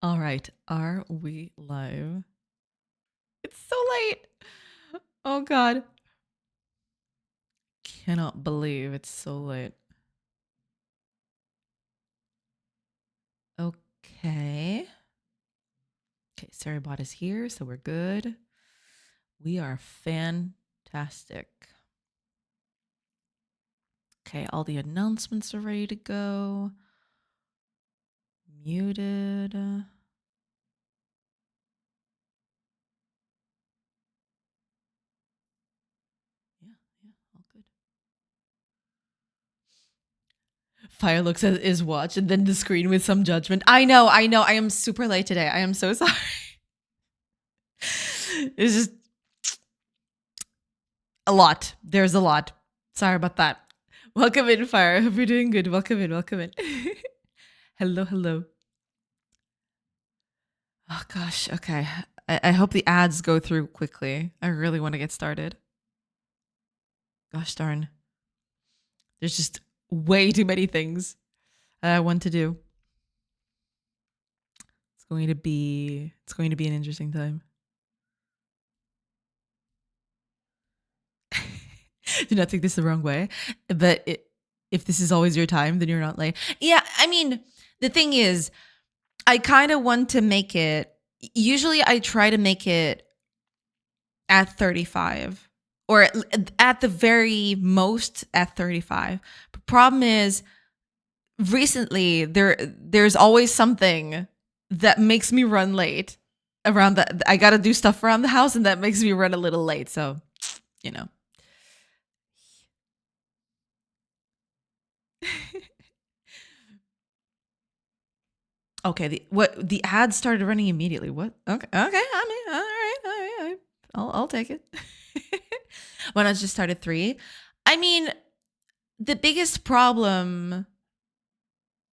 All right. Are we live? It's so late. Oh, God. Cannot believe it's so late. Okay. Okay, Sarabot is here, so we're good. We are fantastic. Okay, all the announcements are ready to go. Muted. Yeah, all good. Fire looks at his watch and then the screen with some judgment. I know. I am super late today. I am so sorry. It's just a lot. There's a lot. Sorry about that. Welcome in, Fire. Hope you're doing good. Welcome in. Hello. Oh, gosh. Okay. I hope the ads go through quickly. I really want to get started. Gosh darn. There's just way too many things that I want to do. It's going to be an interesting time. Do not take this the wrong way, but if this is always your time, then you're not late. Yeah, I mean, the thing is, I kind of want to make it. Usually, I try to make it at 35, or at the very most at 35. The problem is, recently there's always something that makes me run late. Around that, I got to do stuff around the house, and that makes me run a little late. So, you know. Okay, the ads started running immediately. What? Okay. I mean, all right. I'll take it. When I just started 3, I mean, the biggest problem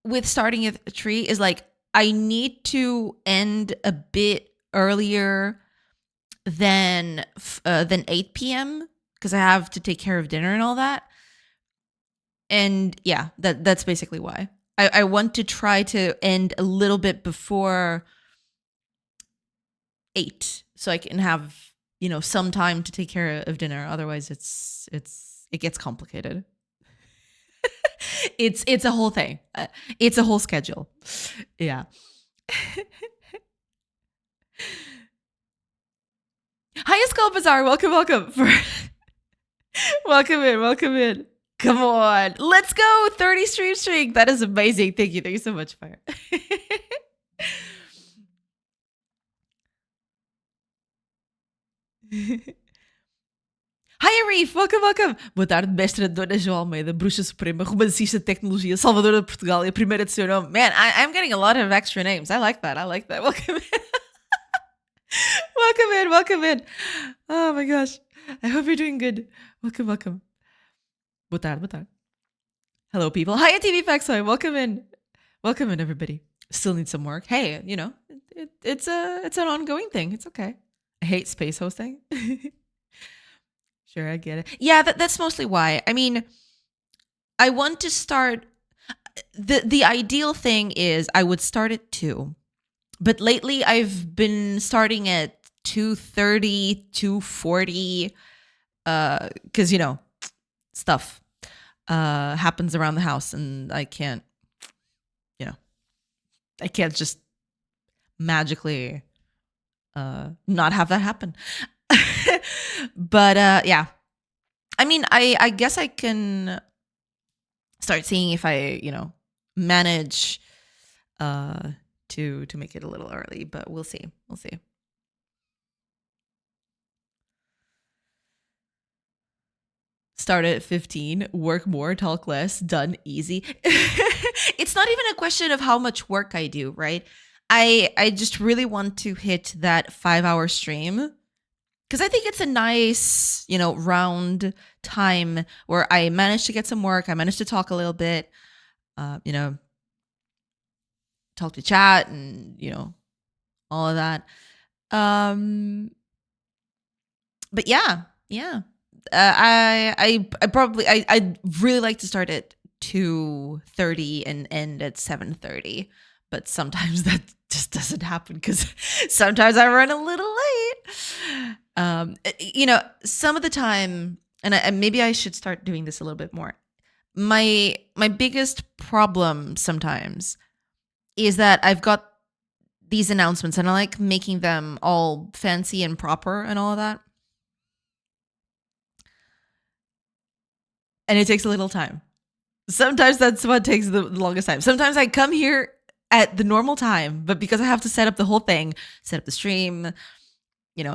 with starting at 3 is like I need to end a bit earlier than 8 p.m. because I have to take care of dinner and all that. And yeah, that's basically why. I want to try to end a little bit before 8 so I can have, some time to take care of dinner. Otherwise it gets complicated. It's a whole thing. It's a whole schedule. Yeah. Hi, Skull Bazaar. Welcome. Welcome in. Come on. Let's go. 30 streak. That is amazing. Thank you so much, Fire. Hi, Arif! Welcome! Boa tarde, mestra Dona João Almeida, bruxa suprema, romancista de tecnologia, salvadora de Portugal e a primeira de seu nome. Man, I'm getting a lot of extra names. I like that. Welcome in. Welcome in. Oh my gosh. I hope you're doing good. Welcome. Boa tarde. Hello, people. Hi, TV Paxoy. Welcome in, everybody. Still need some work. Hey, it's an ongoing thing. It's okay. I hate space hosting. Sure, I get it. Yeah, that's mostly why. I mean, I want to start. The ideal thing is I would start at 2, but lately I've been starting at 2:30, 2:40, because stuff happens around the house, and I can't just magically not have that happen. But yeah, I mean, I guess I can start seeing if I manage to make it a little early, but we'll see. Start at 15, work more, talk less, done, easy. It's not even a question of how much work I do, right? I just really want to hit that 5-hour stream because I think it's a nice, round time where I managed to get some work. I managed to talk a little bit, talk to chat and, all of that. But yeah. I'd really like to start at 2:30 and end at 7:30, but sometimes that just doesn't happen because sometimes I run a little late. Some of the time, and maybe I should start doing this a little bit more. My biggest problem sometimes is that I've got these announcements and I like making them all fancy and proper and all of that. And it takes a little time. Sometimes that's what takes the longest time. Sometimes I come here at the normal time, but because I have to set up the whole thing, set up the stream,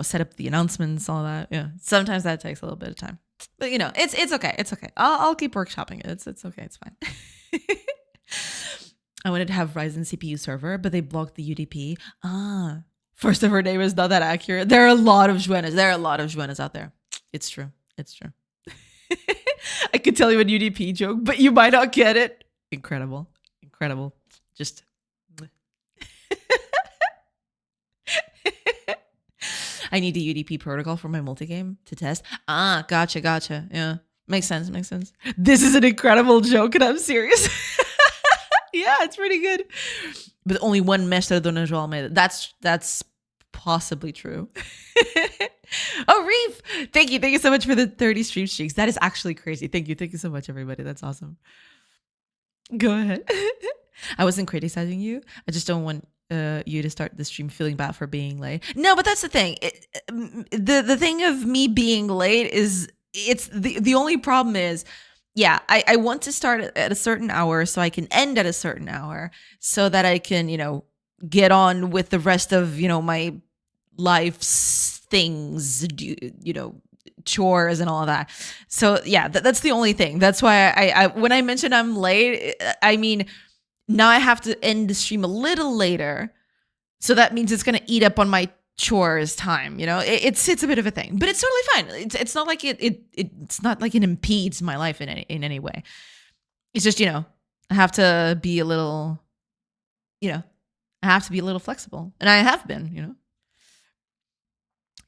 set up the announcements, all that. Yeah. Sometimes that takes a little bit of time. But it's okay. It's okay. I'll keep workshopping it. It's okay. It's fine. I wanted to have Ryzen CPU server, but they blocked the UDP. First of her name is not that accurate. There are a lot of Juanas out there. It's true. I could tell you a UDP joke, but you might not get it. Incredible. Just. I need a UDP protocol for my multi-game to test. Gotcha. Yeah. Makes sense. This is an incredible joke and I'm serious. Yeah, it's pretty good. But only one mestre de João made it. That's possibly true. Oh, Reef! Thank you so much for the 30 stream streaks. That is actually crazy. Thank you so much, everybody. That's awesome. Go ahead. I wasn't criticizing you. I just don't want you to start the stream feeling bad for being late. No, but that's the thing. The thing of me being late is it's the only problem is, yeah, I want to start at a certain hour so I can end at a certain hour so that I can, get on with the rest of, my life's things, chores and all of that. So yeah, that's the only thing. That's why I when I mentioned I'm late, I mean, now I have to end the stream a little later. So that means it's going to eat up on my chores time. It's a bit of a thing, but it's totally fine. It's not like it's not like it impedes my life in any way. It's just, I have to be a little, I have to be a little flexible, and I have been,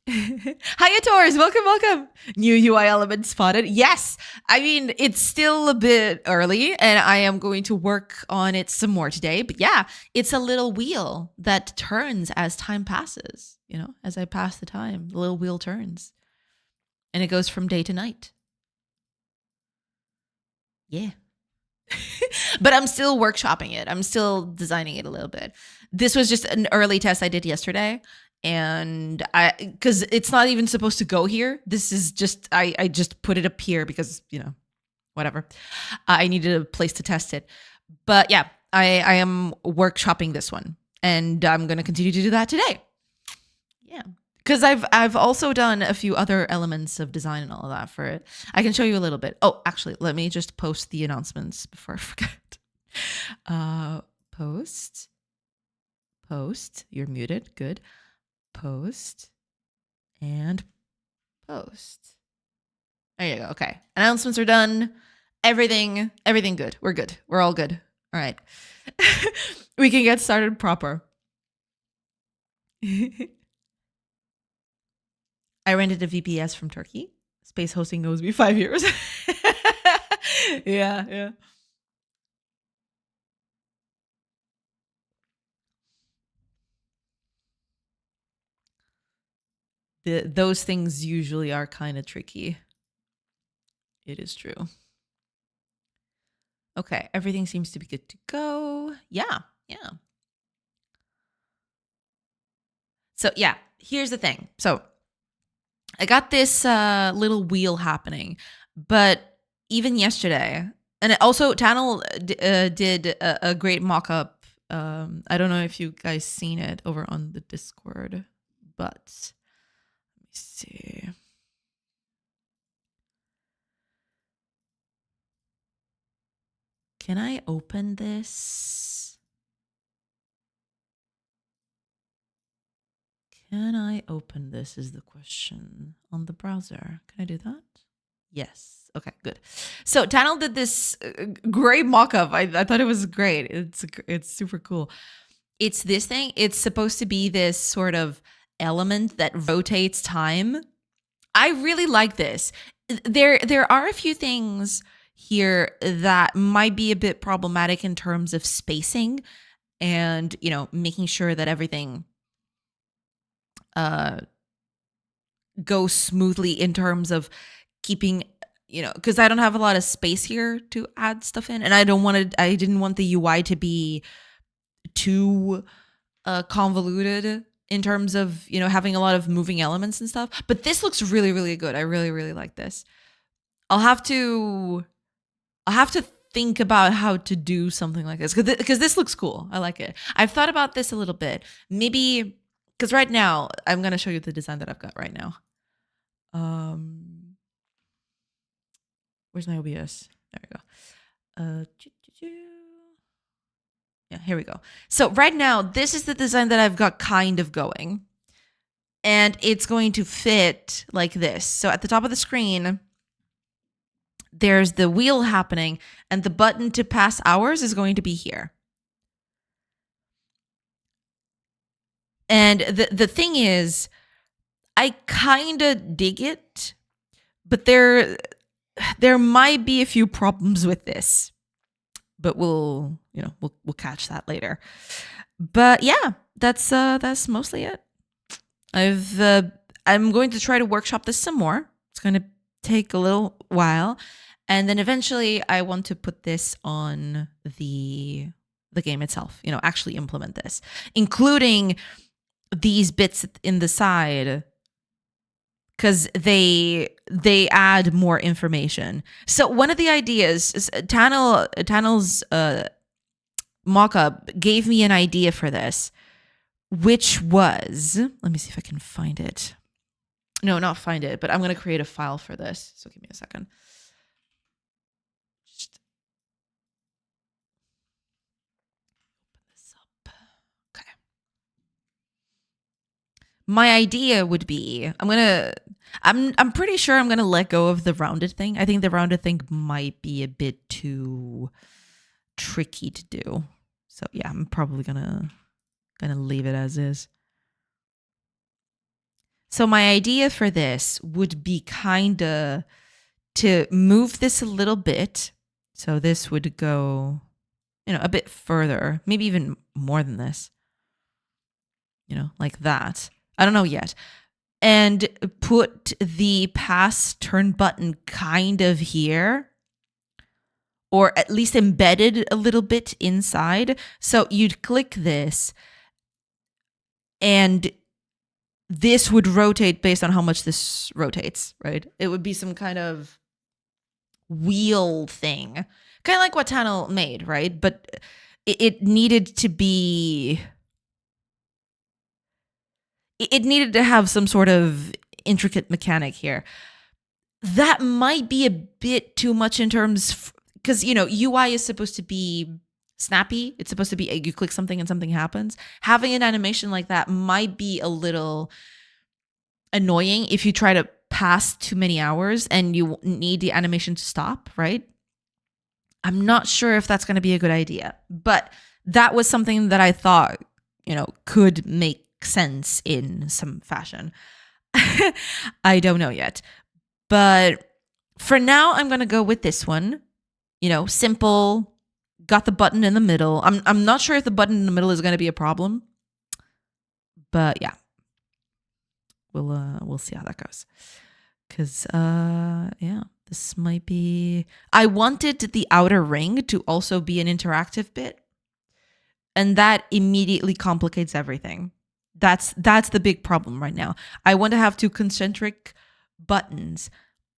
Hiya, Taurus. Welcome. New UI element spotted. Yes. I mean, it's still a bit early and I am going to work on it some more today. But yeah, it's a little wheel that turns as time passes. As I pass the time, the little wheel turns and it goes from day to night. Yeah. But I'm still workshopping it. I'm still designing it a little bit. This was just an early test I did yesterday. And because it's not even supposed to go here. This is just, I just put it up here because, whatever. I needed a place to test it. But yeah, I am workshopping this one and I'm going to continue to do that today. Yeah. Because I've also done a few other elements of design and all of that for it. I can show you a little bit. Oh, actually, let me just post the announcements before I forget. Post. You're muted. Good. Post and post. There you go. Okay. Announcements are done. Everything good. We're good. We're all good. All right. We can get started proper. I rented a VPS from Turkey. Space hosting owes me 5 years. Yeah. Those things usually are kind of tricky. It is true. Okay, everything seems to be good to go. Yeah. So yeah, here's the thing. So I got this little wheel happening, but even yesterday, and also Tannel did a great mock-up. I don't know if you guys seen it over on the Discord, but let me see. Can I open this? Can I open this is the question on the browser. Can I do that? Yes. Okay, good. So Tannel did this great mock-up. I thought it was great. It's super cool. It's this thing. It's supposed to be this sort of element that rotates time. I really like this. There are a few things here that might be a bit problematic in terms of spacing. and, making sure that everything goes smoothly in terms of keeping, because I don't have a lot of space here to add stuff in, and I didn't want the UI to be too convoluted in terms of, having a lot of moving elements and stuff. But this looks really, really good. I really, really like this. I'll have to think about how to do something like this because this looks cool. I like it. I've thought about this a little bit. Maybe because right now I'm going to show you the design that I've got right now. Where's my OBS? There we go. Yeah, here we go. So right now, this is the design that I've got kind of going. And it's going to fit like this. So at the top of the screen, there's the wheel happening, and the button to pass hours is going to be here. And the thing is, I kind of dig it, but there might be a few problems with this. But we'll catch that later. But yeah, that's mostly it. I'm going to try to workshop this some more. It's going to take a little while, and then eventually I want to put this on the game itself. Actually implement this, including these bits in the side, because they add more information. So one of the ideas is Tanel's mockup gave me an idea for this, which was, let me see if I can find it. No, not find it, but I'm going to create a file for this. So give me a second. Just open this up. Okay. My idea would be, I'm pretty sure I'm gonna let go of the rounded thing. I think the rounded thing might be a bit too tricky to do. So yeah, I'm probably gonna leave it as is. So my idea for this would be kinda to move this a little bit. So this would go, a bit further, maybe even more than this. Like that. I don't know yet. And put the pass turn button kind of here, or at least embedded a little bit inside. So you'd click this, and this would rotate based on how much this rotates, right? It would be some kind of wheel thing, kind of like what Tanel made, right? But it needed to be... It needed to have some sort of intricate mechanic here. That might be a bit too much in terms, because, UI is supposed to be snappy. It's supposed to be, you click something and something happens. Having an animation like that might be a little annoying if you try to pass too many hours and you need the animation to stop, right? I'm not sure if that's going to be a good idea, but that was something that I thought, could make sense in some fashion. I don't know yet, but for now I'm gonna go with this one. Simple, got the button in the middle. I'm not sure if the button in the middle is gonna be a problem, but yeah, we'll see how that goes. Because yeah, this might be... I wanted the outer ring to also be an interactive bit, and that immediately complicates everything. That's the big problem right now. I want to have two concentric buttons.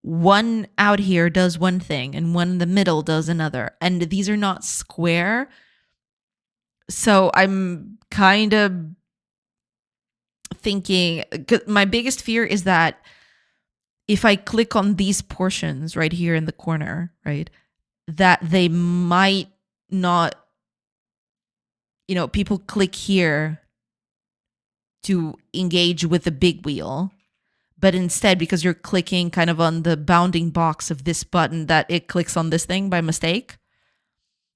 One out here does one thing, and one in the middle does another. And these are not square. So I'm kind of thinking... My biggest fear is that if I click on these portions right here in the corner, right, that they might not... people click here to engage with the big wheel, but instead, because you're clicking kind of on the bounding box of this button, that it clicks on this thing by mistake.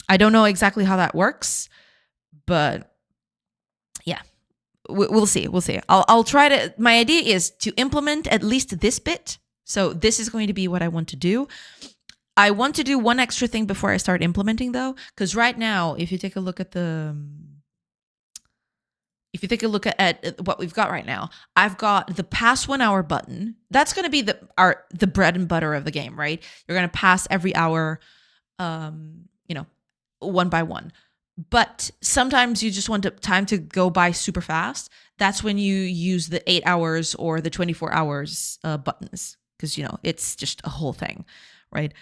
I don't know exactly how that works, but yeah, we'll see. I'll try to... My idea is to implement at least this bit. So this is going to be what I want to do. I want to do one extra thing before I start implementing, though, because right now, if you take a look at the if you take a look at what we've got right now, I've got the past 1 hour button. That's going to be the bread and butter of the game, right? You're going to pass every hour, you know, one by one. But sometimes you just want time to go by super fast. That's when you use the 8 hours or the 24 hours buttons, because, you know, it's just a whole thing, right?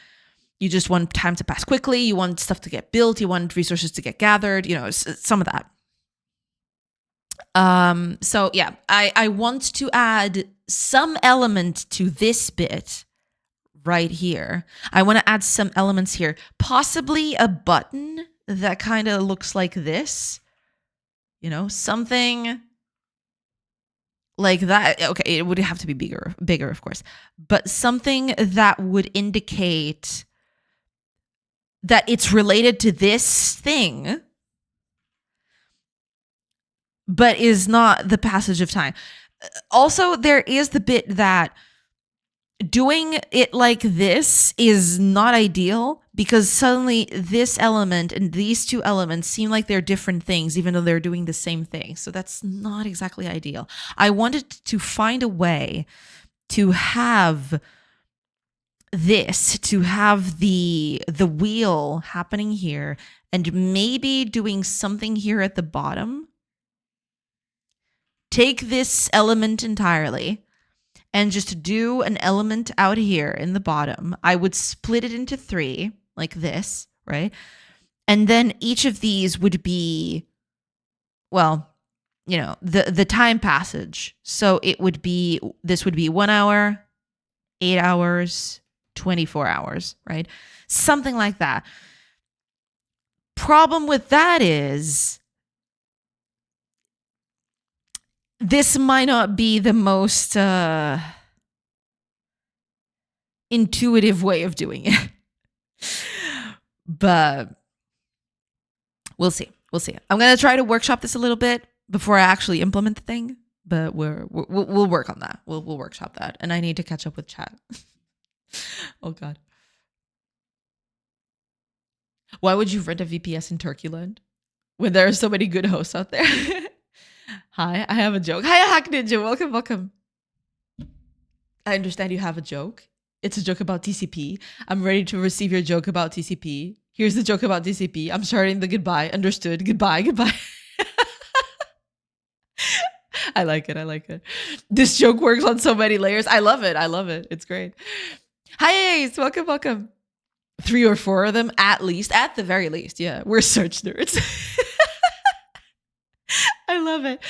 You just want time to pass quickly. You want stuff to get built. You want resources to get gathered, you know, some of that. So yeah, I want to add some element to this bit right here. I want to add some elements here, possibly a button that kind of looks like this, you know, something like that. Okay, it would have to be bigger, of course, but something that would indicate that it's related to this thing, but is not the passage of time. Also, there is the bit that doing it like this is not ideal, because suddenly this element and these two elements seem like they're different things, even though they're doing the same thing. So that's not exactly ideal. I wanted to find a way to have this, to have the wheel happening here and maybe doing something here at the bottom. Take this element entirely and just do an element out here in the bottom. I would split it into 3 like this, right? And then each of these would be, well, you know, the time passage. So it would be, this would be 1 hour, 8 hours, 24 hours, right? Something like that. Problem with that is this might not be the most intuitive way of doing it. But we'll see. We'll see. I'm going to try to workshop this a little bit before I actually implement the thing, but we'll work on that. We'll workshop that. And I need to catch up with chat. Oh God. Why would you rent a VPS in Turkey land when there are so many good hosts out there? Hi, I have a joke. Hi, Hack Ninja. Welcome. I understand you have a joke. It's a joke about TCP. I'm ready to receive your joke about TCP. Here's the joke about TCP. I'm starting the goodbye. Understood. Goodbye. I like it. This joke works on so many layers. I love it. It's great. Hi, Ace. Welcome. 3 or 4 of them, at the very least. Yeah, we're search nerds. I love it.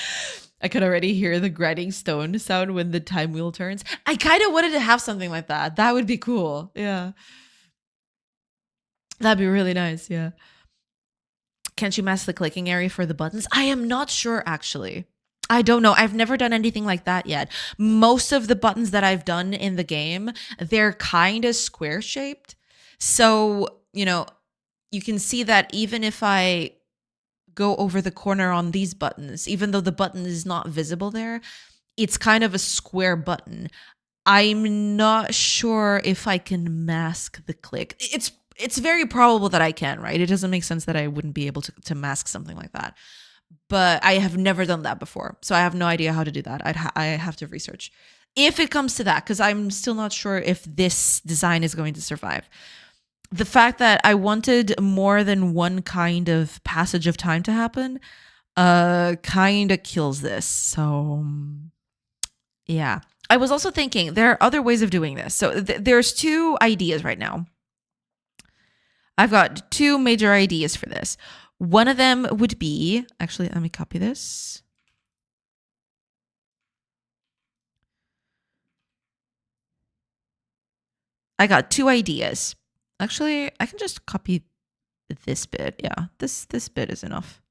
I can already hear the grinding stone sound when the time wheel turns. I kind of wanted to have something like that. That would be cool. Yeah. That'd be really nice. Yeah. Can't you mask the clicking area for the buttons? I am not sure, actually. I don't know. I've never done anything like that yet. Most of the buttons that I've done in the game, they're kind of square shaped. So, you know, you can see that even if I go over the corner on these buttons, even though the button is not visible there, it's kind of a square button. I'm not sure if I can mask the click. It's very probable that I can, right? It doesn't make sense that I wouldn't be able to mask something like that. But I have never done that before, so I have no idea how to do that. I have to research if it comes to that, because I'm still not sure if this design is going to survive. The fact that I wanted more than one kind of passage of time to happen kind of kills this. So yeah. I was also thinking there are other ways of doing this. So there's 2 ideas right now. I've got 2 major ideas for this. One of them would be, actually, let me copy this. I got 2 ideas. Actually, I can just copy this bit. Yeah, this bit is enough.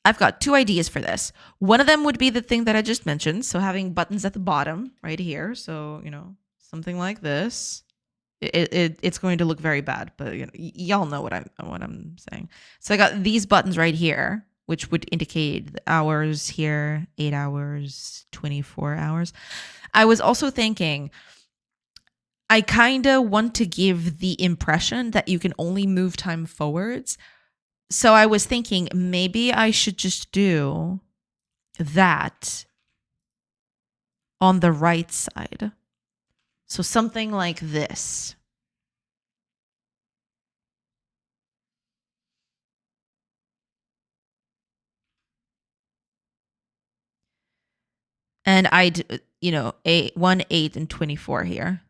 I've got 2 ideas for this. One of them would be the thing that I just mentioned. So having buttons at the bottom right here. So, you know, something like this. It's going to look very bad, but you know, y'all know what I'm saying. So I got these buttons right here, which would indicate the hours here, 8 hours, 24 hours. I was also thinking, I kind of want to give the impression that you can only move time forwards So I was thinking maybe I should just do that on the right side. So something like this. And I'd, 1, 8, and 24 here,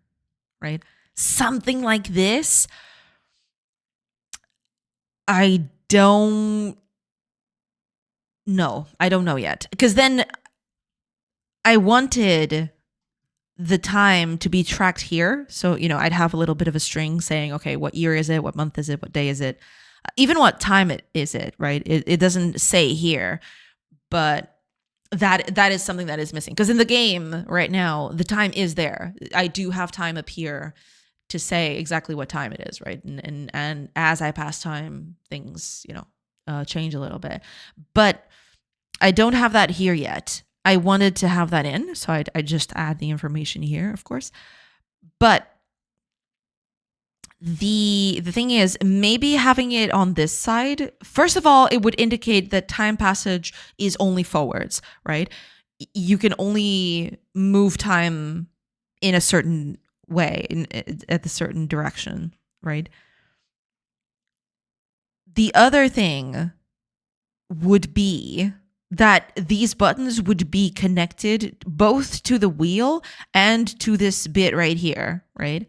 right? Something like this. I don't know. I don't know yet. Because then I wanted the time to be tracked here. So, I'd have a little bit of a string saying, okay, what year is it? What month is it? What day is it? Even what time is it, right? It doesn't say here, but that is something that is missing. Because in the game right now, the time is there. I do have time up here to say exactly what time it is, right? And as I pass time, things, change a little bit. But I don't have that here yet. I wanted to have that in, so I just add the information here, of course. But the thing is, maybe having it on this side, first of all, it would indicate that time passage is only forwards, right? You can only move time in a certain way, at the certain direction, right? The other thing would be that these buttons would be connected both to the wheel and to this bit right here, right?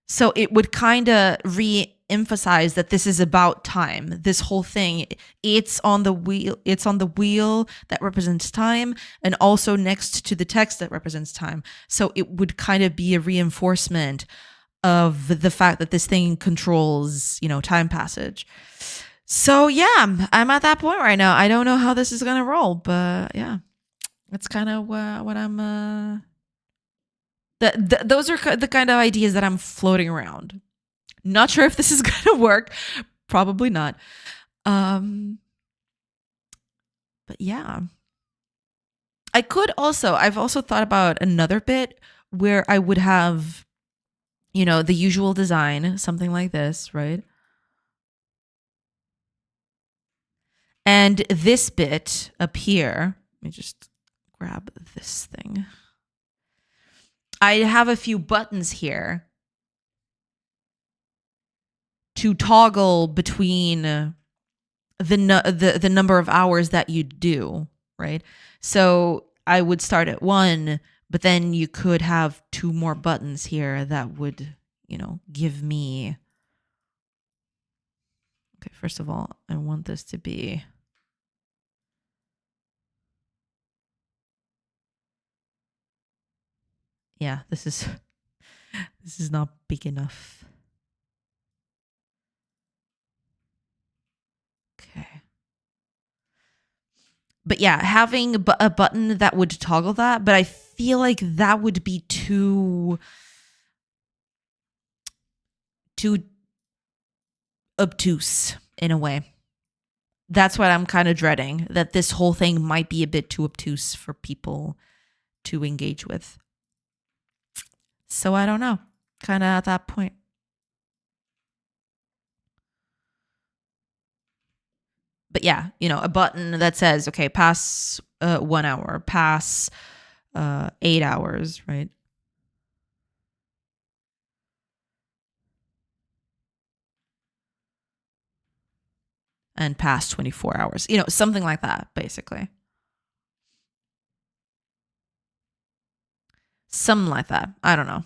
So it would kind of re-emphasize that this is about time. This whole thing, it's on the wheel that represents time, and also next to the text that represents time. So it would kind of be a reinforcement of the fact that this thing controls, time passage. So yeah, I'm at that point right now. I don't know how this is gonna roll, but yeah, that's kind of what I'm. Those are the kind of ideas that I'm floating around. Not sure if this is gonna work. Probably not. But yeah, I've also thought about another bit where I would have, the usual design, something like this, right? And this bit up here, let me just grab this thing. I have a few buttons here to toggle between the number of hours that you do, right? So I would start at 1, but then you could have 2 more buttons here that would, give me. Okay, first of all, I want this to be. Yeah, this is not big enough. Okay. But yeah, having a button that would toggle that, but I feel like that would be too obtuse in a way. That's what I'm kind of dreading, that this whole thing might be a bit too obtuse for people to engage with. So I don't know. Kind of at that point. But yeah, a button that says, okay, pass 1 hour, pass 8 hours, right? And pass 24 hours, something like that, basically. Something like that. I don't know.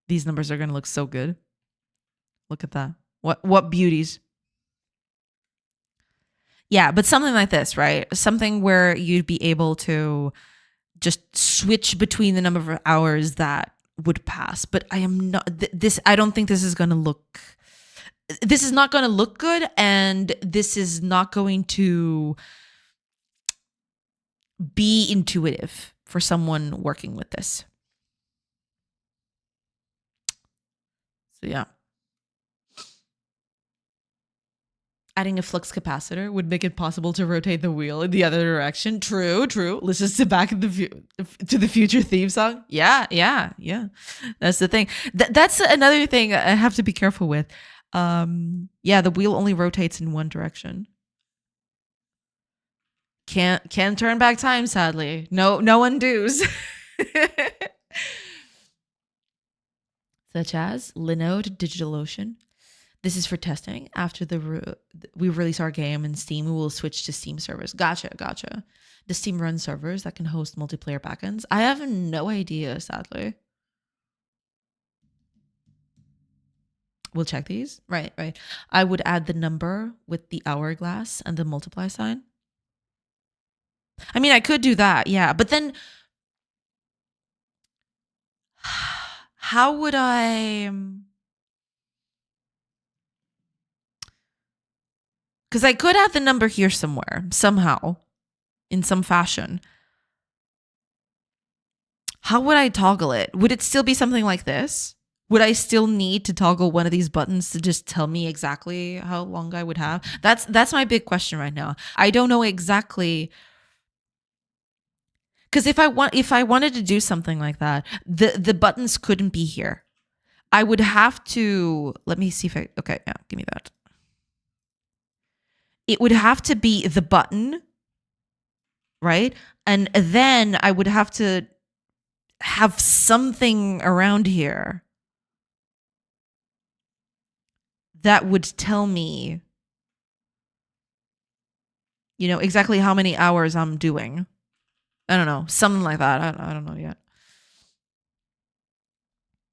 These numbers are going to look so good. Look at that. What beauties. Yeah, but something like this, right? Something where you'd be able to just switch between the number of hours that would pass. But I am not this. I don't think this is going to look. This is not going to look good, and this is not going to be intuitive for someone working with this. So yeah. Adding a flux capacitor would make it possible to rotate the wheel in the other direction. True, true. Listen to Back in the to the Future theme song. Yeah, yeah, yeah. That's the thing. That's another thing I have to be careful with. Yeah, the wheel only rotates in one direction. Can't turn back time, sadly. No undos. Such as Linode, DigitalOcean. This is for testing. After we release our game in Steam, we will switch to Steam servers. Gotcha. The Steam run servers that can host multiplayer backends. I have no idea, sadly. We'll check these. Right. I would add the number with the hourglass and the multiply sign. I mean, I could do that, yeah. But then how would I... Because I could add the number here somewhere, somehow, in some fashion. How would I toggle it? Would it still be something like this? Would I still need to toggle one of these buttons to just tell me exactly how long I would have? That's my big question right now. I don't know exactly, because if I wanted to do something like that, the buttons couldn't be here. I would have to, let me see if okay, yeah, give me that. It would have to be the button, right? And then I would have to have something around here that would tell me, exactly how many hours I'm doing. I don't know, something like that. I don't know yet.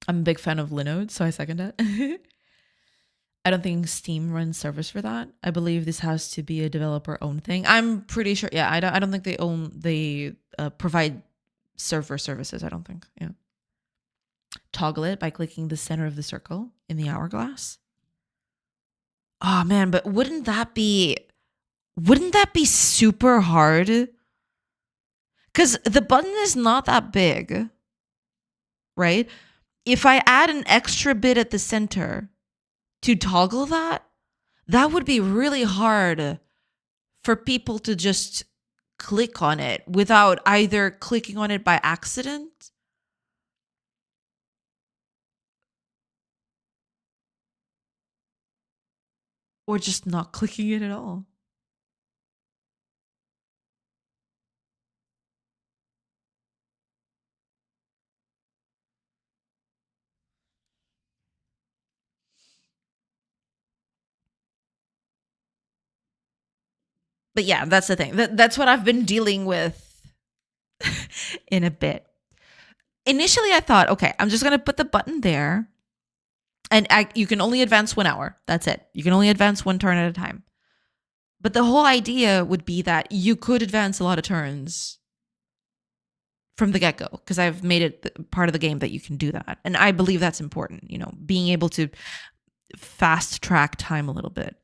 I'm a big fan of Linode, so I second it. I don't think Steam runs servers for that. I believe this has to be a developer-owned thing. I'm pretty sure. Yeah, I don't think they provide server services. I don't think. Yeah. Toggle it by clicking the center of the circle in the hourglass. Oh man, but wouldn't that be super hard? Because the button is not that big, right? If I add an extra bit at the center to toggle that would be really hard for people to just click on it without either clicking on it by accident or just not clicking it at all. But yeah, that's the thing. That's what I've been dealing with in a bit. Initially, I thought, okay, I'm just going to put the button there. And you can only advance 1 hour. That's it. You can only advance one turn at a time. But the whole idea would be that you could advance a lot of turns from the get-go, because I've made it part of the game that you can do that. And I believe that's important, being able to fast track time a little bit.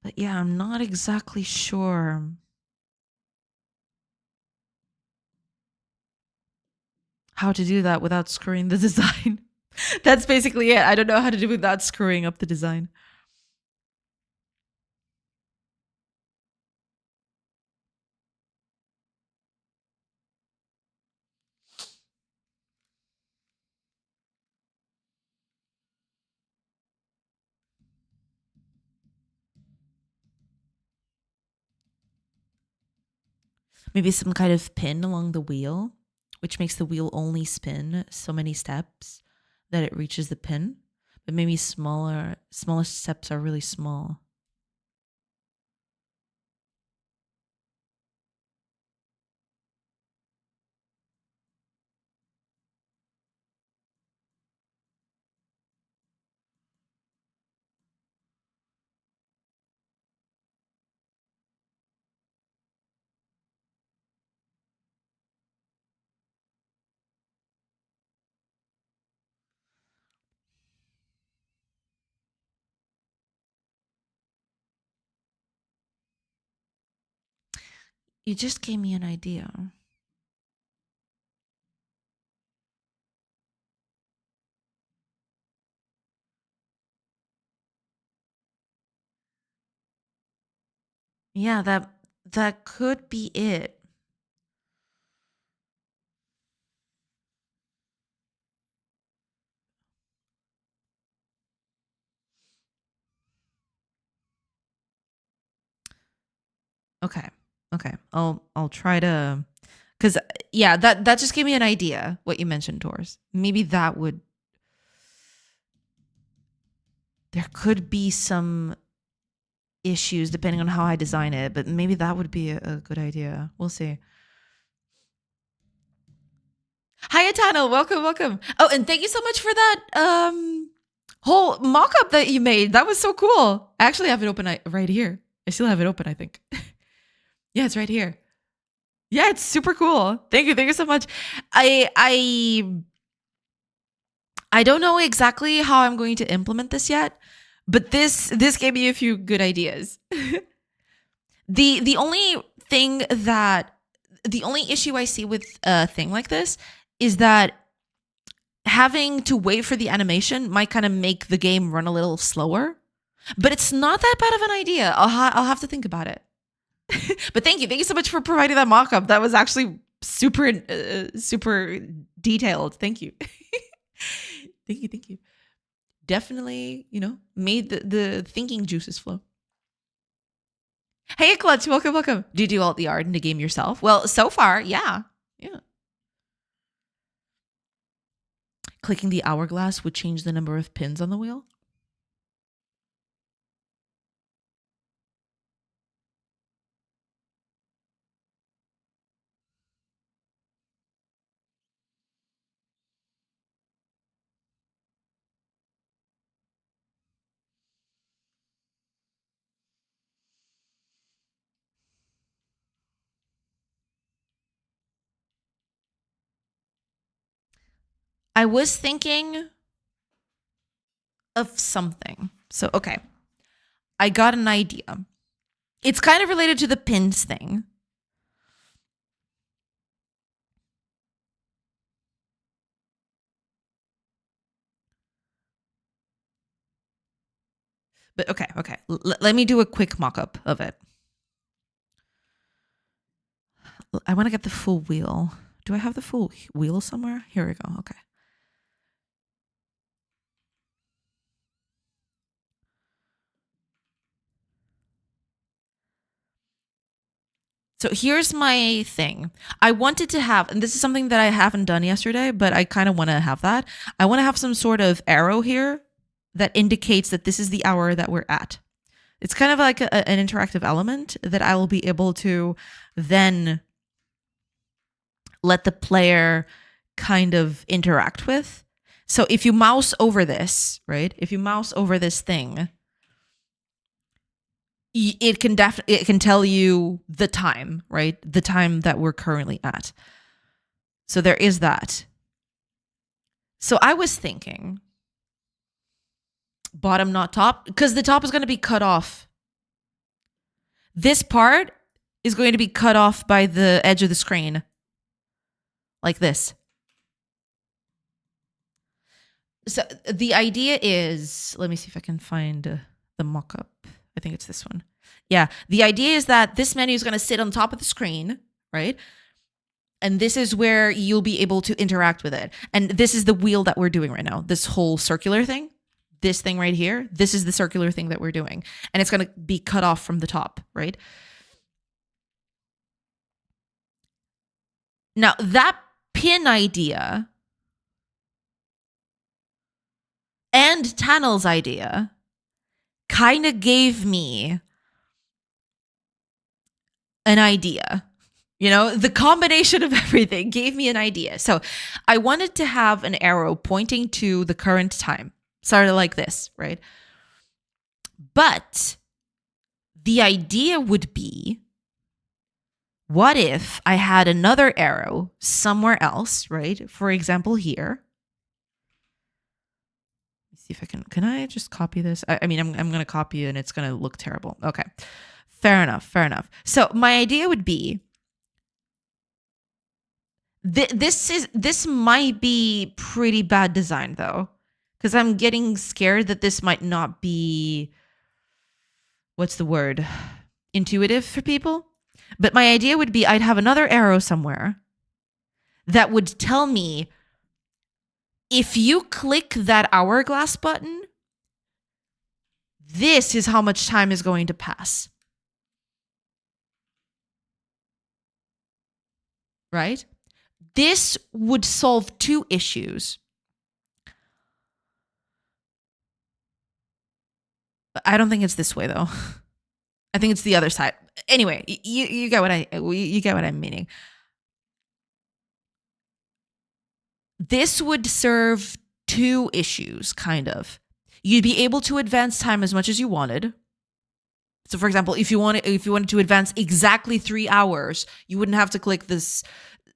But yeah, I'm not exactly sure how to do that without screwing the design. That's basically it. I don't know how to do it without screwing up the design. Maybe some kind of pin along the wheel, which makes the wheel only spin so many steps that it reaches the pin. But maybe smaller steps are really small. You just gave me an idea. Yeah, that could be it. Okay. Okay. I'll try to, cuz yeah, that just gave me an idea what you mentioned, Tors. Maybe that would, there could be some issues depending on how I design it, but maybe that would be a good idea. We'll see. Hi, Atano. Welcome, welcome. Oh, and thank you so much for that whole mock-up that you made. That was so cool. I actually have it open right here. I still have it open, I think. Yeah, it's right here. Yeah, it's super cool. Thank you. Thank you so much. I I don't know exactly how I'm going to implement this yet, but this gave me a few good ideas. The only thing that the only issue I see with a thing like this is that having to wait for the animation might kind of make the game run a little slower. But it's not that bad of an idea. I'll have to think about it. But thank you so much for providing that mock-up. That was actually super detailed. Thank you. Thank you. Definitely, made the thinking juices flow. Hey, Clutch, welcome, welcome. Do you do all the art in the game yourself? Well, so far, yeah. Clicking the hourglass would change the number of pins on the wheel. I was thinking of something. So, okay. I got an idea. It's kind of related to the pins thing. But okay. Let me do a quick mock-up of it. I want to get the full wheel. Do I have the full wheel somewhere? Here we go. Okay. So here's my thing. I wanted to have, and this is something that I haven't done yesterday, but I kind of want to have that. I want to have some sort of arrow here that indicates that this is the hour that we're at. It's kind of like an interactive element that I will be able to then let the player kind of interact with. So if you mouse over this, right? If you mouse over this thing, it can tell you the time, right? The time that we're currently at. So there is that. So I was thinking bottom, not top, because the top is going to be cut off. This part is going to be cut off by the edge of the screen. Like this. So the idea is, let me see if I can find the mock-up. I think it's this one. Yeah. The idea is that this menu is going to sit on top of the screen, right? And this is where you'll be able to interact with it. And this is the wheel that we're doing right now. This whole circular thing, this thing right here, this is the circular thing that we're doing. And it's going to be cut off from the top, right? Now, that pin idea and Tannel's idea kind of gave me an idea. The combination of everything gave me an idea. So I wanted to have an arrow pointing to the current time, sort of like this, right? But the idea would be, what if I had another arrow somewhere else, right? For example, here. Let's see if I can I just copy this? I mean, I'm going to copy it and it's going to look terrible. Okay. Fair enough. So my idea would be, this might be pretty bad design though, because I'm getting scared that this might not be, what's the word, intuitive for people. But my idea would be I'd have another arrow somewhere that would tell me if you click that hourglass button, this is how much time is going to pass. Right? This would solve two issues. I don't think it's this way though. I think it's the other side. Anyway, you get what I'm meaning. This would serve two issues, kind of. You'd be able to advance time as much as you wanted. So, for example, if you wanted to advance exactly 3 hours, you wouldn't have to click this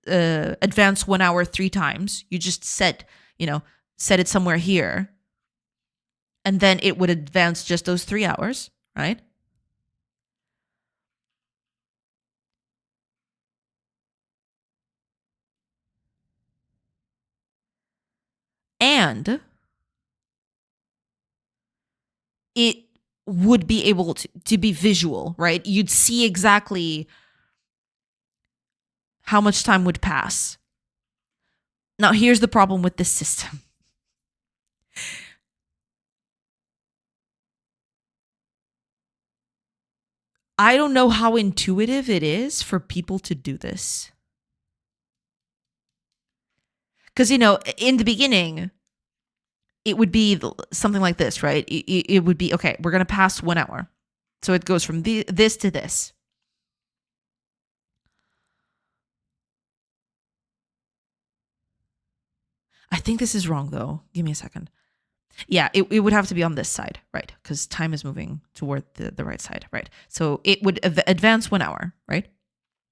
advance 1 hour 3 times. You just set it somewhere here, and then it would advance just those 3 hours, right? And it would be able to be visual, right? You'd see exactly how much time would pass. Now, here's the problem with this system. I don't know how intuitive it is for people to do this. Because, in the beginning, it would be something like this, right? It would be, okay, we're going to pass 1 hour. So it goes from this to this. I think this is wrong, though. Give me a second. Yeah, it would have to be on this side, right? Because time is moving toward the right side, right? So it would advance 1 hour, right?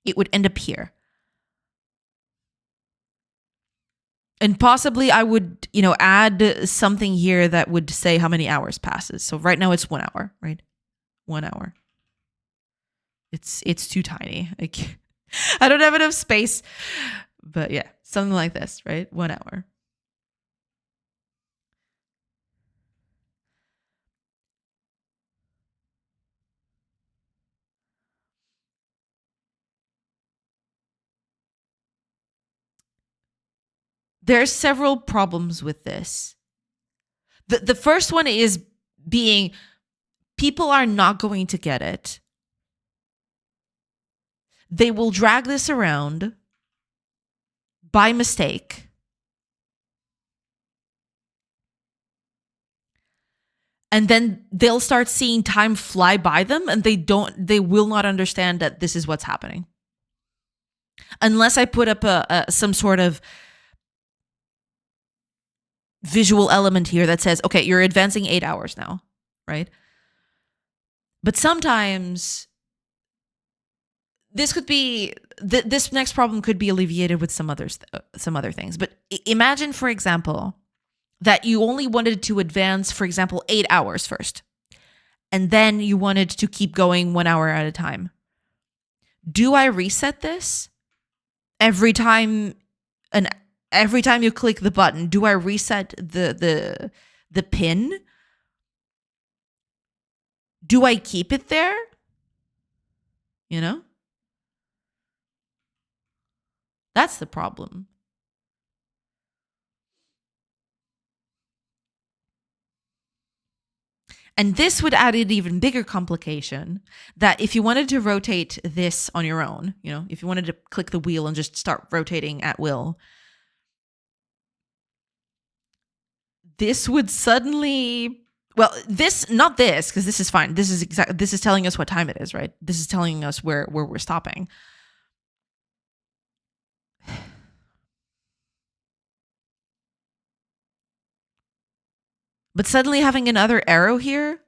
It would end up here. And possibly I would, add something here that would say how many hours passes. So right now it's 1 hour, right? 1 hour. It's too tiny. I don't have enough space. But yeah, something like this, right? 1 hour. There's several problems with this. The first one is being people are not going to get it. They will drag this around by mistake. And then they'll start seeing time fly by them and they will not understand that this is what's happening. Unless I put up some sort of visual element here that says, okay, you're advancing 8 hours now, right? But sometimes this next problem could be alleviated with some other things. But imagine, for example, that you only wanted to advance, for example, 8 hours first, and then you wanted to keep going 1 hour at a time. Do I reset this every time you click the button? Do I reset the pin? Do I keep it there? That's the problem. And this would add an even bigger complication that if you wanted to rotate this on your own, if you wanted to click the wheel and just start rotating at will, this would suddenly, not this, because this is fine. This is telling us what time it is, right? This is telling us where we're stopping. But suddenly having another arrow here,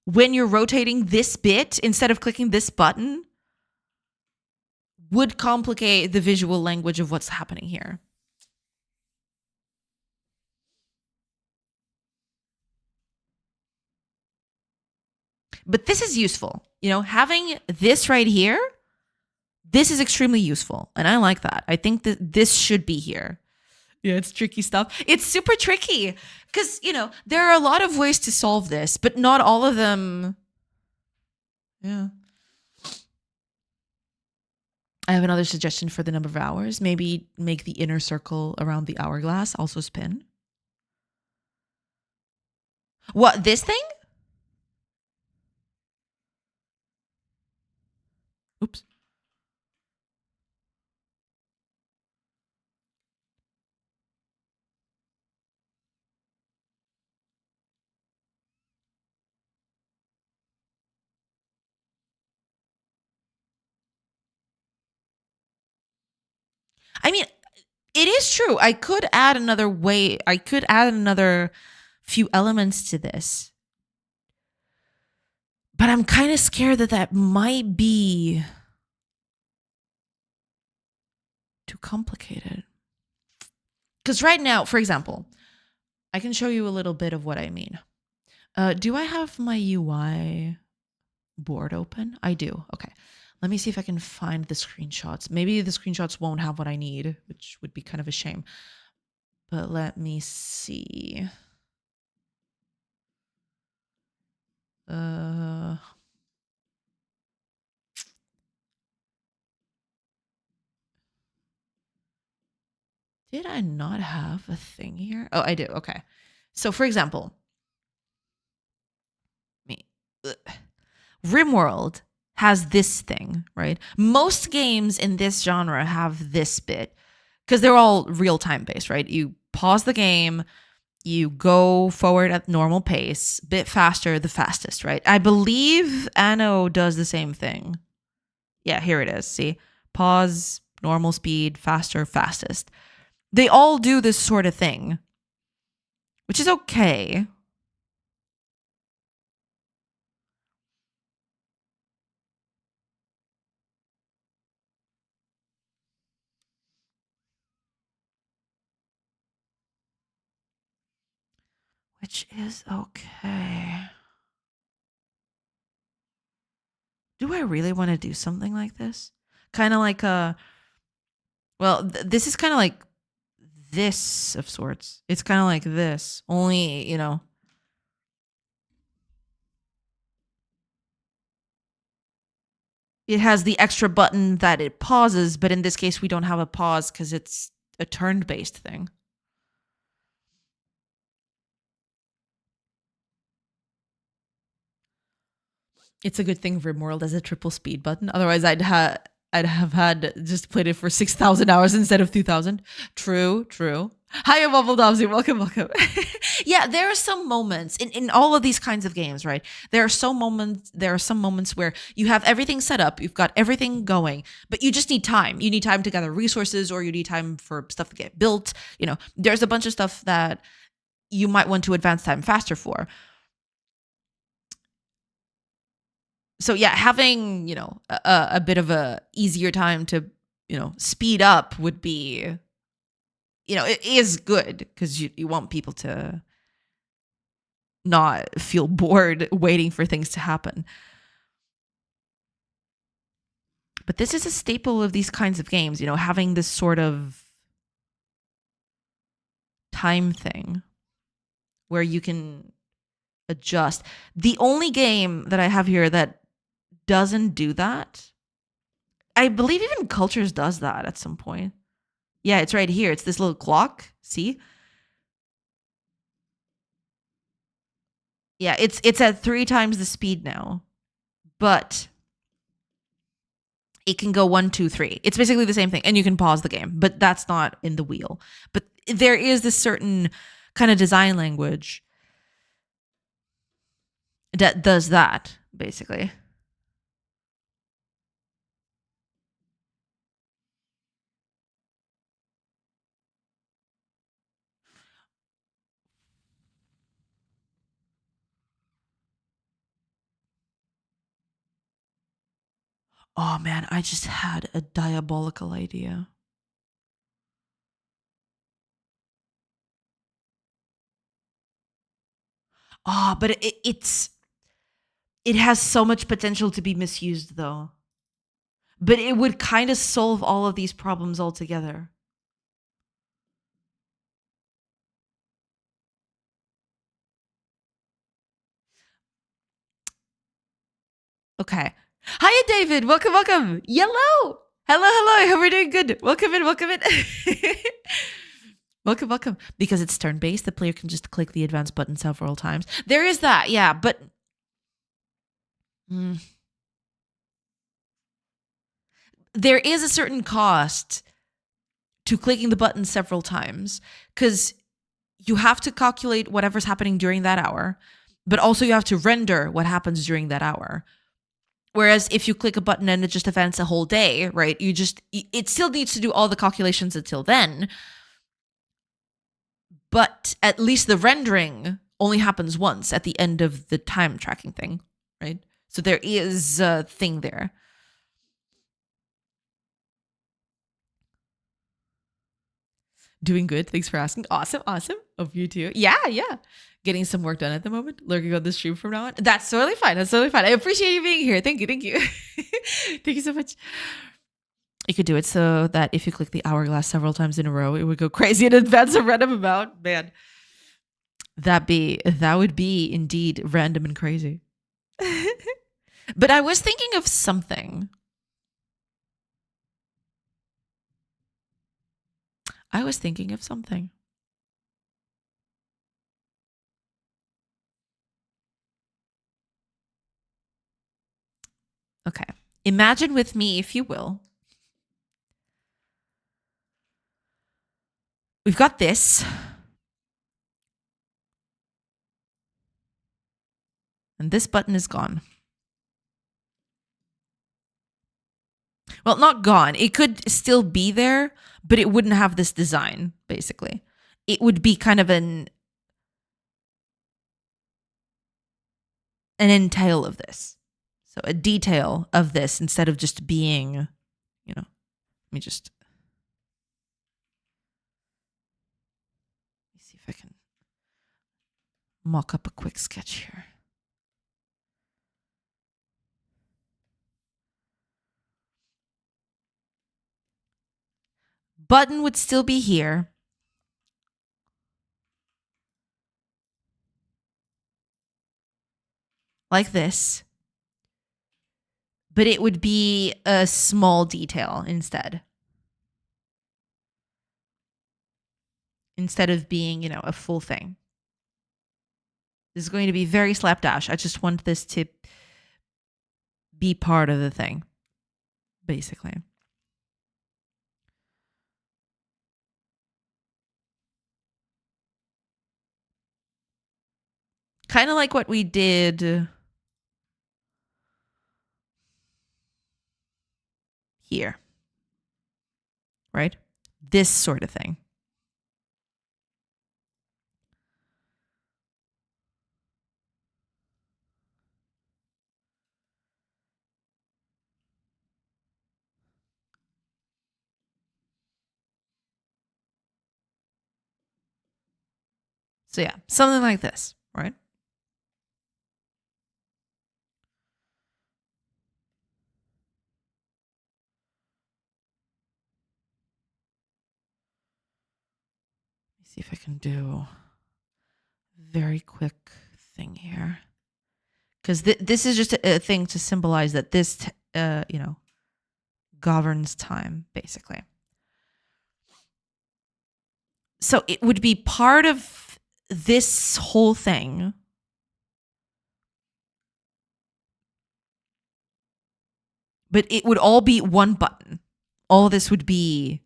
when you're rotating this bit instead of clicking this button, would complicate the visual language of what's happening here. But this is useful. Having this right here, this is extremely useful. And I like that. I think that this should be here. Yeah, it's tricky stuff. It's super tricky because, there are a lot of ways to solve this, but not all of them. Yeah. I have another suggestion for the number of hours. Maybe make the inner circle around the hourglass also spin. What, this thing? Oops. I mean, it is true. I could add another way. I could add another few elements to this. But I'm kind of scared that that might be too complicated. Because right now, for example, I can show you a little bit of what I mean. Do I have my UI board open? I do. Okay. Let me see if I can find the screenshots. Maybe the screenshots won't have what I need, which would be kind of a shame. But let me see. Did I not have a thing here? Oh, I do. Okay. So for example, me. RimWorld has this thing, right? Most games in this genre have this bit because they're all real time based, right? You pause the game, you go forward at normal pace, bit faster, the fastest, right? I believe Anno does the same thing. Yeah, here it is. See, pause, normal speed, faster, fastest. They all do this sort of thing, which is okay. Which is okay. Do I really want to do something like this? Kind of like this is kind of like this of sorts. It's kind of like this, only, it has the extra button that it pauses, but in this case, we don't have a pause because it's a turn-based thing. It's a good thing RimWorld has a triple speed button. Otherwise, I'd have had just played it for 6,000 hours instead of 2,000. True. Hiya, Bubble Dobsy. Welcome. Yeah, there are some moments in all of these kinds of games, right? There are some moments where you have everything set up, you've got everything going, but you just need time. You need time to gather resources, or you need time for stuff to get built. There's a bunch of stuff that you might want to advance time faster for. So yeah, having, a bit of a easier time to, speed up would be, it is good because you want people to not feel bored waiting for things to happen. But this is a staple of these kinds of games, having this sort of time thing where you can adjust. The only game that I have here that doesn't do that, I believe even Cultures does that at some point. Yeah, it's right here. It's this little clock. See? Yeah, it's at 3 times the speed now. But it can go 1, 2, 3. It's basically the same thing. And you can pause the game, but that's not in the wheel. But there is this certain kind of design language that does that, basically. Oh man, I just had a diabolical idea. But it has so much potential to be misused though. But it would kind of solve all of these problems altogether. Okay. Hiya, David. Welcome. Yellow. Hello, hello. I hope we're doing good. Welcome in, welcome in. Welcome, welcome. Because it's turn-based, the player can just click the advance button several times. There is that, yeah, but there is a certain cost to clicking the button several times because you have to calculate whatever's happening during that hour, but also you have to render what happens during that hour. Whereas if you click a button and it just events a whole day, right? It still needs to do all the calculations until then. But at least the rendering only happens once at the end of the time tracking thing, right? So there is a thing there. Doing good. Thanks for asking. Awesome, awesome. Hope you too. Yeah, yeah. Getting some work done at the moment. Lurking on the stream from now on. That's totally fine. That's totally fine. I appreciate you being here. Thank you. Thank you. Thank you so much. You could do it so that if you click the hourglass several times in a row, it would go crazy and advance a random amount. Man, that would be indeed random and crazy. But I was thinking of something. Okay. Imagine with me, if you will. We've got this. And this button is gone. Well, not gone. It could still be there, but it wouldn't have this design, basically. It would be kind of an entail of this. So a detail of this instead of just being, let me see if I can mock up a quick sketch here. Button would still be here. Like this. But it would be a small detail instead. Instead of being, a full thing. This is going to be very slapdash. I just want this to be part of the thing, basically. Kind of like what we did here, right? This sort of thing. So yeah, something like this, right? Let me see if I can do a very quick thing here. Because this is just a thing to symbolize that this, governs time, basically. So it would be part of this whole thing. But it would all be one button. All this would be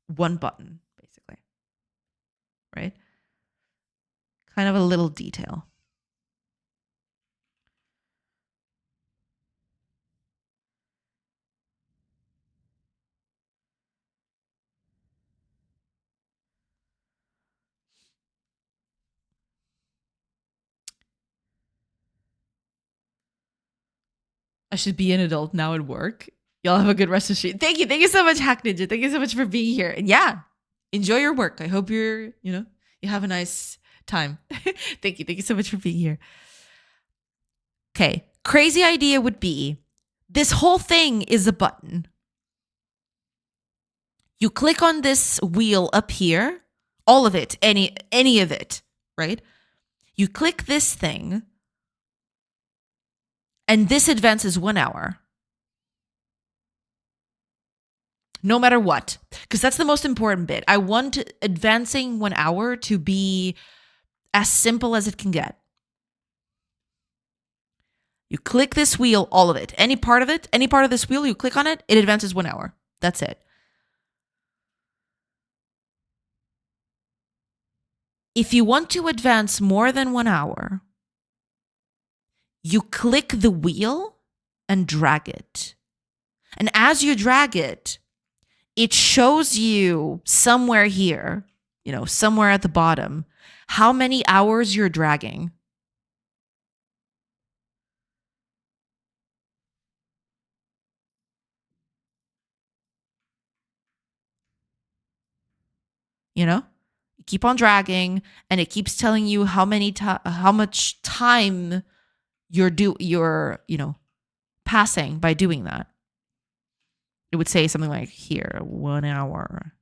one button, basically. Right? Kind of a little detail. I should be an adult now at work. Y'all have a good rest of the stream. Thank you. Thank you so much, Hack Ninja. Thank you so much for being here. And yeah, enjoy your work. I hope you have a nice time. Thank you. Thank you so much for being here. Okay. Crazy idea would be this whole thing is a button. You click on this wheel up here, all of it, any of it, right? You click this thing, and this advances 1 hour. no matter what, because that's the most important bit. I want advancing 1 hour to be as simple as it can get. You click this wheel, all of it, any part of it, any part of this wheel, you click on it, it advances 1 hour. That's it. If you want to advance more than 1 hour, you click the wheel and drag it. And as you drag it, it shows you somewhere here, somewhere at the bottom, how many hours you're dragging. You keep on dragging, and it keeps telling you how much time you're passing by doing that. It would say something like, here, 1 hour,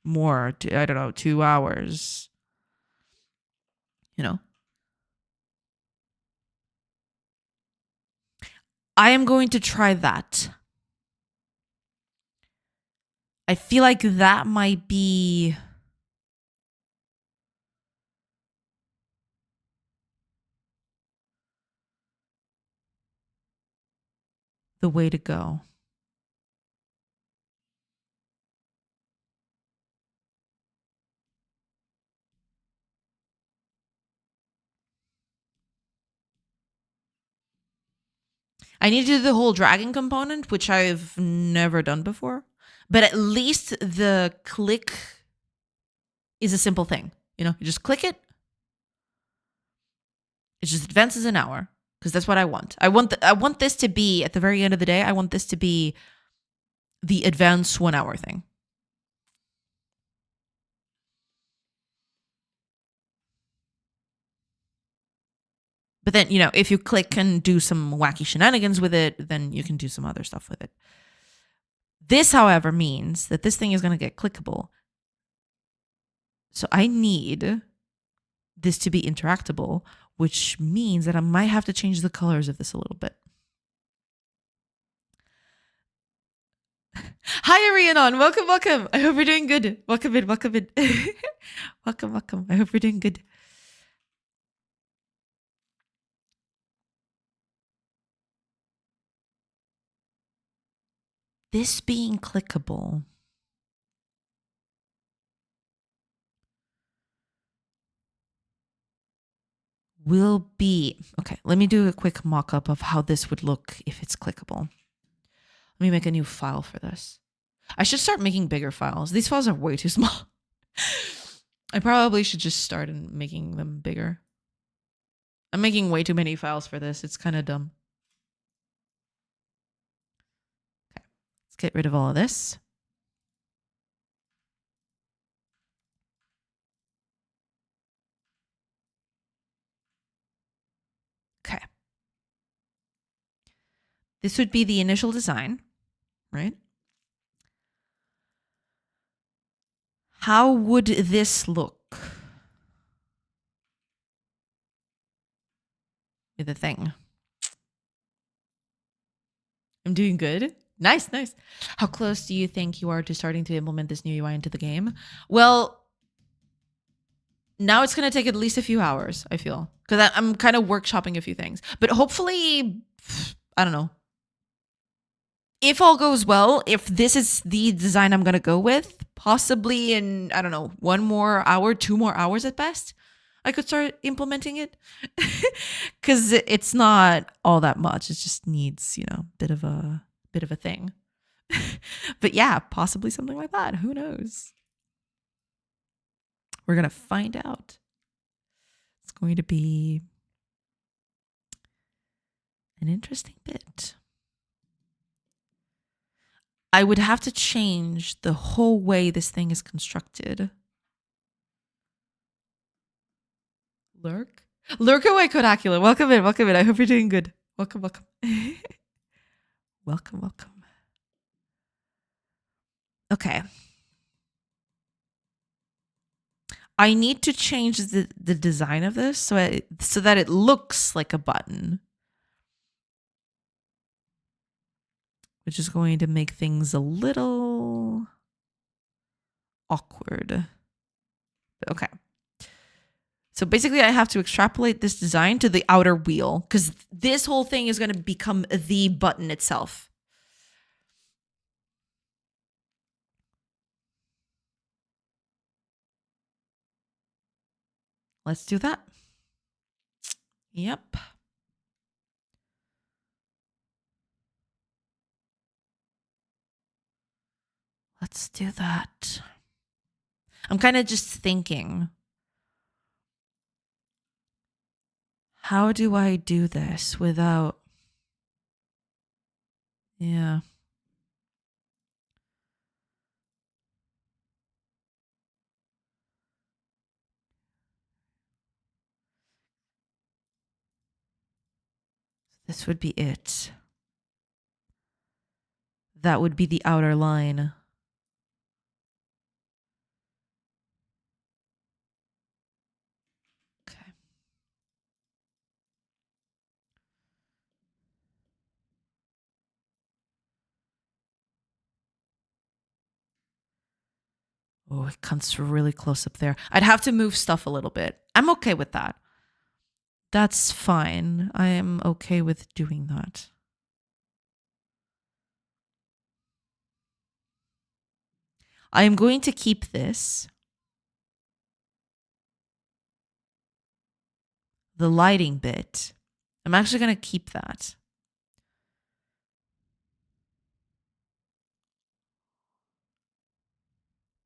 more, I don't know, 2 hours. I am going to try that. I feel like that might be the way to go. I need to do the whole dragging component, which I've never done before. But at least the click is a simple thing. You just click it. It just advances an hour, because that's what I want. I want this to be, at the very end of the day, I want this to be the advance 1 hour thing. But then, if you click and do some wacky shenanigans with it, then you can do some other stuff with it. This, however, means that this thing is going to get clickable. So I need this to be interactable, which means that I might have to change the colors of this a little bit. Hi, Arianon. Welcome. I hope you're doing good. Welcome in. welcome. I hope you're doing good. This being clickable will be... Okay, let me do a quick mock-up of how this would look if it's clickable. Let me make a new file for this. I should start making bigger files. These files are way too small. I probably should just start making them bigger. I'm making way too many files for this. It's kind of dumb. Okay, let's get rid of all of this. Okay. This would be the initial design, right? How would this look with the thing? I'm doing good. Nice. How close do you think you are to starting to implement this new UI into the game? Well, now it's going to take at least a few hours, I feel, because I'm kind of workshopping a few things. But hopefully, I don't know. If all goes well, if this is the design I'm going to go with, possibly in, I don't know, 1 more hour, 2 more hours at best, I could start implementing it. Because it's not all that much. It just needs, a bit of a thing. But yeah, possibly something like that. Who knows? We're going to find out. It's going to be an interesting bit. I would have to change the whole way this thing is constructed. Lurk away, Kodakula. Welcome in. I hope you're doing good. Welcome. welcome. Okay. I need to change the design of this so that it looks like a button. which is going to make things a little awkward. Okay. So basically I have to extrapolate this design to the outer wheel because this whole thing is going to become the button itself. Let's do that. Yep. Let's do that. I'm kind of just thinking, how do I do this without... Yeah. This would be it. That would be the outer line. Okay. Oh, it comes really close up there. I'd have to move stuff a little bit. I'm okay with that. That's fine. I am okay with doing that. I am going to keep this. The lighting bit. I'm actually going to keep that.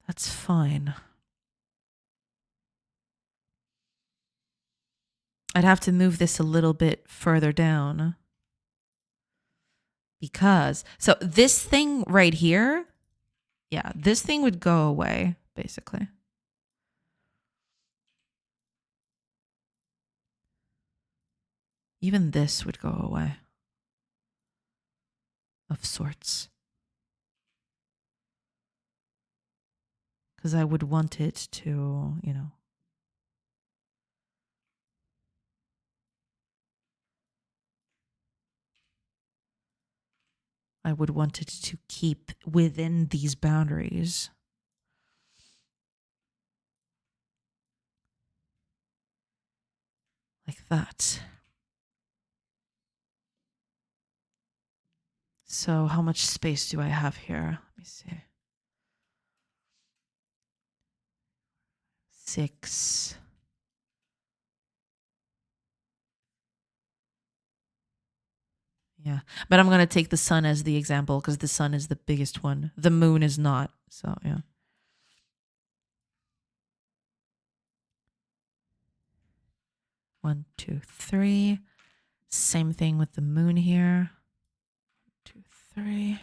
That's fine. I'd have to move this a little bit further down. Because, so this thing right here, yeah, this thing would go away, basically. Even this would go away. Of sorts. Because I would want it to, you know. I would want it to keep within these boundaries. Like that. So how much space do I have here? Let me see. 6. Yeah, but I'm going to take the sun as the example because the sun is the biggest one. The moon is not. So, yeah. One, two, three. Same thing with the moon here. 1, 2, 3.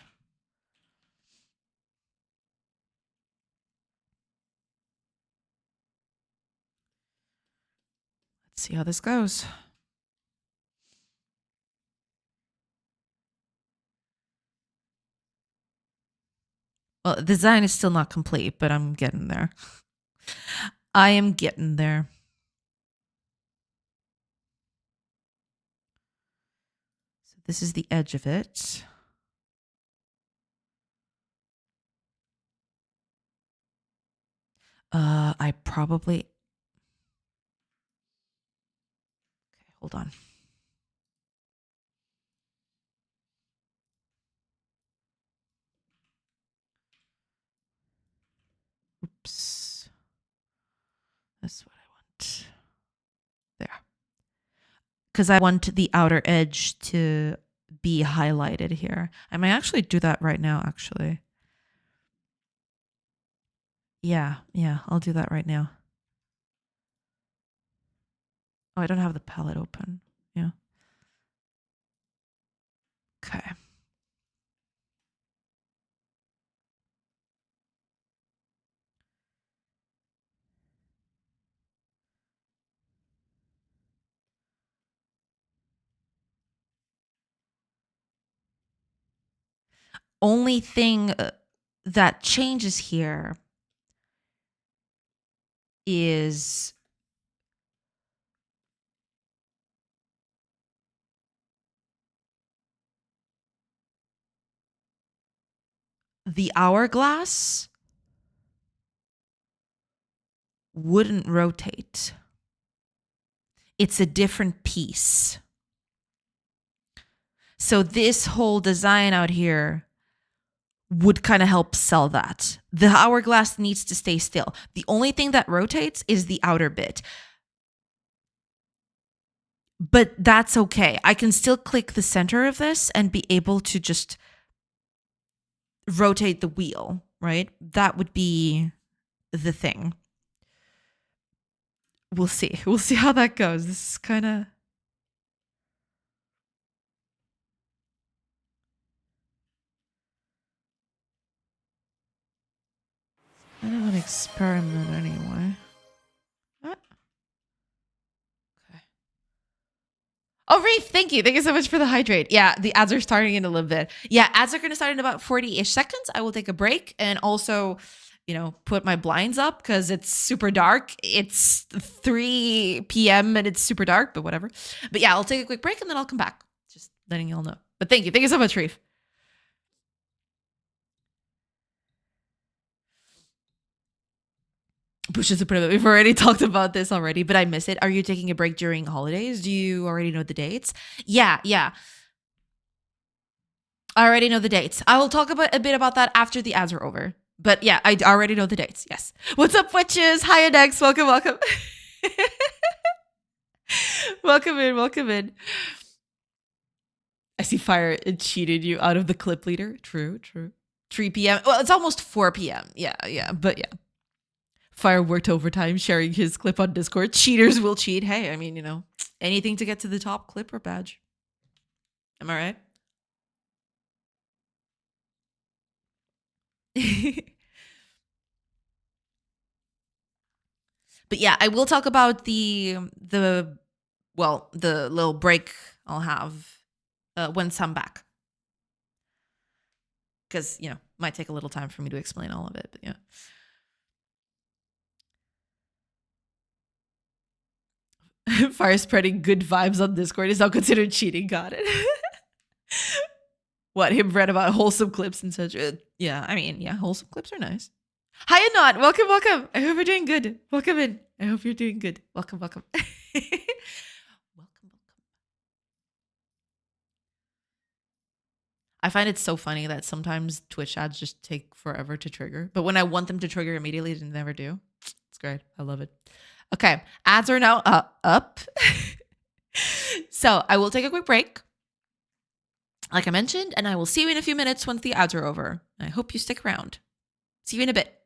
Let's see how this goes. Well, the design is still not complete, but I'm getting there. I am getting there. So this is the edge of it. I probably... Okay, hold on. Oops. That's what I want. There. Because I want the outer edge to be highlighted here. I might actually do that right now, actually. Yeah, I'll do that right now. Oh, I don't have the palette open. Yeah. Okay. Only thing that changes here is the hourglass wouldn't rotate. It's a different piece. So this whole design out here would kind of help sell that. The hourglass needs to stay still. The only thing that rotates is the outer bit. But that's okay. I can still click the center of this and be able to just rotate the wheel, right? That would be the thing. We'll see. We'll see how that goes. This is kind of... kind of an experiment anyway. What? Okay. Oh, Reef, thank you. Thank you so much for the hydrate. Yeah, the ads are starting in a little bit. Yeah, ads are going to start in about 40-ish seconds. I will take a break and also, put my blinds up because it's super dark. It's 3 p.m. and it's super dark, but whatever. But yeah, I'll take a quick break and then I'll come back. Just letting you all know. But thank you. Thank you so much, Reef. Push is a pretty. We've already talked about this already, but I miss it. Are you taking a break during holidays? Do you already know the dates? Yeah. I already know the dates. I will talk a bit about that after the ads are over. But yeah, I already know the dates. Yes. What's up, witches? Hiya, Dex. Welcome. Welcome in. I see Fire cheated you out of the clip leader. True. 3 p.m. Well, it's almost 4 p.m. Yeah. But yeah. Fire worked overtime sharing his clip on Discord. Cheaters will cheat. Hey, I mean, anything to get to the top clip or badge. Am I right? But yeah, I will talk about the little break I'll have once I'm back. Because, might take a little time for me to explain all of it, but yeah. Fire spreading good vibes on Discord is not considered cheating. Got it. What, him read about wholesome clips and such? Yeah, wholesome clips are nice. Hiya, Not. Welcome. I hope you're doing good. Welcome in. I hope you're doing good. Welcome. Welcome. I find it so funny that sometimes Twitch ads just take forever to trigger. But when I want them to trigger immediately, they never do. It's great. I love it. Okay. Ads are now up. So I will take a quick break, like I mentioned, and I will see you in a few minutes once the ads are over. I hope you stick around. See you in a bit.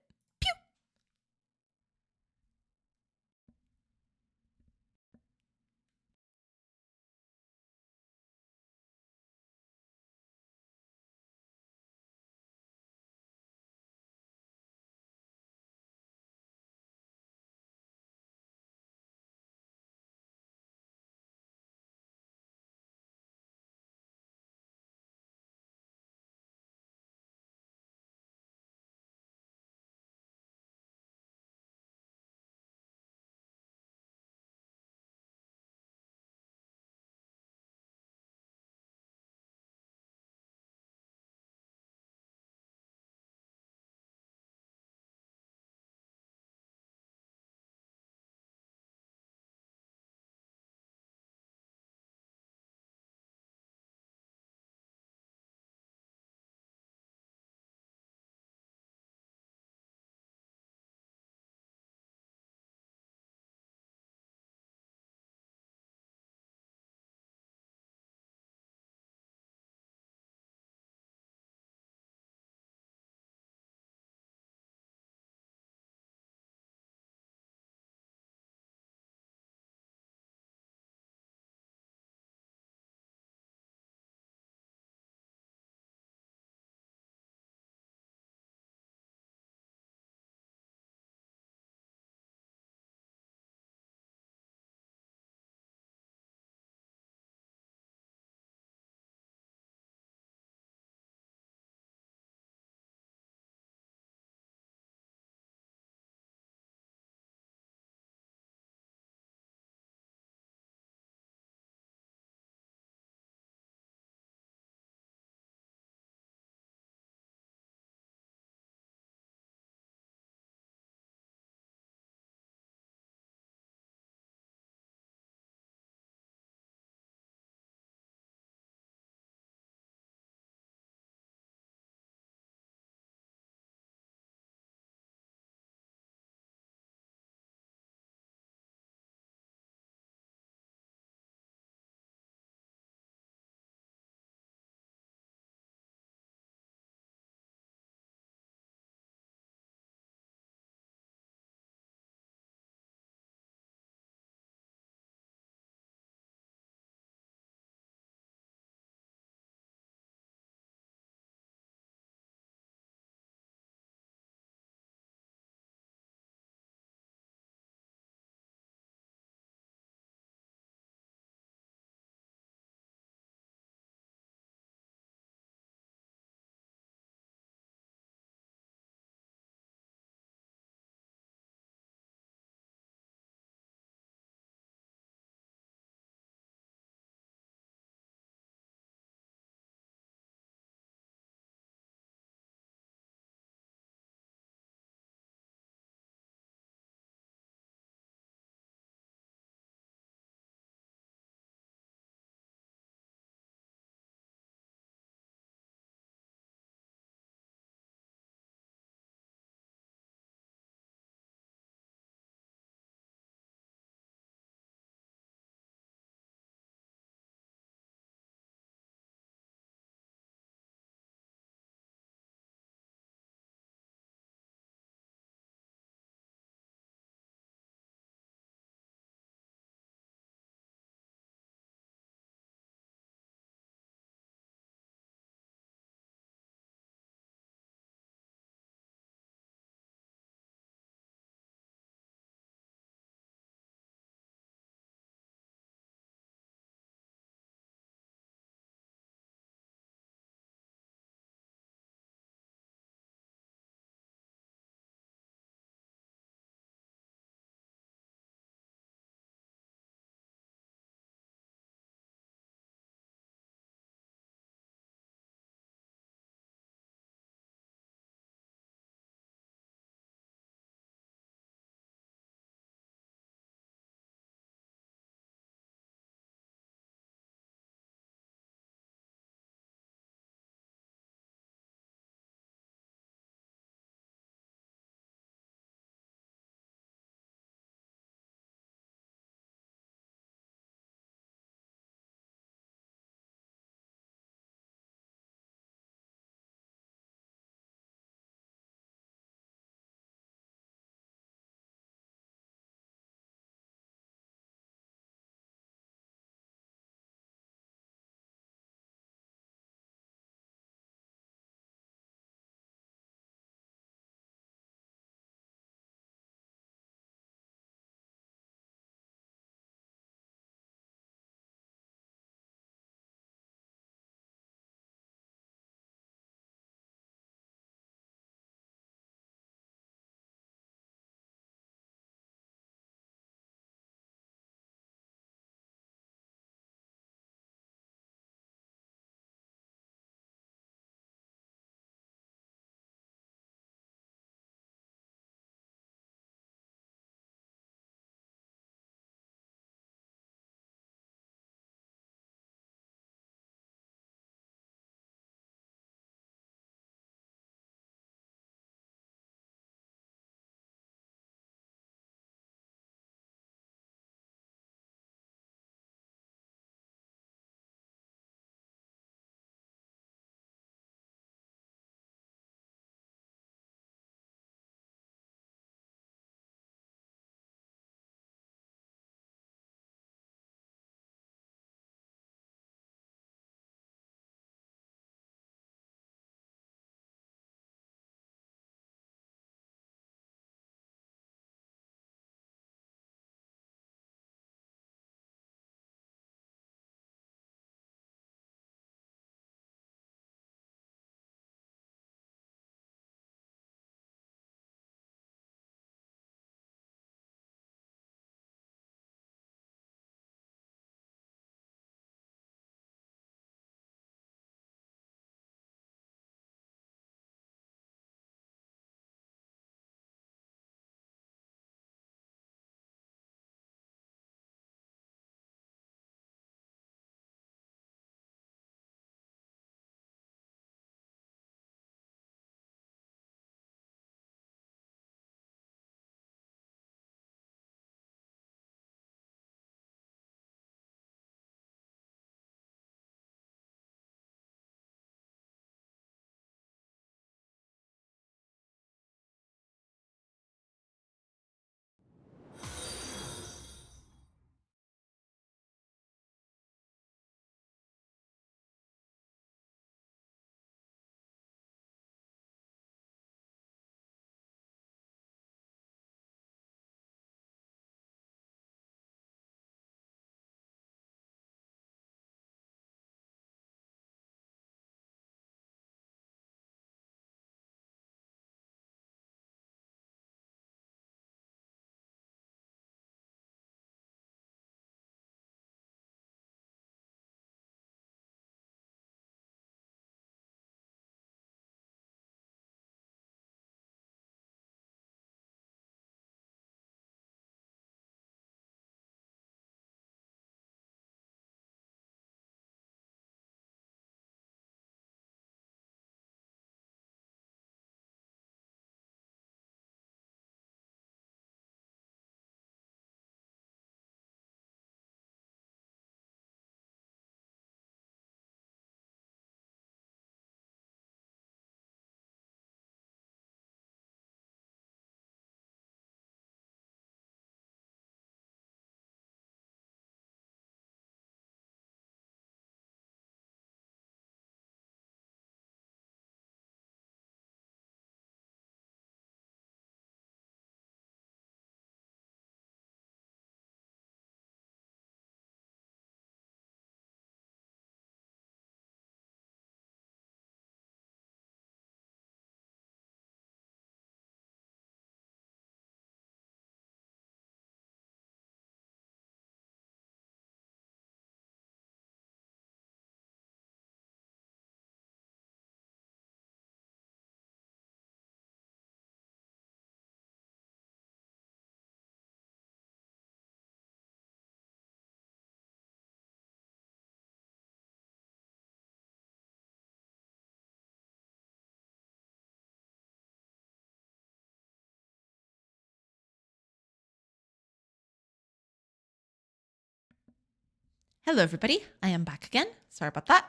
Hello, everybody. I am back again. Sorry about that.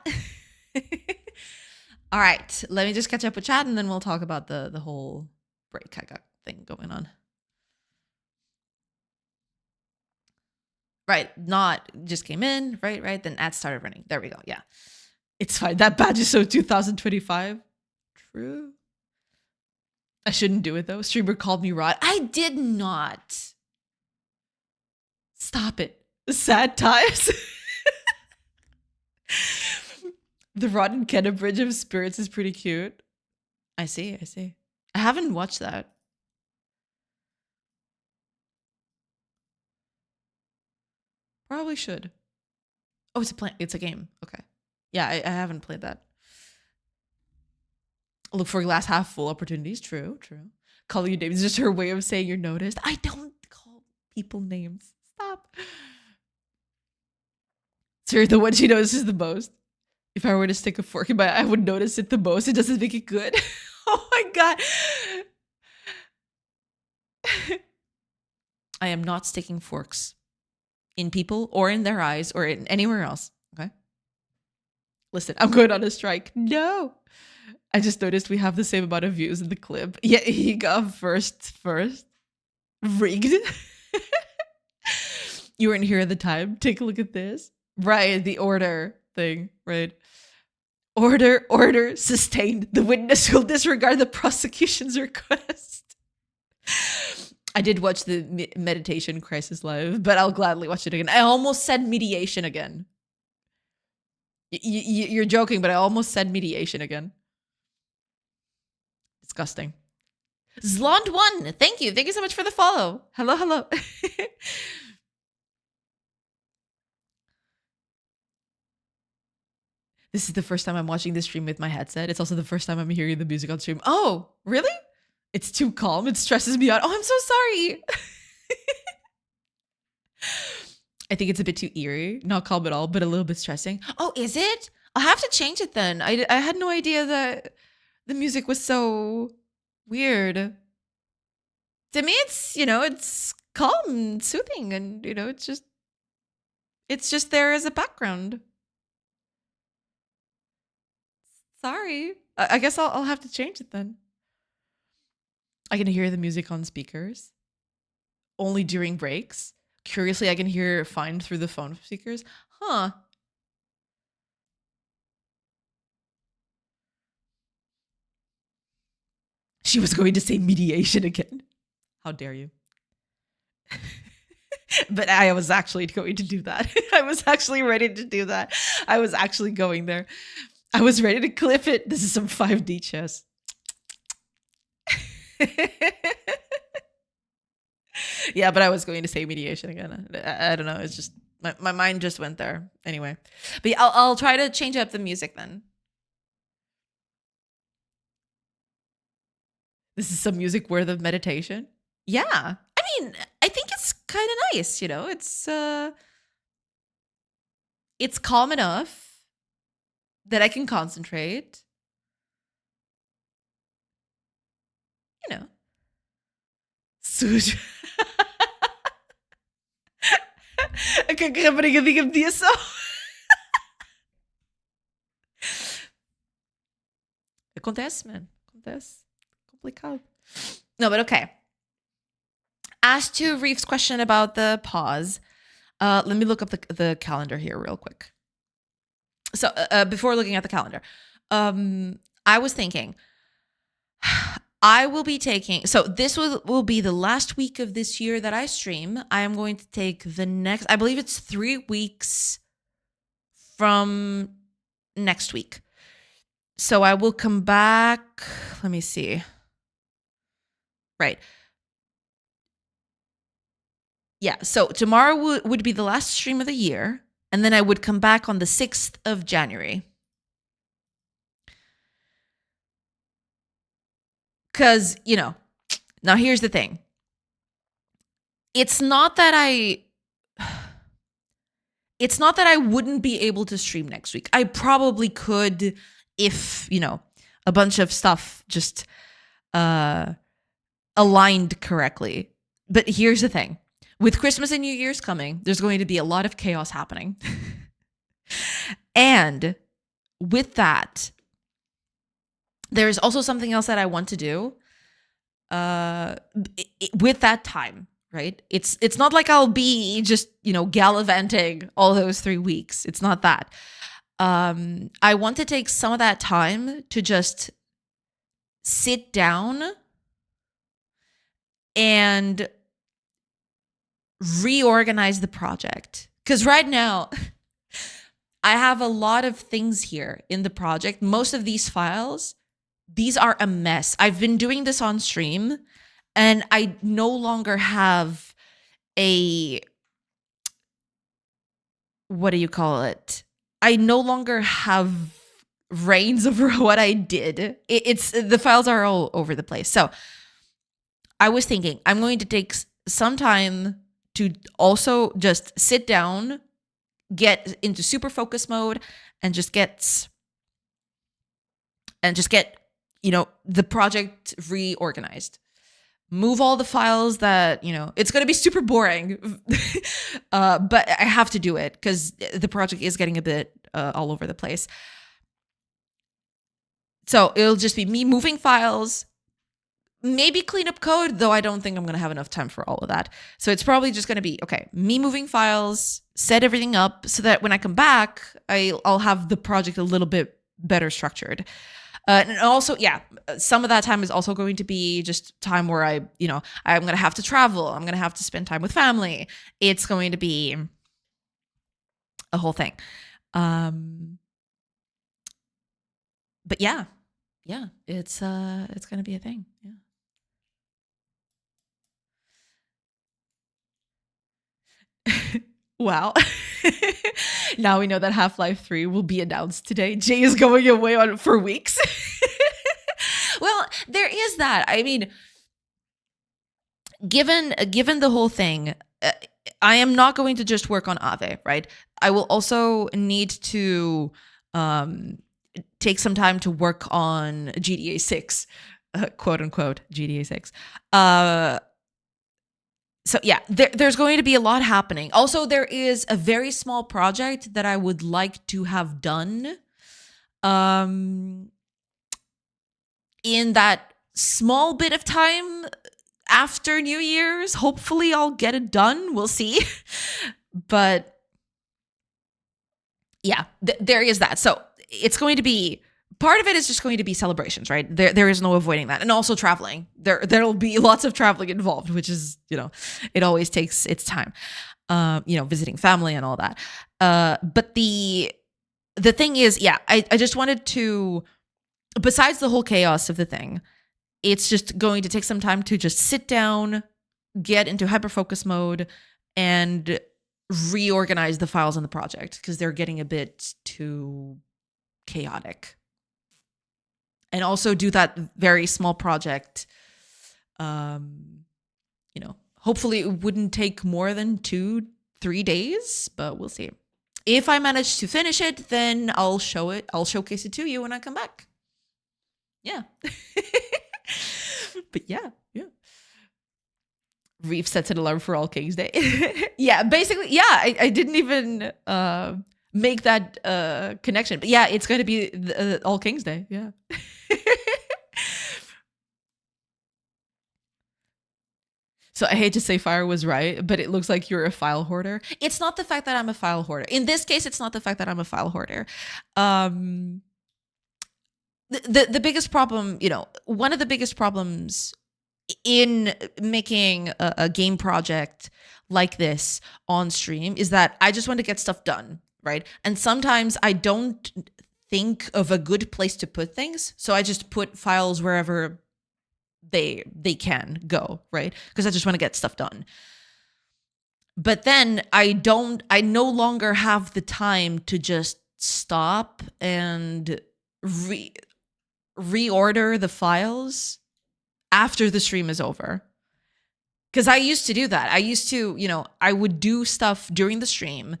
All right, let me just catch up with chat, and then we'll talk about the whole break I got thing going on. Right, not just came in, right. Then ads started running. There we go. Yeah, it's fine. That badge is so 2025. True. I shouldn't do it though. Streamer called me rot. I did not. Stop it. Sad times. The Rotten Kenna Bridge of Spirits is pretty cute. I see. I haven't watched that. Probably should. Oh, it's a game. Okay. Yeah, I haven't played that. Look for glass half full opportunities. True. Calling you names is just her way of saying you're noticed. I don't call people names. Stop. So you're the one she notices the most. If I were to stick a fork in my eye, I would notice it the most. It doesn't make it good. Oh my god. I am not sticking forks in people or in their eyes or in anywhere else. Okay. Listen, I'm going on a strike. No. I just noticed we have the same amount of views in the clip. Yeah, he got first. Rigged. You weren't here at the time. Take a look at this. Right, the order thing, right? Order, sustained. The witness will disregard the prosecution's request. I did watch the meditation crisis live, but I'll gladly watch it again. I almost said mediation again. You're joking, but I almost said mediation again. Disgusting. Zlond1, thank you. Thank you so much for the follow. Hello. This is the first time I'm watching this stream with my headset. It's also the first time I'm hearing the music on stream. Oh, really? It's too calm. It stresses me out. Oh, I'm so sorry. I think it's a bit too eerie. Not calm at all, but a little bit stressing. Oh, is it? I'll have to change it then. I had no idea that the music was so weird. To me, it's calm and soothing, and it's just there as a background. Sorry. I guess I'll have to change it then. I can hear the music on speakers only during breaks. Curiously, I can hear fine through the phone speakers. Huh. She was going to say mediation again. How dare you? But I was actually going to do that. I was actually ready to do that. I was actually going there. I was ready to clip it. This is some 5D chess. Yeah, but I was going to say mediation again. I don't know. It's just my mind just went there. Anyway, but yeah, I'll try to change up the music then. This is some music worth of meditation. Yeah, I mean, I think it's kind of nice. It's calm enough that I can concentrate. Sujo. Kakabrigading disso. Acontece, man. Acontece. Complicado. No, but okay. As to Reef's question about the pause, let me look up the calendar here real quick. So before looking at the calendar, I was thinking I will be taking, so this will be the last week of this year that I stream. I am going to take the next, I believe it's 3 weeks from next week. So I will come back, let me see. Right. Yeah, so tomorrow would be the last stream of the year, and then I would come back on the 6th of January. Because, now here's the thing. It's not that I wouldn't be able to stream next week. I probably could if, a bunch of stuff just aligned correctly. But here's the thing. With Christmas and New Year's coming, there's going to be a lot of chaos happening. And with that, there's also something else that I want to do with that time, right? It's not like I'll be just, gallivanting all those 3 weeks. It's not that. I want to take some of that time to just sit down and reorganize the project. Because right now, I have a lot of things here in the project. Most of these files, these are a mess. I've been doing this on stream, and I no longer have a, what do you call it? I no longer have reins over what I did. It's the files are all over the place. So I was thinking I'm going to take some time to also just sit down, get into super focus mode, and just get the project reorganized. Move all the files that, it's going to be super boring, but I have to do it because the project is getting a bit all over the place. So it'll just be me moving files, maybe clean up code, though I don't think I'm going to have enough time for all of that. So it's probably just going to be, okay, me moving files, set everything up so that when I come back, I'll have the project a little bit better structured. And also, some of that time is also going to be just time where I'm going to have to travel. I'm going to have to spend time with family. It's going to be a whole thing. But yeah, it's going to be a thing. Yeah. Wow. Now we know that Half-Life 3 will be announced today. Jay is going away for weeks. Well, there is that. I mean, given the whole thing, I am not going to just work on Ave, right? I will also need to take some time to work on GTA 6, quote unquote, GTA 6. So yeah, there's going to be a lot happening. Also, there is a very small project that I would like to have done. In that small bit of time after New Year's, hopefully I'll get it done. We'll see. But yeah, there is that. So it's going to be, part of it is just going to be celebrations, right? There is no avoiding that. And also traveling. There'll be lots of traveling involved, which is, it always takes its time. Visiting family and all that. But the thing is, I just wanted to, besides the whole chaos of the thing, it's just going to take some time to just sit down, get into hyper-focus mode, and reorganize the files in the project because they're getting a bit too chaotic. And also do that very small project. Hopefully it wouldn't take more than 2-3 days, but we'll see. If I manage to finish it, then I'll showcase it to you when I come back. Yeah. But yeah. Reef sets an alarm for All Kings Day. Yeah, basically, I didn't even make that connection. But yeah, it's going to be All Kings Day. Yeah. So I hate to say Fire was right, but it looks like you're a file hoarder. It's not the fact that I'm a file hoarder. In this case, it's not the fact that I'm a file hoarder. The biggest problem, one of the biggest problems in making a game project like this on stream is that I just want to get stuff done, right? And sometimes I don't think of a good place to put things, so I just put files wherever they can go, right? Because I just want to get stuff done. But then I no longer have the time to just stop and reorder the files after the stream is over. Because I used to do that. I used to, I would do stuff during the stream.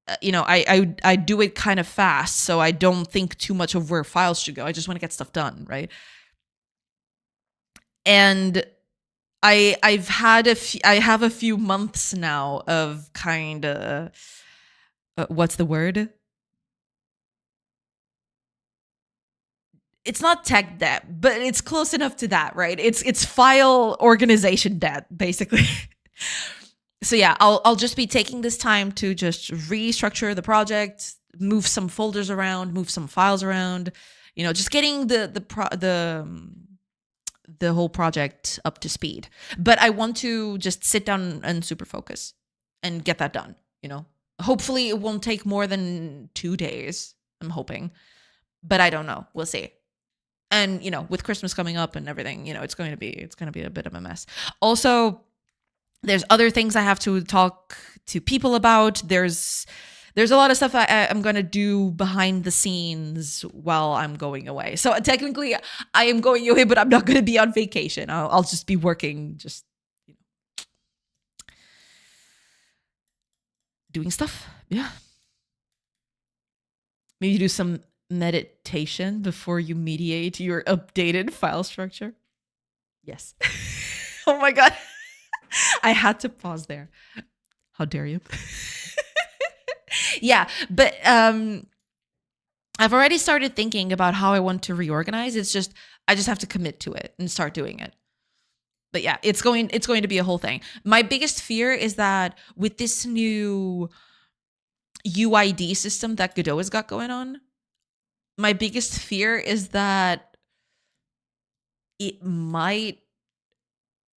I do it kind of fast, so I don't think too much of where files should go. I just want to get stuff done, right? And I have a few months now of kind of what's the word? It's not tech debt, but it's close enough to that, right? It's file organization debt, basically. So yeah, I'll just be taking this time to just restructure the project, move some folders around, move some files around, just getting the whole project up to speed. But I want to just sit down and super focus and get that done. Hopefully it won't take more than 2 days. I'm hoping, but I don't know. We'll see. And with Christmas coming up and everything, it's going to be a bit of a mess. Also, there's other things I have to talk to people about. There's a lot of stuff I'm going to do behind the scenes while I'm going away. So technically I am going away, but I'm not going to be on vacation. I'll just be working, just doing stuff. Yeah. Maybe do some meditation before you mediate your updated file structure. Yes. Oh my God. I had to pause there. How dare you? Yeah, but I've already started thinking about how I want to reorganize. I just have to commit to it and start doing it. But yeah, it's going to be a whole thing. My biggest fear is that with this new UID system that Godot has got going on, my biggest fear is that it might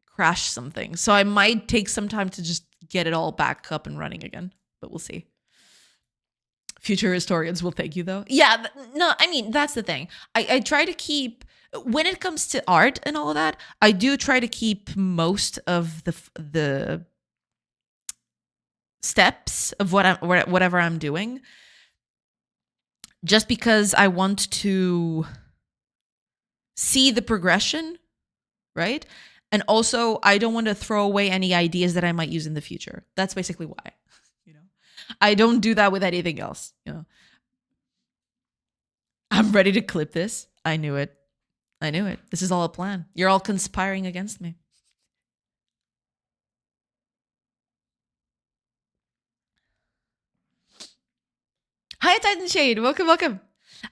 crash something. So I might take some time to just get it all back up and running again, but we'll see. Future historians will thank you, though. Yeah, no, I mean, that's the thing. I try to keep, when it comes to art and all of that, I do try to keep most of the steps of whatever I'm doing, just because I want to see the progression, right? And also, I don't want to throw away any ideas that I might use in the future. That's basically why. I don't do that with anything else. I'm ready to clip this. I knew it. This is all a plan. You're all conspiring against me. Hi, Titan Shade. Welcome.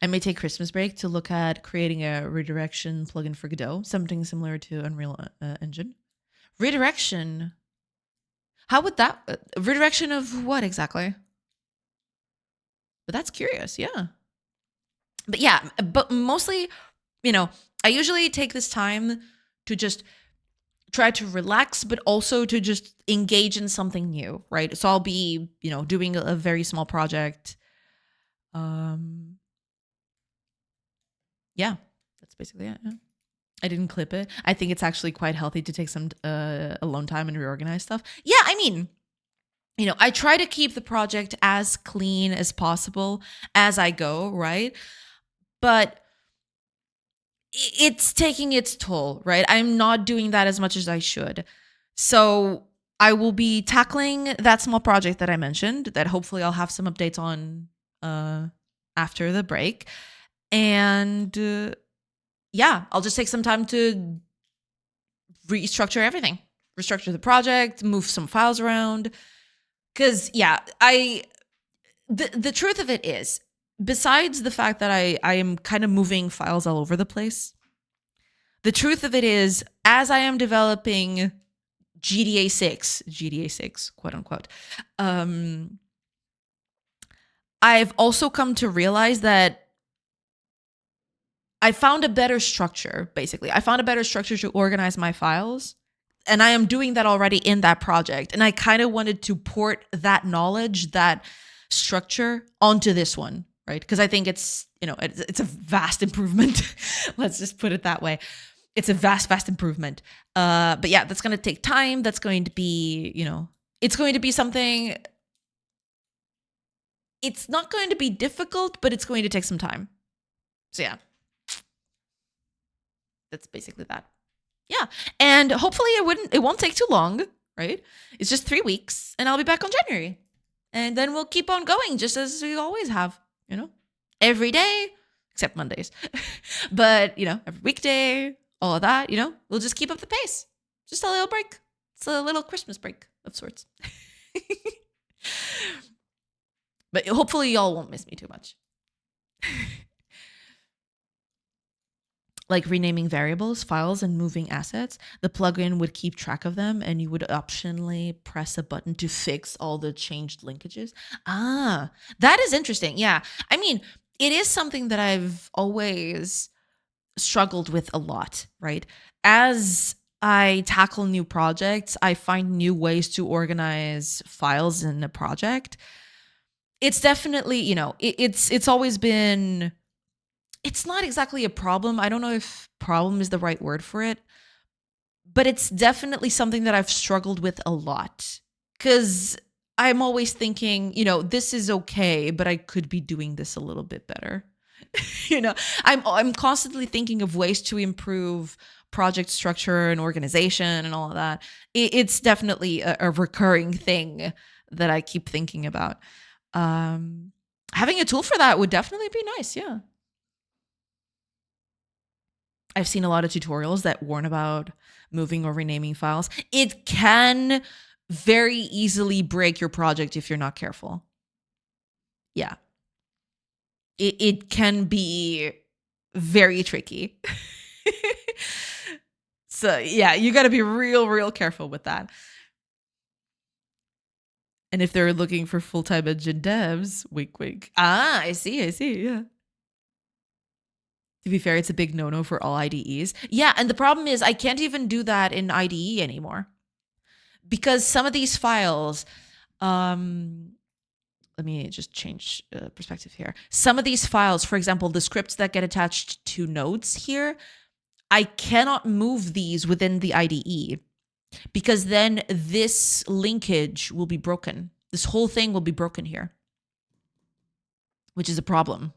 I may take Christmas break to look at creating a redirection plugin for Godot, something similar to Unreal Engine. Redirection? How would that... redirection of what exactly? But that's curious, yeah. But yeah, but mostly, I usually take this time to just try to relax, but also to just engage in something new, right? So I'll be, doing a very small project. Yeah, that's basically it. Yeah. I didn't clip it. I think it's actually quite healthy to take some alone time and reorganize stuff. Yeah, I mean, I try to keep the project as clean as possible as I go, right? But it's taking its toll, right? I'm not doing that as much as I should. So I will be tackling that small project that I mentioned, that hopefully I'll have some updates on after the break. And yeah, I'll just take some time to restructure everything, restructure the project, move some files around. Because yeah, the truth of it is, besides the fact that I am kind of moving files all over the place, the truth of it is, as I am developing GTA 6, quote unquote, I've also come to realize that I found a better structure, basically. I found a better structure to organize my files. And I am doing that already in that project. And I kind of wanted to port that knowledge, that structure onto this one, right? Because I think it's a vast improvement. Let's just put it that way. It's a vast improvement. But yeah, that's going to take time. That's going to be, it's going to be something. It's not going to be difficult, but it's going to take some time. So yeah, that's basically that. Yeah. And hopefully it won't take too long, right? It's just 3 weeks and I'll be back on January. And then we'll keep on going just as we always have, every day, except Mondays. But, every weekday, all of that, we'll just keep up the pace. Just a little break. It's a little Christmas break of sorts. But hopefully y'all won't miss me too much. Like renaming variables, files, and moving assets, the plugin would keep track of them and you would optionally press a button to fix all the changed linkages. Ah, that is interesting. Yeah. I mean, it is something that I've always struggled with a lot, right? As I tackle new projects, I find new ways to organize files in a project. It's definitely, it's always been, it's not exactly a problem. I don't know if problem is the right word for it, but it's definitely something that I've struggled with a lot because I'm always thinking, this is okay, but I could be doing this a little bit better. you know, I'm constantly thinking of ways to improve project structure and organization and all of that. It's definitely a recurring thing that I keep thinking about. Having a tool for that would definitely be nice. Yeah. I've seen a lot of tutorials that warn about moving or renaming files. It can very easily break your project if you're not careful. Yeah. It can be very tricky. So yeah, you got to be real careful with that. And if they're looking for full-time engine devs, wink, wink. Ah, I see. Yeah. To be fair, it's a big no-no for all IDEs. Yeah, and the problem is I can't even do that in IDE anymore. Because some of these files, let me just change perspective here. Some of these files, for example, the scripts that get attached to nodes here, I cannot move these within the IDE because then this linkage will be broken. This whole thing will be broken here, which is a problem.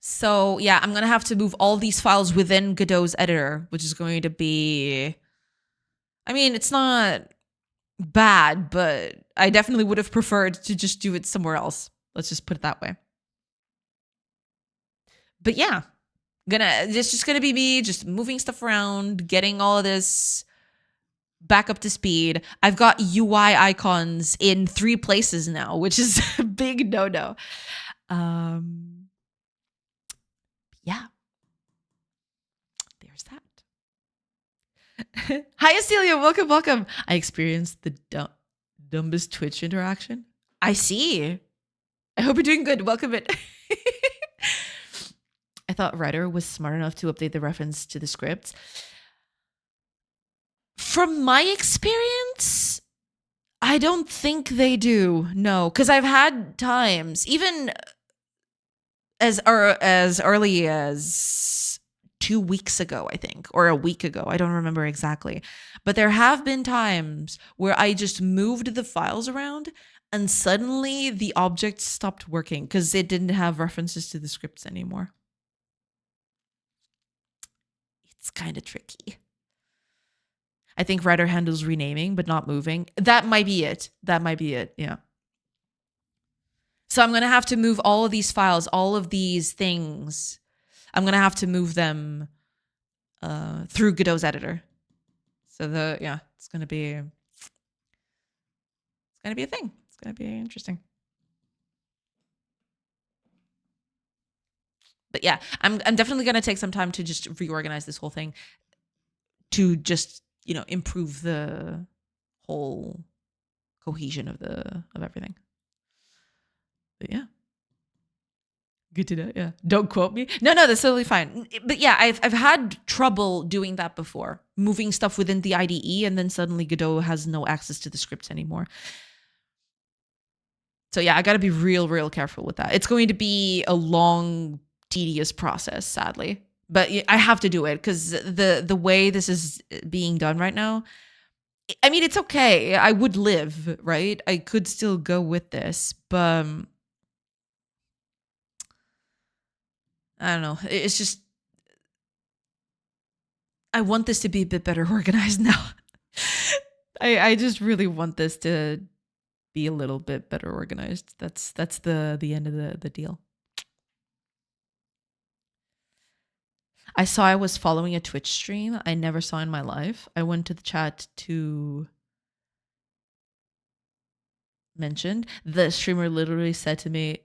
So yeah, I'm going to have to move all these files within Godot's editor, which is going to be, I mean, it's not bad, but I definitely would have preferred to just do it somewhere else. Let's just put it that way. But yeah, it's just gonna be me just moving stuff around, getting all of this back up to speed. I've got UI icons in 3 places now, which is a big no-no. Yeah, there's that. Hi, Acelia. Welcome. I experienced the dumbest Twitch interaction. I see. I hope you're doing good. Welcome it. I thought Writer was smart enough to update the reference to the scripts. From my experience, I don't think they do. No, because I've had times, even as early as 2 weeks ago, I think, or a week ago. I don't remember exactly. But there have been times where I just moved the files around and suddenly the object stopped working because it didn't have references to the scripts anymore. It's kind of tricky. I think Writer handles renaming, but not moving. That might be it. Yeah. So I'm going to have to move all of these files, all of these things. I'm going to have to move them through Godot's editor. So it's going to be a thing. It's going to be interesting. But yeah, I'm definitely going to take some time to just reorganize this whole thing to just, improve the whole cohesion of everything. But yeah. Good to know. Yeah. Don't quote me. No, that's totally fine. But yeah, I've had trouble doing that before, moving stuff within the IDE, and then suddenly Godot has no access to the scripts anymore. So yeah, I got to be real careful with that. It's going to be a long, tedious process, sadly. But I have to do it because the way this is being done right now, I mean, it's okay. I would live, right? I could still go with this, but I don't know. It's just, I want this to be a bit better organized now. I just really want this to be a little bit better organized. That's the end of the deal. I saw I was following a Twitch stream I never saw in my life. I went to the chat to mentioned, the streamer literally said to me,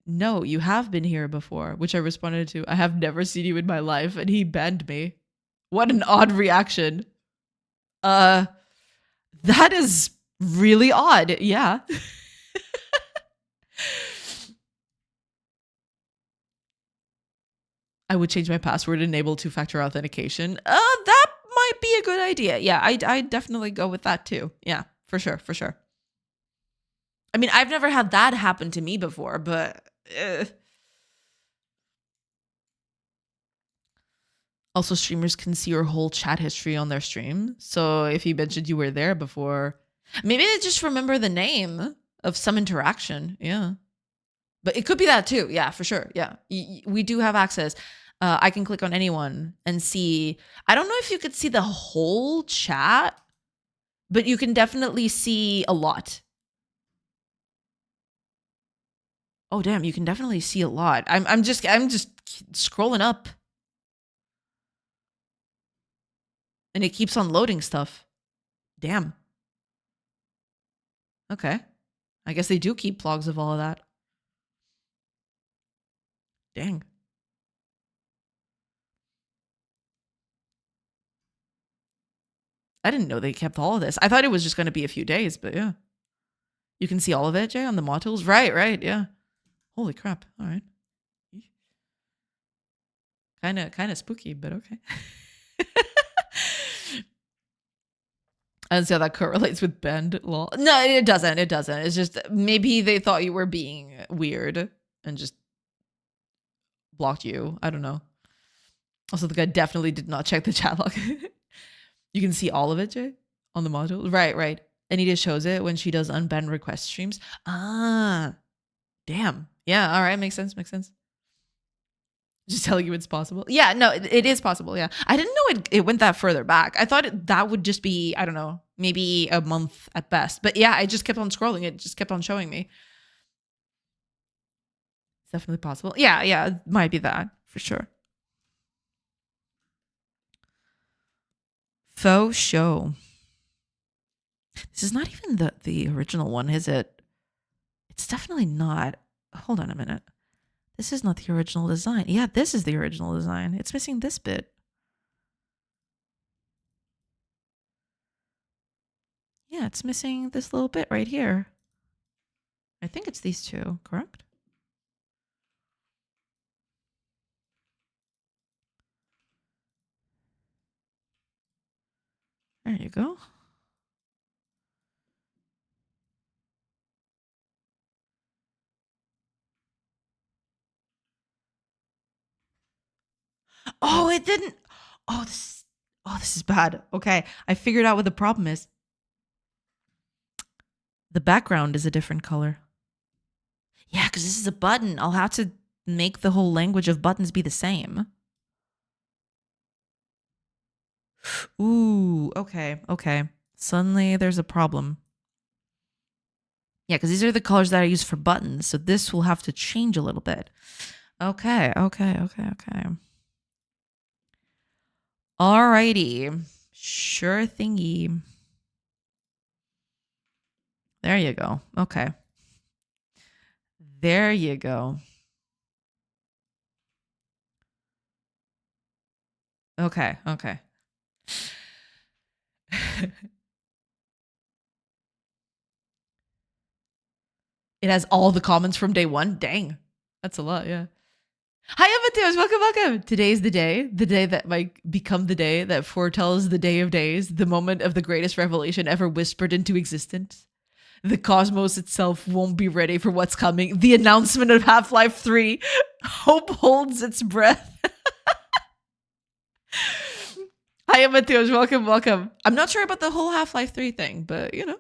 "No, you have been here before," which I responded to, "I have never seen you in my life," and he banned me. What an odd reaction. That is really odd. Yeah. I would change my password, enable two-factor authentication. That might be a good idea. Yeah, I'd definitely go with that too. Yeah, for sure, for sure. I mean, I've never had that happen to me before, but also streamers can see your whole chat history on their stream. So if you mentioned you were there before, maybe they just remember the name of some interaction. Yeah. But it could be that too. Yeah, for sure. Yeah. We do have access. I can click on anyone and see. I don't know if you could see the whole chat, but you can definitely see a lot. Oh damn, you can definitely see a lot. I'm just scrolling up. And it keeps on loading stuff. Damn. Okay. I guess they do keep logs of all of that. Dang. I didn't know they kept all of this. I thought it was just going to be a few days, but yeah. You can see all of it, Jay, on the mod tools? Right, yeah. Holy crap. All right. Kind of spooky, but okay. I don't see how that correlates with bend. Lol. No, it doesn't. It doesn't. It's just maybe they thought you were being weird and just blocked you. I don't know. Also, the guy definitely did not check the chat log. You can see all of it, Jay, on the module. Right. Anita shows it when she does unbanned request streams. Ah, damn. Yeah, all right. Makes sense. Just telling you it's possible. Yeah, no, it is possible. Yeah. I didn't know it went that further back. I thought that would just be, I don't know, maybe a month at best. But yeah, I just kept on scrolling. It just kept on showing me. It's definitely possible. Yeah, it might be that for sure. Faux show. This is not even the original one, is it? It's definitely not. Hold on a minute. This is not the original design. Yeah, this is the original design. It's missing this bit. Yeah, it's missing this little bit right here. I think it's these two, correct? There you go. Oh, it didn't. Oh, this is bad. Okay, I figured out what the problem is. The background is a different color. Yeah, because this is a button. I'll have to make the whole language of buttons be the same. Ooh, okay. Suddenly there's a problem. Yeah, because these are the colors that I use for buttons, so this will have to change a little bit. Okay. Alrighty. Sure thingy. There you go. Okay. There you go. Okay. It has all the comments from day one. Dang. That's a lot, yeah. Hi, Amateus. Welcome. Today's the day that might become the day that foretells the day of days, the moment of the greatest revelation ever whispered into existence. The cosmos itself won't be ready for what's coming. The announcement of Half-Life 3. Hope holds its breath. Hi, Amateus. Welcome. I'm not sure about the whole Half-Life 3 thing, but you know.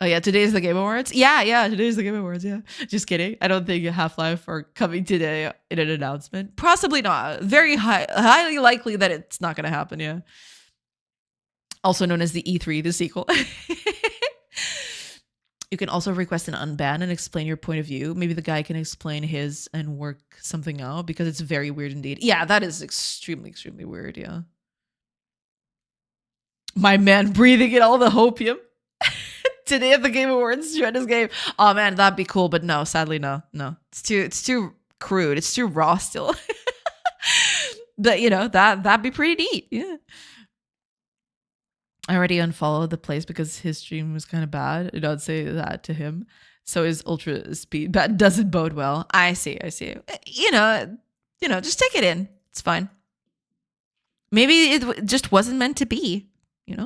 Oh yeah, today's the Game Awards? Yeah, today's the Game Awards, yeah. Just kidding. I don't think Half-Life are coming today in an announcement. Possibly not. Very highly likely that it's not going to happen, yeah. Also known as the E3, the sequel. You can also request an unban and explain your point of view. Maybe the guy can explain his and work something out because it's very weird indeed. Yeah, that is extremely weird, yeah. My man breathing in all the hopium. Today at the Game Awards, Shredder's game. Oh man, that'd be cool, but no, sadly, no. It's too crude. It's too raw still. But that'd be pretty neat. Yeah. I already unfollowed the place because his stream was kind of bad. And I'd say that to him. So his ultra speed that doesn't bode well. I see. Just take it in. It's fine. Maybe it just wasn't meant to be.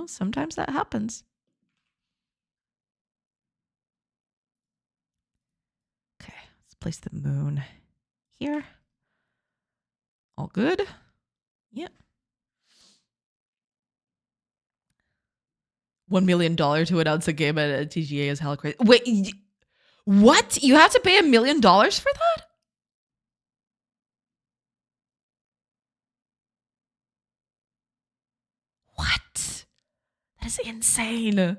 Sometimes that happens. Okay, let's place the moon here. All good. Yeah. $1 million to announce a game at TGA is hella crazy. Wait, what? You have to pay $1 million for that? What? That is insane.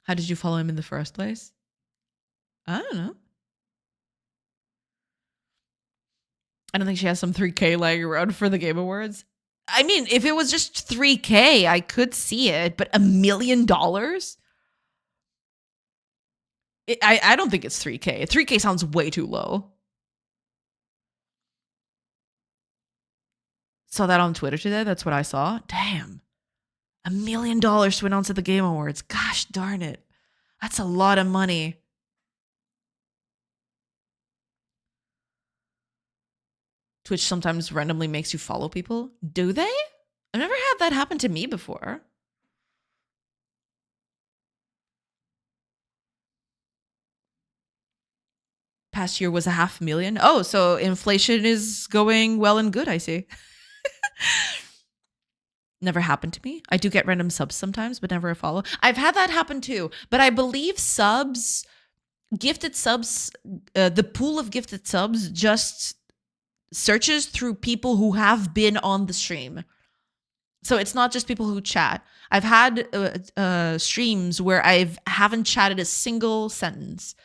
How did you follow him in the first place? I don't know. I don't think she has some 3K lying around for the Game Awards. I mean, if it was just 3K, I could see it, but $1 million? I don't think it's 3K. 3K sounds way too low. Saw that on Twitter today. That's what I saw. Damn. $1 million to announce at the Game Awards. Gosh darn it. That's a lot of money. Twitch sometimes randomly makes you follow people. Do they? I've never had that happen to me before. Past year was $500,000. Oh, so inflation is going well and good, I see. Never happened to me. I do get random subs sometimes, but never a follow. I've had that happen too, but I believe gifted subs, the pool of gifted subs just searches through people who have been on the stream. So it's not just people who chat. I've had streams where I haven't chatted a single sentence.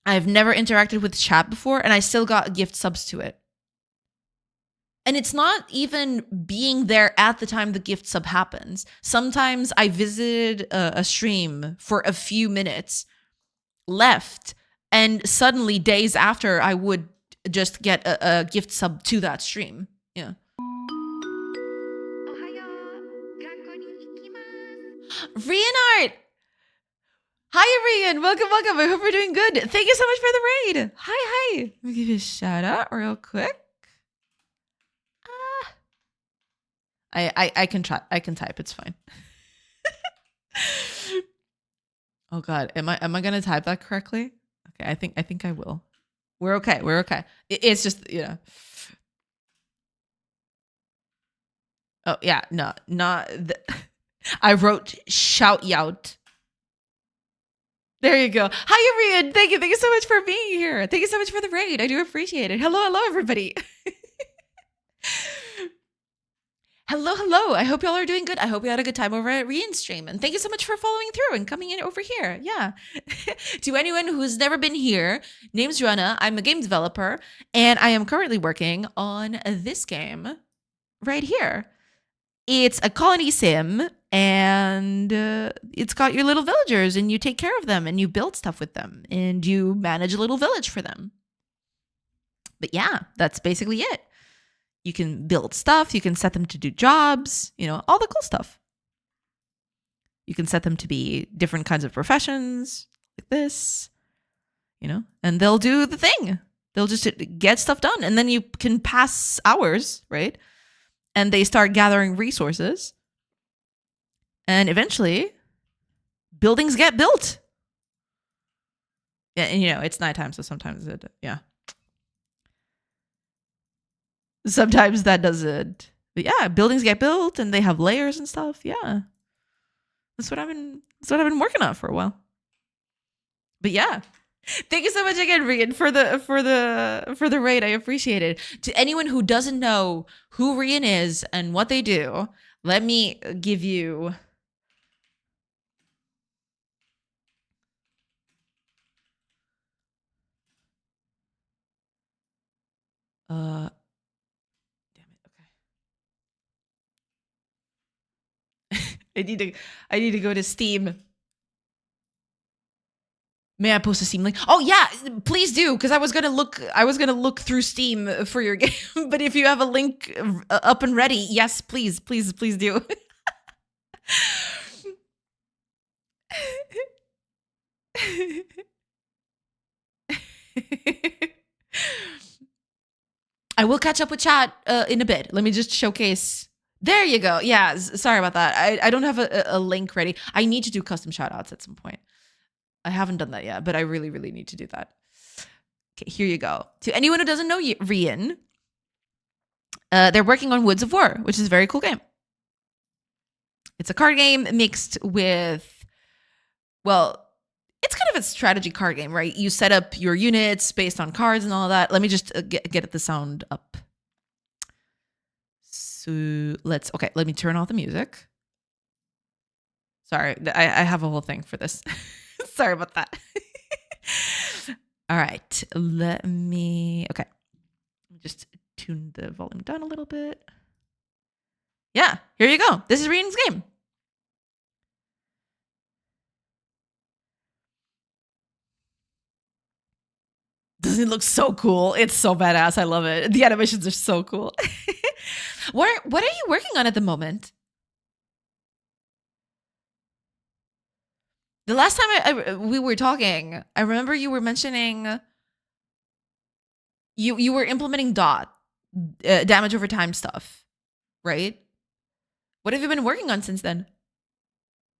I've never interacted with chat before, and I still got gift subs to it. And it's not even being there at the time the gift sub happens. Sometimes I visited a stream for a few minutes, left, and suddenly days after I would just get a gift sub to that stream. Yeah. Rianart! Hi, Rian. Welcome. I hope you're doing good. Thank you so much for the raid. Hi. Let me give you a shout out real quick. I can try. I can type. It's fine. Oh God, am I gonna type that correctly? Okay, I think I will. We're okay. It's just Oh yeah, no, not. I wrote shout yout. There you go. Hi, Arian. Thank you so much for being here. Thank you so much for the raid. I do appreciate it. Hello, everybody. Hello. I hope y'all are doing good. I hope you had a good time over at Rian's stream. And thank you so much for following through and coming in over here. Yeah. To anyone who's never been here, name's Rana. I'm a game developer, and I am currently working on this game right here. It's a colony sim, and it's got your little villagers, and you take care of them, and you build stuff with them, and you manage a little village for them. But yeah, that's basically it. You can build stuff. You can set them to do jobs, all the cool stuff. You can set them to be different kinds of professions like this, and they'll do the thing. They'll just get stuff done. And then you can pass hours, right? And they start gathering resources. And eventually, buildings get built. Yeah, and it's nighttime, so sometimes sometimes that doesn't. But yeah, buildings get built and they have layers and stuff. Yeah. That's what I've been working on for a while. But yeah. Thank you so much again, Rian, for the raid. I appreciate it. To anyone who doesn't know who Rian is and what they do, let me give you damn it. Okay. I need to go to Steam. May I post a Steam link? Oh yeah, please do, because I was gonna look through Steam for your game. But if you have a link up and ready, yes, please do. I will catch up with chat in a bit. Let me just showcase. There you go. Yeah, sorry about that. I don't have a link ready. I need to do custom shoutouts at some point. I haven't done that yet, but I really, really need to do that. Okay, here you go. To anyone who doesn't know Rian, they're working on Woods of War, which is a very cool game. It's a card game mixed with, well, it's kind of a strategy card game, right? You set up your units based on cards and all of that. Let me just get the sound up. So let me turn off the music. Sorry, I have a whole thing for this. Sorry about that. All right, okay. Just tune the volume down a little bit. Yeah, here you go. This is Rian's game. Doesn't it look so cool? It's so badass. I love it. The animations are so cool. What are you working on at the moment? The last time we were talking, I remember you were mentioning you were implementing dot damage over time stuff, right? What have you been working on since then?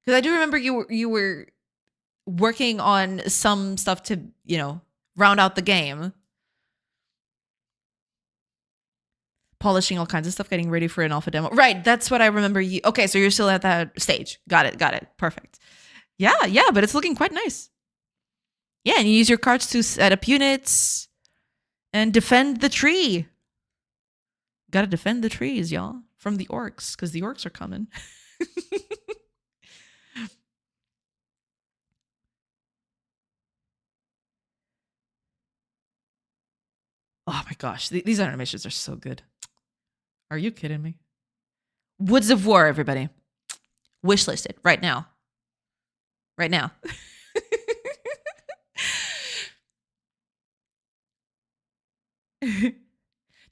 Because I do remember you were working on some stuff to, round out the game. Polishing all kinds of stuff, getting ready for an alpha demo. Right, that's what I remember you. Okay, so you're still at that stage. Got it. Perfect. Yeah, but it's looking quite nice. Yeah, and you use your cards to set up units and defend the tree. Gotta defend the trees, y'all, from the orcs, because the orcs are coming. Oh my gosh, these animations are so good. Are you kidding me? Woods of War, everybody. Wishlisted right now. Right now.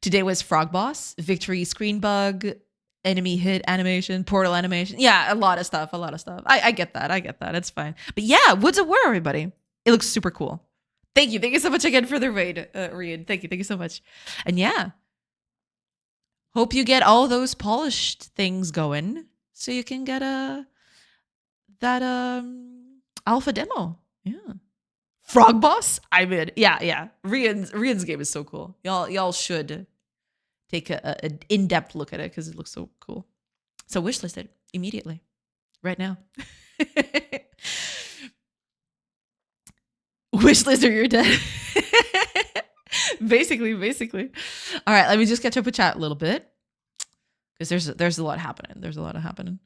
Today was Frog Boss, Victory Screen Bug, Enemy Hit animation, Portal animation. Yeah, a lot of stuff. I get that. It's fine. But yeah, Woods of War, everybody. It looks super cool. Thank you so much again for the raid, Rian. Thank you so much. And yeah, hope you get all those polished things going so you can get that alpha demo. Yeah. Frog Boss? I'm in. Yeah. Rian's game is so cool. Y'all should take an in-depth look at it because it looks so cool. So wishlisted immediately. Right now. Wishlist or you're dead. Basically. All right, let me just catch up with chat a little bit. Because there's a lot happening.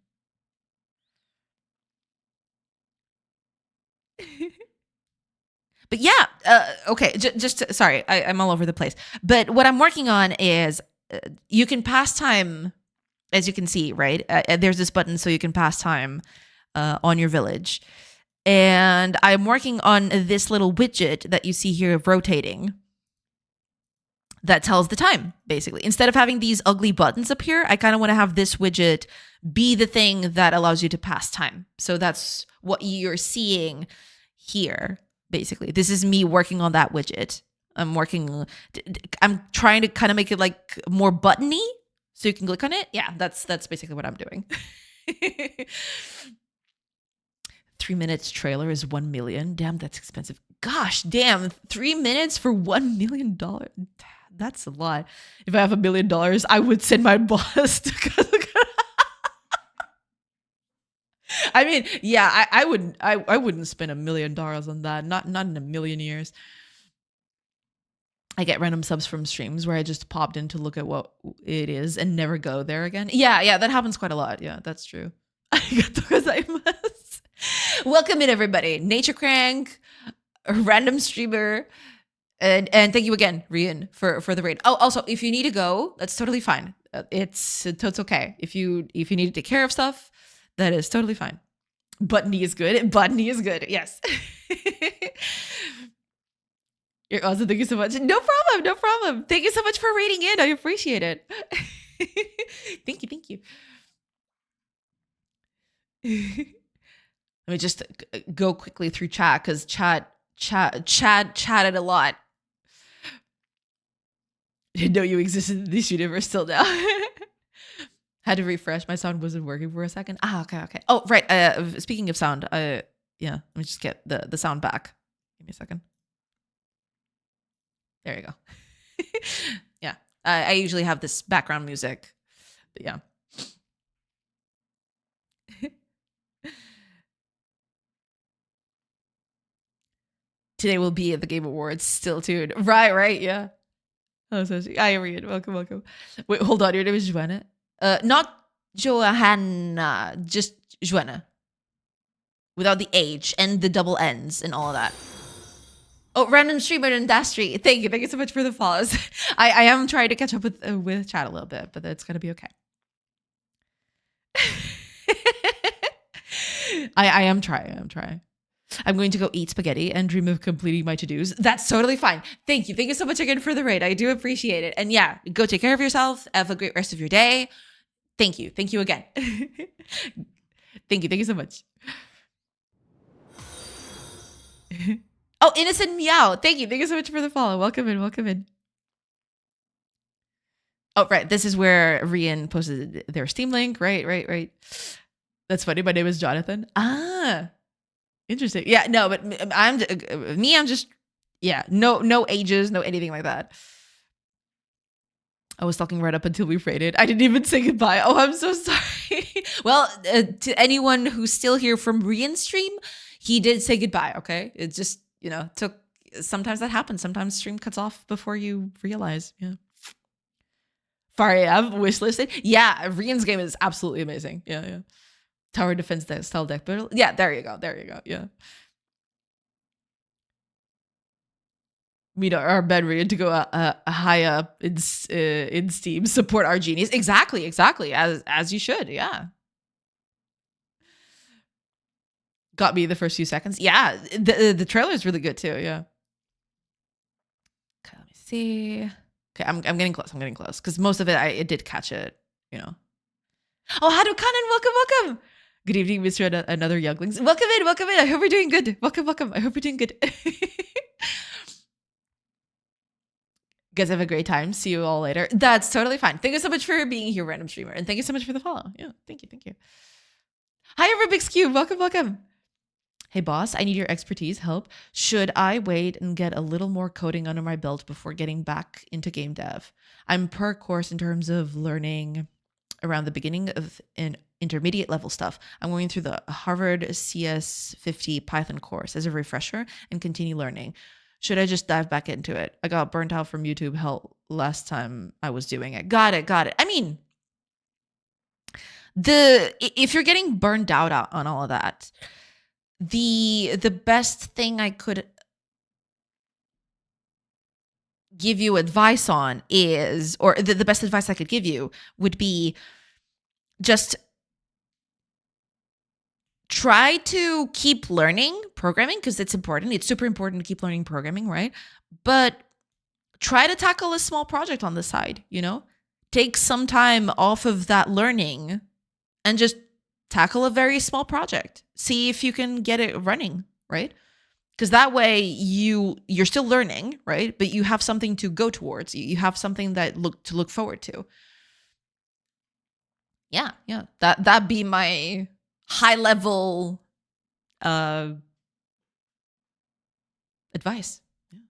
But yeah, okay, just sorry, I'm all over the place. But what I'm working on is you can pass time, as you can see, right? There's this button so you can pass time on your village. And I'm working on this little widget that you see here rotating that tells the time, basically. Instead of having these ugly buttons up here, I kind of want to have this widget be the thing that allows you to pass time. So that's what you're seeing here, basically. This is me working on that widget. I'm trying to kind of make it like more buttony so you can click on it. Yeah, that's basically what I'm doing. 3 minutes trailer is 1 million. Damn, that's expensive. Gosh, damn, 3 minutes for $1 million. That's a lot. If I have $1 million, I would send my boss to. I mean, yeah, I wouldn't spend $1 million on that. Not in a million years. I get random subs from streams where I just popped in to look at what it is and never go there again. Yeah, that happens quite a lot. Yeah, that's true. Welcome in, everybody. Nature Crank, a random streamer, and thank you again, Rian, for the raid. Oh, also, if you need to go, that's totally fine. It's okay. If you need to take care of stuff, That is totally fine. Botany is good. Botany is good. Yes. You're awesome. Thank you so much. No problem. No problem. Thank you so much for rating in. I appreciate it. Thank you. Thank you. Let me just go quickly through chat because Chad chatted a lot. Didn't know you existed in this universe till now. Had to refresh. My sound wasn't working for a second. Okay. Oh, right. Speaking of sound, yeah, let me just get the sound back. Give me a second. There you go. Yeah. I usually have this background music, but yeah. Today will be at the Game Awards. Still tuned. Right. Yeah. Oh, so I read. Welcome. Wait, hold on. Your name is Joanna? Not Johanna, just Joanna. Without the H and the double N's and all of that. Oh, random streamer industry. Thank you so much for the follows. I am trying to catch up with chat a little bit, but it's gonna be okay. I am trying. I'm going to go eat spaghetti and dream of completing my to-dos. That's totally fine. Thank you so much again for the raid. I do appreciate it. And yeah, go take care of yourself. Have a great rest of your day. Thank you again. Thank you so much. Oh, Innocent Meow. Thank you so much for the follow. Welcome in. Oh, right. This is where Rian posted their Steam link. Right. That's funny. My name is Jonathan. Interesting. Yeah, no, but I'm just, yeah, no ages, no anything like that. I was talking right up until we raided. I didn't even say goodbye. Oh, I'm so sorry. Well, to anyone who's still here from Rian's stream, he did say goodbye, okay? It just, took, sometimes that happens. Sometimes stream cuts off before you realize, yeah. Far AF, wishlisted. Yeah, Rian's game is absolutely amazing. Yeah. Tower defense style deck builder. Yeah, there you go. Yeah. Meet our bedroom to go high up in Steam. Support our genius. Exactly. As you should. Yeah. Got me the first few seconds. Yeah, the trailer is really good too. Yeah. Okay, let me see. Okay, I'm getting close. Because most of it did catch it. Oh, Hadu Kanan, welcome. Good evening, Mr. Another Younglings. Welcome in. I hope we're doing good. Welcome. I hope you're doing good. Guys, have a great time. See you all later. That's totally fine. Thank you so much for being here, random streamer. And thank you so much for the follow. Yeah, thank you. Hi, Rubik's Cube. Welcome. Hey, boss, I need your expertise, help. Should I wait and get a little more coding under my belt before getting back into game dev? I'm per course in terms of learning around the beginning of an intermediate level stuff. I'm going through the Harvard CS50 Python course as a refresher and continue learning. Should I just dive back into it? I got burnt out from YouTube help last time I was doing it. Got it. I mean, if you're getting burned out on all of that, the best thing I could give you advice on is, or the best advice I could give you would be just try to keep learning programming because it's important. It's super important to keep learning programming, right? But try to tackle a small project on the side, Take some time off of that learning and just tackle a very small project. See if you can get it running, right? Because that way you're still learning, right? But you have something to go towards. You have something that to look forward to. Yeah. That'd be my high level advice. Yeah.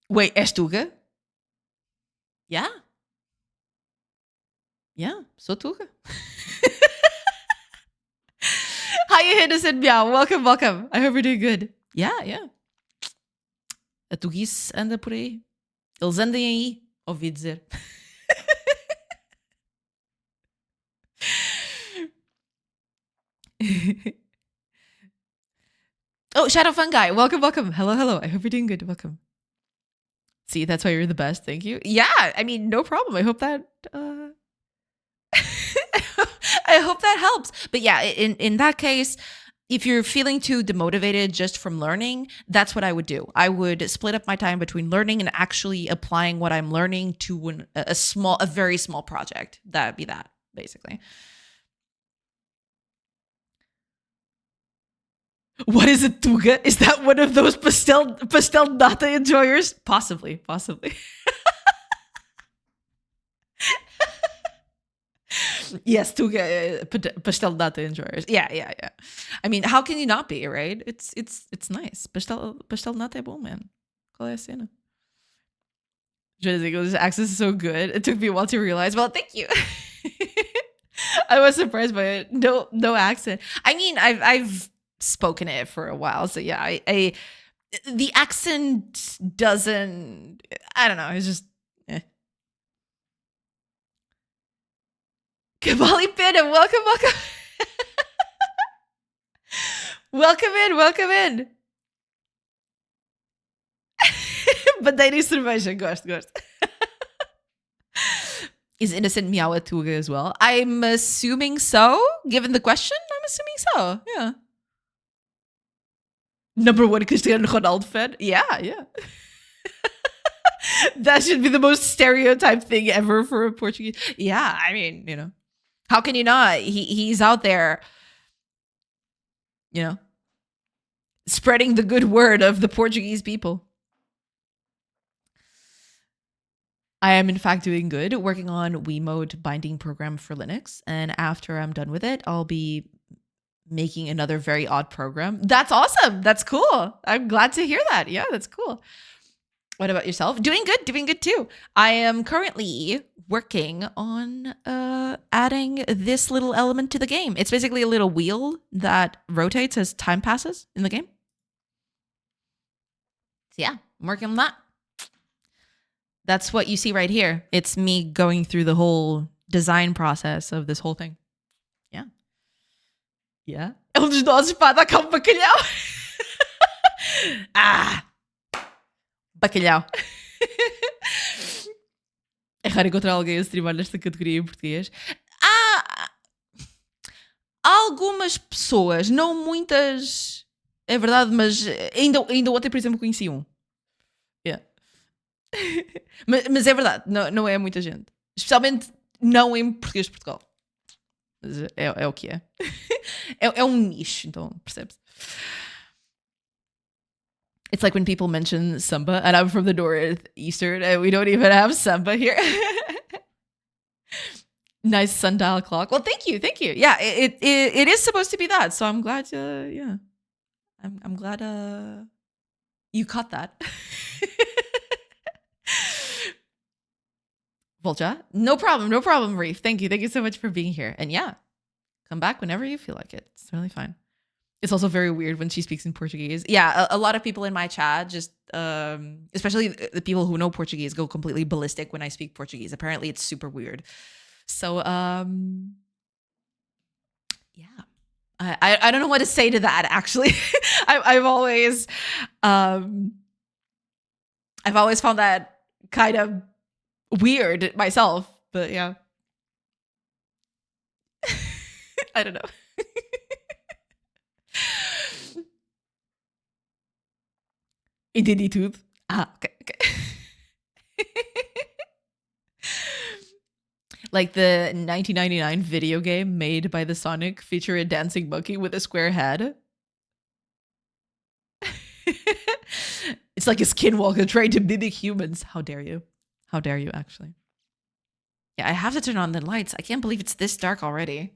Wait, estuga? Yeah. Yeah, so tuga. Hi, Innocent Meow. Welcome. I hope you're doing good. Yeah. A tugis anda por aí. Eles andem aí, ouvi dizer. Oh, Shadow Fungi. Welcome. Hello. I hope you're doing good. Welcome. See, that's why you're the best. Thank you. Yeah, I mean, no problem. I hope that I hope that helps. But yeah, in that case, if you're feeling too demotivated just from learning, that's what I would do. I would split up my time between learning and actually applying what I'm learning to a very small project. That would be that, basically. What is it, Tuga? Is that one of those pastel nata enjoyers? Possibly, possibly. Yes, Tuga pastel nata enjoyers. Yeah, yeah, yeah. I mean, how can you not be, right? It's nice. Pastel nata é bom, man. Qual é a cena? This access is so good. It took me a while to realize. Well, thank you. I was surprised by it. No accent. I mean, I've spoken it for a while, so yeah. I the accent doesn't. I don't know. It's just. Kabali Panda, welcome. Welcome in. Bandeira e cerveja, gosto. Is Innocent Meow a Tuga as well? I'm assuming so. Given the question, I'm assuming so. Yeah. Number one Cristiano Ronaldo fan. Yeah. That should be the most stereotype thing ever for a Portuguese. Yeah, I mean, how can you not? He's out there, spreading the good word of the Portuguese people. I am in fact doing good, working on Wiimote binding program for Linux. And after I'm done with it, I'll be making another very odd program. That's awesome. That's cool. I'm glad to hear that. Yeah, that's cool. What about yourself? Doing good too. I am currently working on adding this little element to the game. It's basically a little wheel that rotates as time passes in the game. So yeah, I'm working on that. That's what you see right here. It's me going through the whole design process of this whole thing. Yeah. Yeah. Um dos nossos para dar cá bacalhau. Bacalhau. É raro encontrar alguém a streamar nesta categoria em português. Há algumas pessoas, não muitas, é verdade, mas ainda ontem, por exemplo, conheci um. Yeah. mas é verdade, não é muita gente. Especialmente não em português de Portugal. Mas é o que é. É um nicho, então percebe-se. It's like when people mention samba, and I'm from the Northeastern, and we don't even have samba here. Nice sundial clock. Well, thank you. Yeah, it is supposed to be that, so I'm glad. Yeah, I'm glad. You caught that. Volja, no problem, Reef. Thank you so much for being here. And yeah, come back whenever you feel like it. It's really fine. It's also very weird when she speaks in Portuguese. Yeah, a lot of people in my chat just, especially the people who know Portuguese, go completely ballistic when I speak Portuguese. Apparently, it's super weird. So, yeah, I don't know what to say to that. Actually, I've always found that kind of weird myself. But yeah, I don't know. Identitude. Okay. Like the 1999 video game made by the Sonic feature a dancing monkey with a square head. It's like a skinwalker trying to mimic humans. How dare you? How dare you, actually? Yeah, I have to turn on the lights. I can't believe it's this dark already.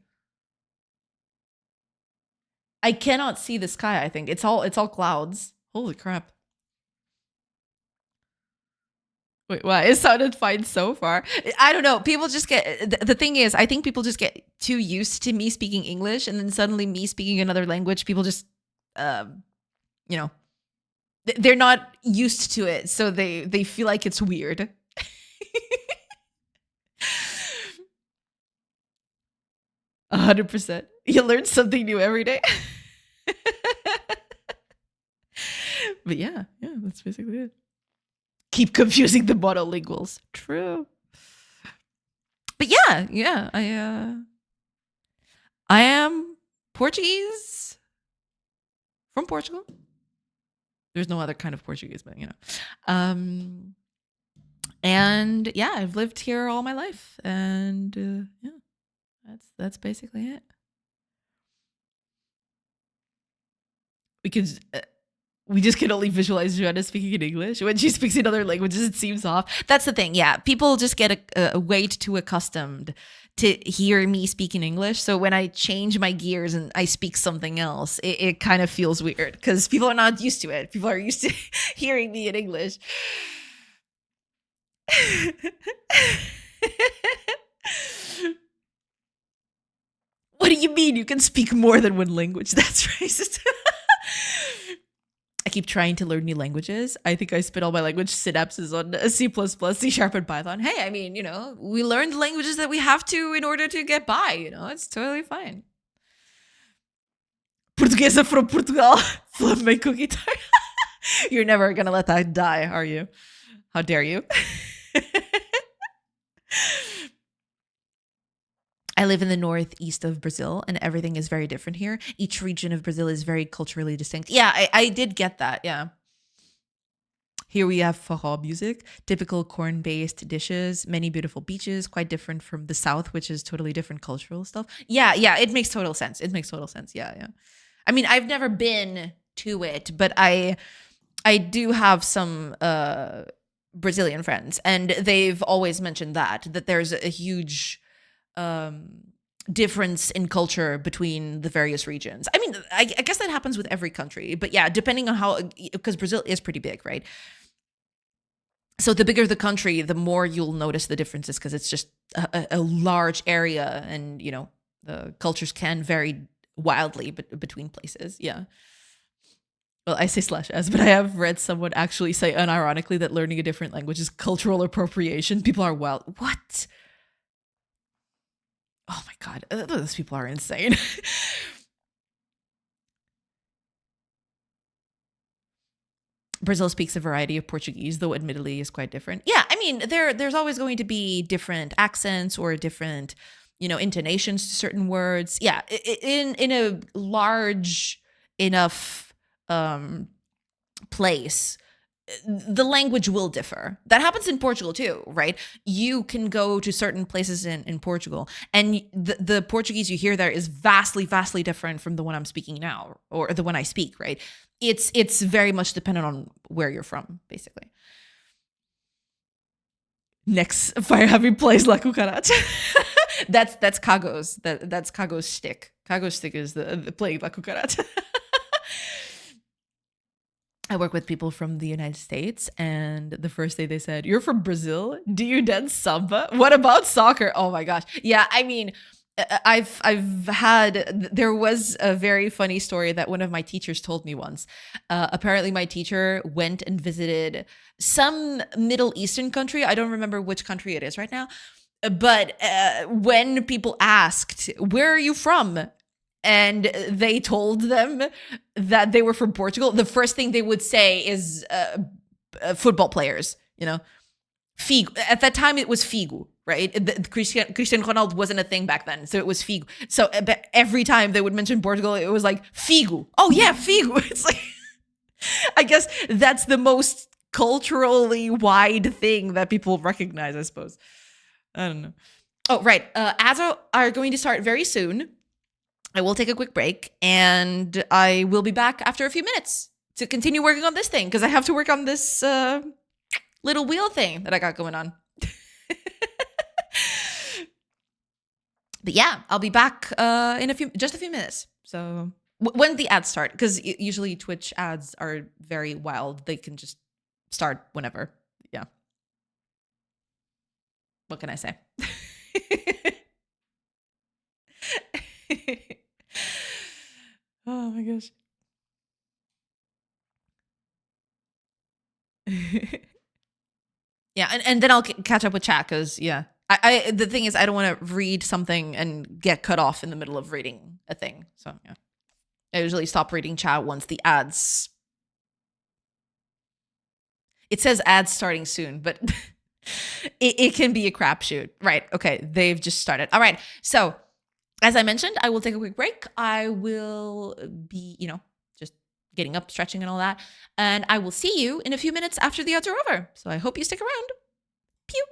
I cannot see the sky, I think. It's all clouds. Holy crap. Wait, what? It sounded fine so far. I don't know. People just get... The thing is, I think people just get too used to me speaking English, and then suddenly me speaking another language, people just, they're not used to it, so they feel like it's weird. 100%. You learn something new every day. But yeah, that's basically it. Keep confusing the monolinguals. True. But yeah, I am Portuguese from Portugal. There's no other kind of Portuguese, but and yeah, I've lived here all my life, and yeah, that's basically it. We could. We just can only visualize Joanna speaking in English. When she speaks in other languages, it seems off. That's the thing. Yeah. People just get a way too accustomed to hear me speak in English. So when I change my gears and I speak something else, it kind of feels weird because people are not used to it. People are used to hearing me in English. What do you mean you can speak more than one language? That's racist. I keep trying to learn new languages. I think I spent all my language synapses on C++, C# and Python. Hey, I mean, we learn the languages that we have to in order to get by, it's totally fine. Portuguesa from Portugal, flamenco guitar. You're never gonna let that die, are you? How dare you? I live in the northeast of Brazil, and everything is very different here. Each region of Brazil is very culturally distinct. Yeah, I did get that. Yeah. Here we have forró music, typical corn-based dishes, many beautiful beaches, quite different from the south, which is totally different cultural stuff. Yeah, it makes total sense. It makes total sense. Yeah. I mean, I've never been to it, but I do have some Brazilian friends, and they've always mentioned that there's a huge difference in culture between the various regions. I mean, I guess that happens with every country, but yeah, depending on how, because Brazil is pretty big, right? So the bigger the country, the more you'll notice the differences because it's just a large area, and the cultures can vary wildly between places. Yeah. Well, I say /s, but I have read someone actually say unironically that learning a different language is cultural appropriation. People are wild. What? Oh my God, those people are insane. Brazil speaks a variety of Portuguese, though admittedly is quite different. Yeah, I mean, there's always going to be different accents or different, intonations to certain words. Yeah, in a large enough place, the language will differ. That happens in Portugal too, right? You can go to certain places in Portugal, and the Portuguese you hear there is vastly, vastly different from the one I'm speaking now, or the one I speak, right? It's very much dependent on where you're from, basically. Next fire having plays La Cucaracha. That's Kago's. That's Kago's stick. Kago's stick is the playing La Cucaracha. I work with people from the United States, and the first day they said, "You're from Brazil? Do you dance samba? What about soccer?" Oh my gosh. Yeah, I mean, I've had, there was a very funny story that one of my teachers told me once. Apparently my teacher went and visited some Middle Eastern country. I don't remember which country it is right now. But when people asked, "Where are you from?" and they told them that they were from Portugal, the first thing they would say is football players, Figo. At that time, it was Figo, right? Cristiano Ronaldo wasn't a thing back then, so it was Figo. So every time they would mention Portugal, it was like, Figo. Oh yeah, Figo. It's like, I guess that's the most culturally wide thing that people recognize, I suppose. I don't know. Oh, right. Ads are going to start very soon. I will take a quick break, and I will be back after a few minutes to continue working on this thing, because I have to work on this little wheel thing that I got going on. But yeah, I'll be back in just a few minutes. So when the ads start, because usually Twitch ads are very wild. They can just start whenever. Yeah. What can I say? Oh my gosh. Yeah, and then I'll catch up with chat, because yeah, I the thing is, I don't want to read something and get cut off in the middle of reading a thing. So yeah, I usually stop reading chat once the ads. It says ads starting soon, but it can be a crapshoot. Right. Okay. They've just started. All right. So As I mentioned, I will take a quick break. I will be, just getting up, stretching, and all that. And I will see you in a few minutes after the ads are over. So I hope you stick around. Pew.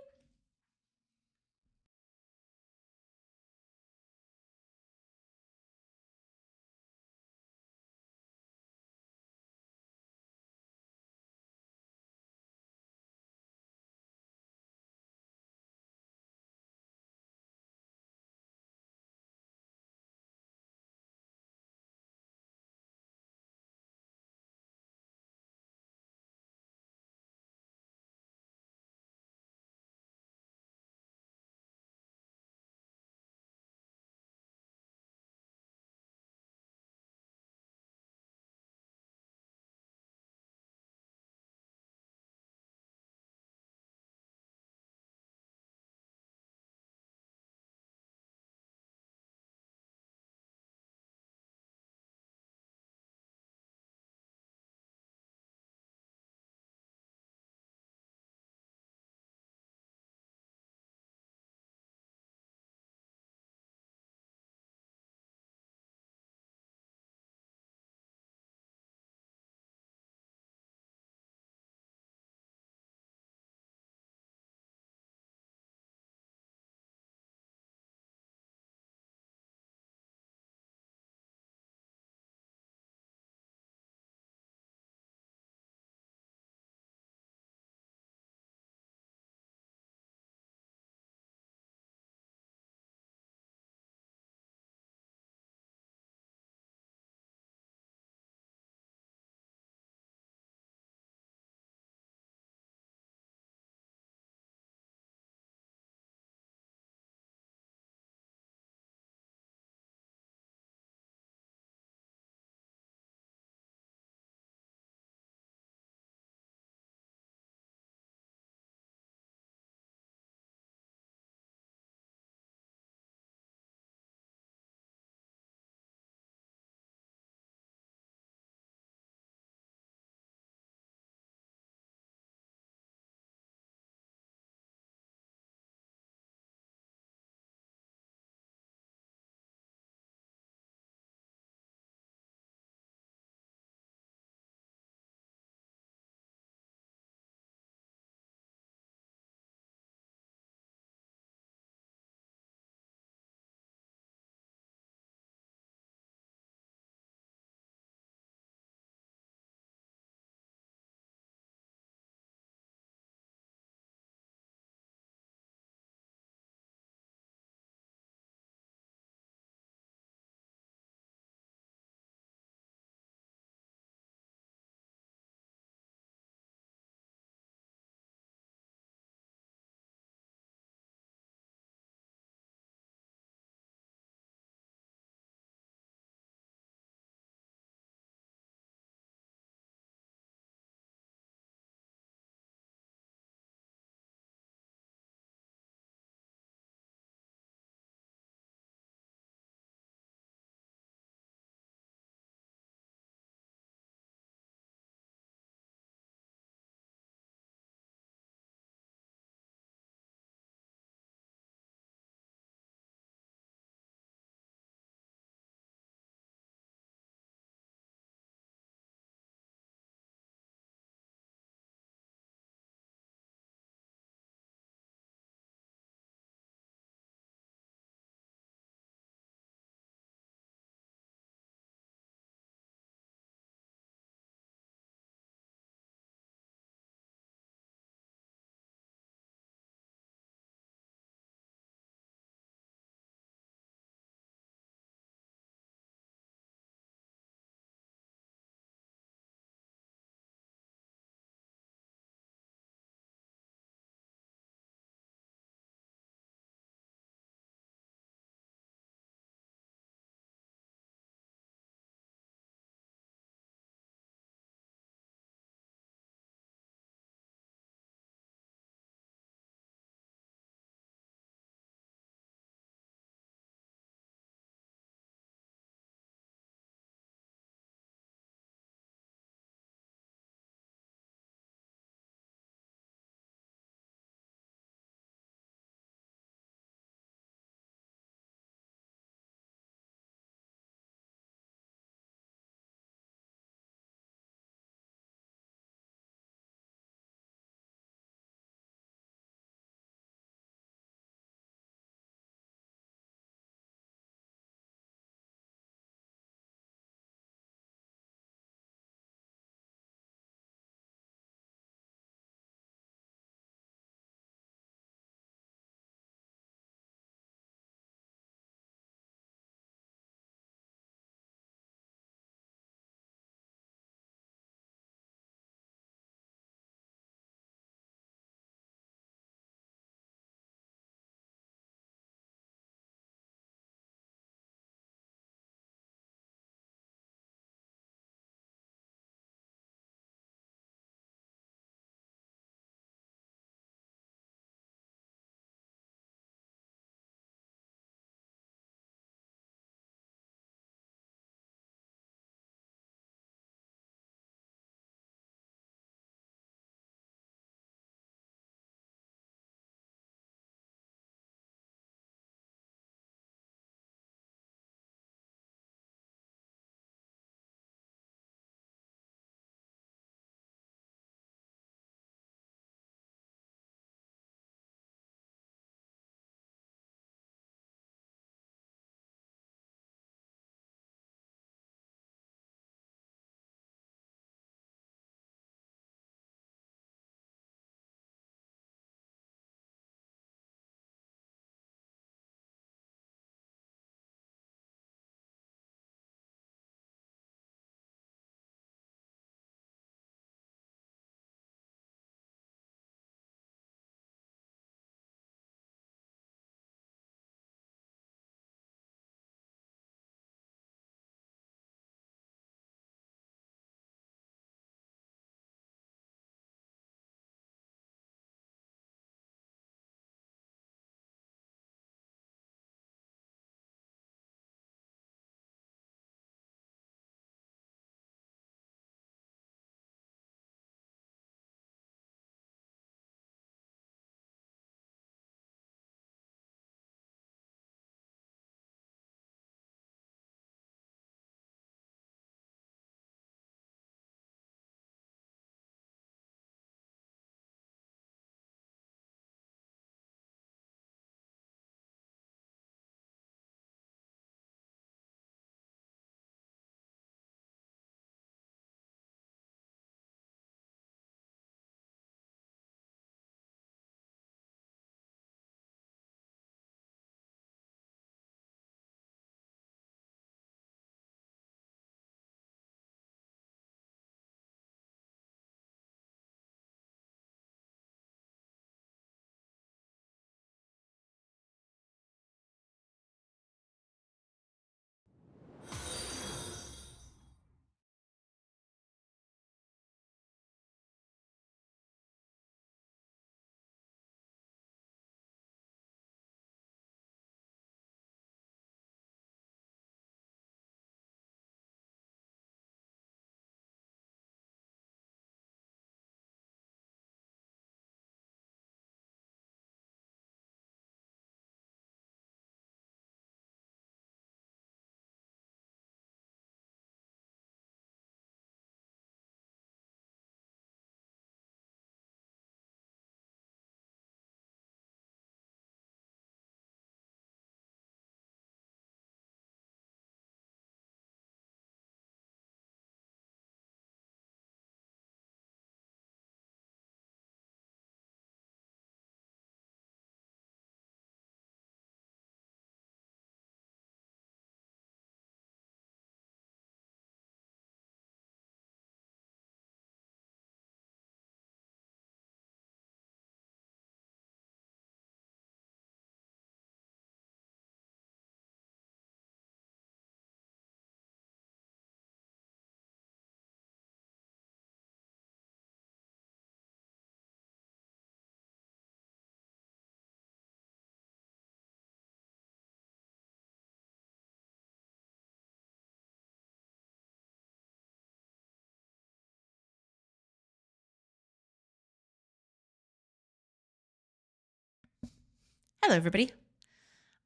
Hello, everybody.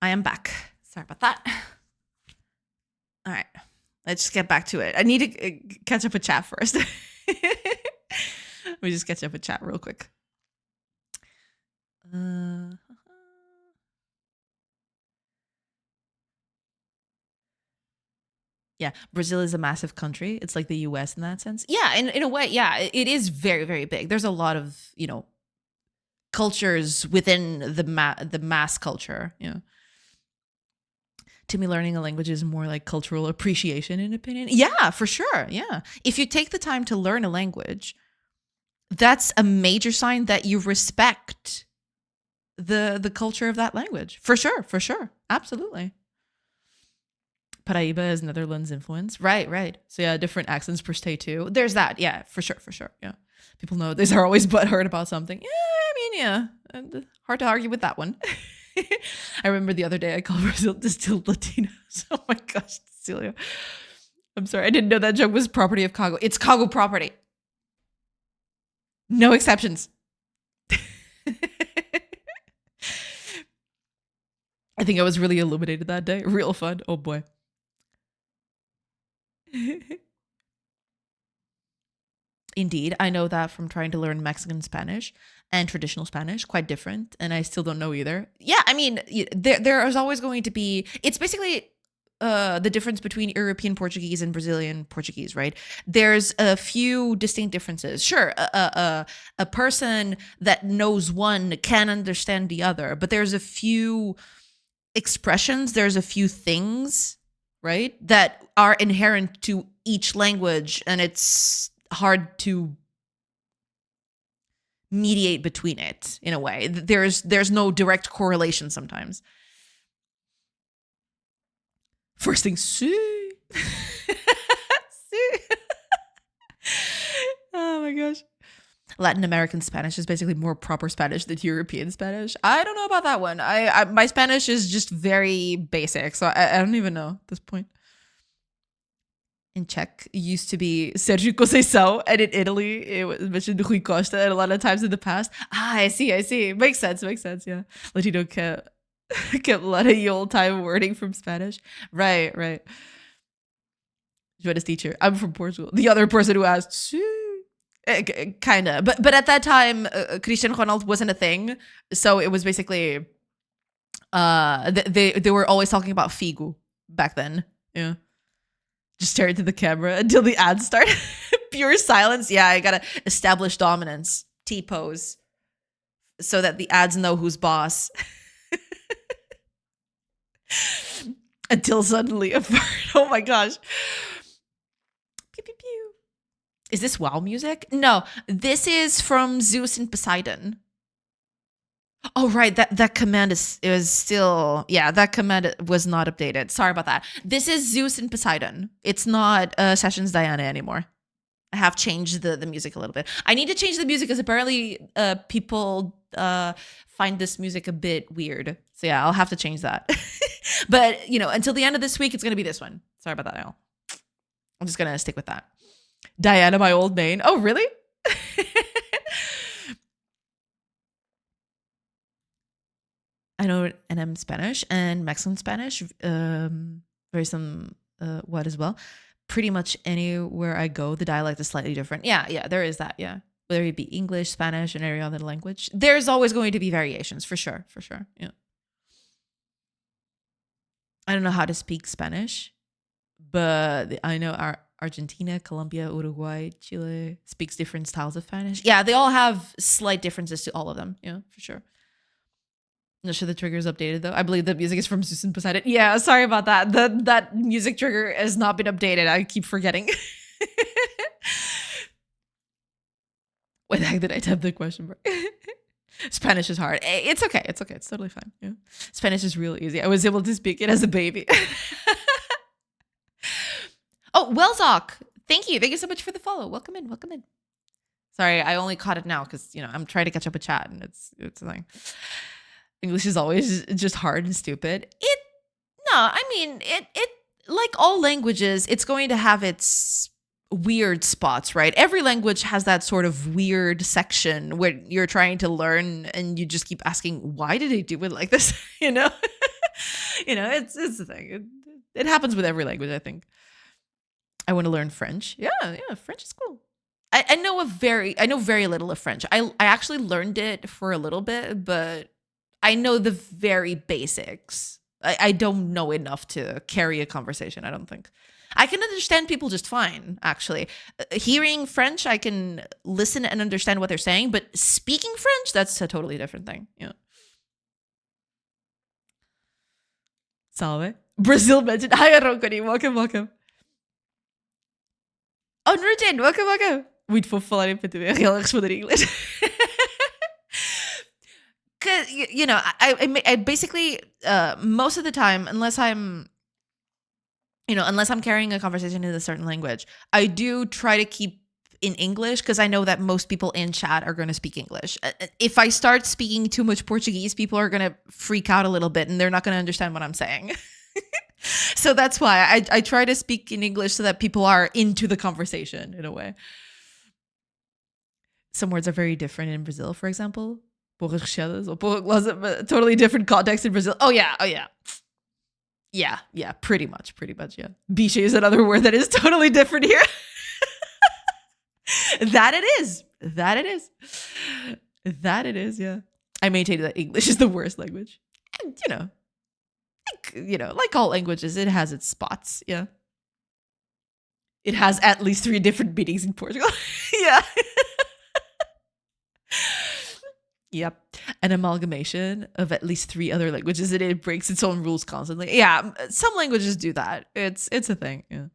I am back. Sorry about that. All right. Let's just get back to it. I need to catch up with chat first. Let me just catch up with chat real quick. Yeah, Brazil is a massive country. It's like the US in that sense. Yeah, in a way, yeah, it is very, very big. There's a lot of, cultures within the mass culture, To me, learning a language is more like cultural appreciation, in opinion. Yeah, for sure. Yeah. If you take the time to learn a language, that's a major sign that you respect the culture of that language. For sure. For sure. Absolutely. Paraíba is Netherlands influence. Right. So yeah, different accents per state too. There's that. Yeah, for sure. Yeah. People know these are always butthurt about something. Yeah. Hard to argue with that one. I remember the other day I called Brazil distilled Latinos. Oh my gosh, Cecilia. I'm sorry. I didn't know that joke was property of Congo. It's Congo property. No exceptions. I think I was really illuminated that day. Real fun. Oh boy. Indeed, I know that from trying to learn Mexican Spanish and traditional Spanish, quite different, and I still don't know either. Yeah, I mean, there is always going to be. It's basically the difference between European Portuguese and Brazilian Portuguese, right? There's a few distinct differences. Sure, a person that knows one can understand the other, but there's a few expressions, there's a few things, right, that are inherent to each language, and it's hard to mediate between it in a way. There's no direct correlation sometimes. First thing, see. Oh my gosh. Latin American Spanish is basically more proper Spanish than European Spanish. I don't know about that one. I my Spanish is just very basic, so I don't even know at this point. In Czech used to be Sergio Conceição, and in Italy it was mentioned Rui Costa, and a lot of times in the past. I see. Makes sense, yeah. Latino kept a lot of old time wording from Spanish. Right. Joanna's teacher. I'm from Portugal. The other person who asked, kinda. But at that time, Cristiano Ronaldo wasn't a thing. So it was basically they were always talking about Figo back then. Yeah. Just stare into the camera until the ads start. Pure silence. Yeah, I gotta establish dominance. T-pose. So that the ads know who's boss. Until suddenly a fart. Oh my gosh. Pew, pew, pew. Is this WoW music? No, this is from Zeus and Poseidon. Oh, right. That command is still, yeah, that command was not updated. Sorry about that. This is Zeus and Poseidon. It's not Sessions Diana anymore. I have changed the music a little bit. I need to change the music because apparently people find this music a bit weird. So yeah, I'll have to change that. But, until the end of this week, it's going to be this one. Sorry about that, Al. I'm just going to stick with that. Diana, my old main. Oh, really? I know NM Spanish and Mexican Spanish. Very some what as well. Pretty much anywhere I go, the dialect is slightly different. Yeah, there is that. Yeah, whether it be English, Spanish, and every other language, there's always going to be variations for sure. Yeah. I don't know how to speak Spanish, but I know Argentina, Colombia, Uruguay, Chile speaks different styles of Spanish. Yeah, they all have slight differences to all of them. Yeah, for sure. Not sure the trigger is updated though. I believe the music is from Susan Poseidon. Yeah, sorry about that. That music trigger has not been updated. I keep forgetting. Why the heck did I type the question mark? Spanish is hard. It's okay. It's totally fine. Yeah. Spanish is real easy. I was able to speak it as a baby. Oh, Wellsock. Thank you so much for the follow. Welcome in. Sorry, I only caught it now because I'm trying to catch up with chat and it's like English is always just hard and stupid. It like all languages, it's going to have its weird spots, right? Every language has that sort of weird section where you're trying to learn and you just keep asking, why did they do it like this? you know? It's the thing. It happens with every language, I think. I want to learn French. Yeah, French is cool. I know very little of French. I actually learned it for a little bit, but I know the very basics. I don't know enough to carry a conversation, I don't think. I can understand people just fine, actually. Hearing French, I can listen and understand what they're saying, but speaking French, that's a totally different thing. Yeah. Salve. Brazil mentioned. Hi, Rokoni. Welcome, welcome. Oh, Nurjin, welcome, welcome. Muito fofo falar em português e ela responder em inglês. Because, I basically, most of the time, unless I'm carrying a conversation in a certain language, I do try to keep in English because I know that most people in chat are going to speak English. If I start speaking too much Portuguese, people are going to freak out a little bit and they're not going to understand what I'm saying. So that's why I try to speak in English so that people are into the conversation in a way. Some words are very different in Brazil, for example. Porras recheadas or porra, totally different context in Brazil. Oh yeah. Yeah, pretty much, yeah. Biche is another word that is totally different here. That it is, yeah. I maintain that English is the worst language. And, like all languages, it has its spots, yeah. It has at least 3 different meanings in Portugal. Yeah. Yep. An amalgamation of at least 3 other languages, and it breaks its own rules constantly. Yeah, some languages do that. It's a thing. Yeah.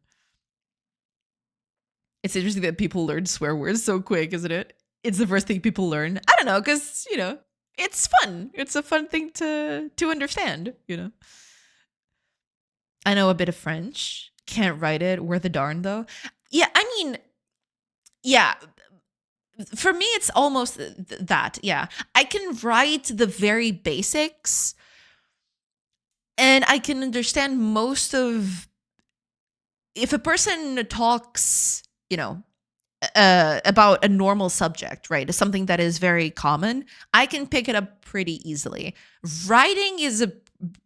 It's interesting that people learn swear words so quick, isn't it? It's the first thing people learn. I don't know, because, it's fun. It's a fun thing to understand, I know a bit of French. Can't write it. Where the darn, though? Yeah, I mean, yeah. For me, it's almost that. Yeah. I can write the very basics and I can understand most of. If a person talks, about a normal subject, right? Something that is very common, I can pick it up pretty easily. Writing is a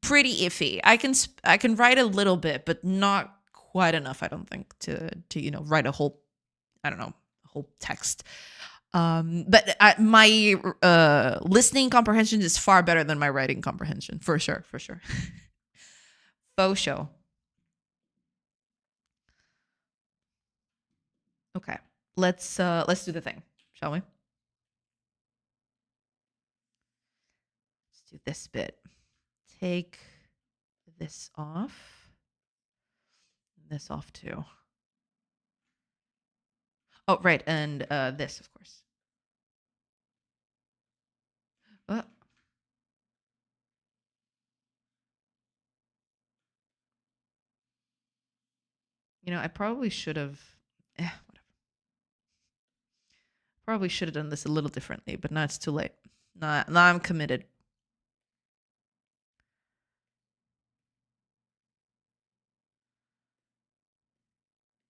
pretty iffy. I can write a little bit, but not quite enough, I don't think, to write a whole, I don't know, whole text. But my listening comprehension is far better than my writing comprehension, for sure. Faux show. Okay, let's do the thing, shall we? Let's do this bit. Take this off. This off too. Oh, right, and this, of course. I probably should have. Whatever. Probably should have done this a little differently, but now it's too late. Now I'm committed.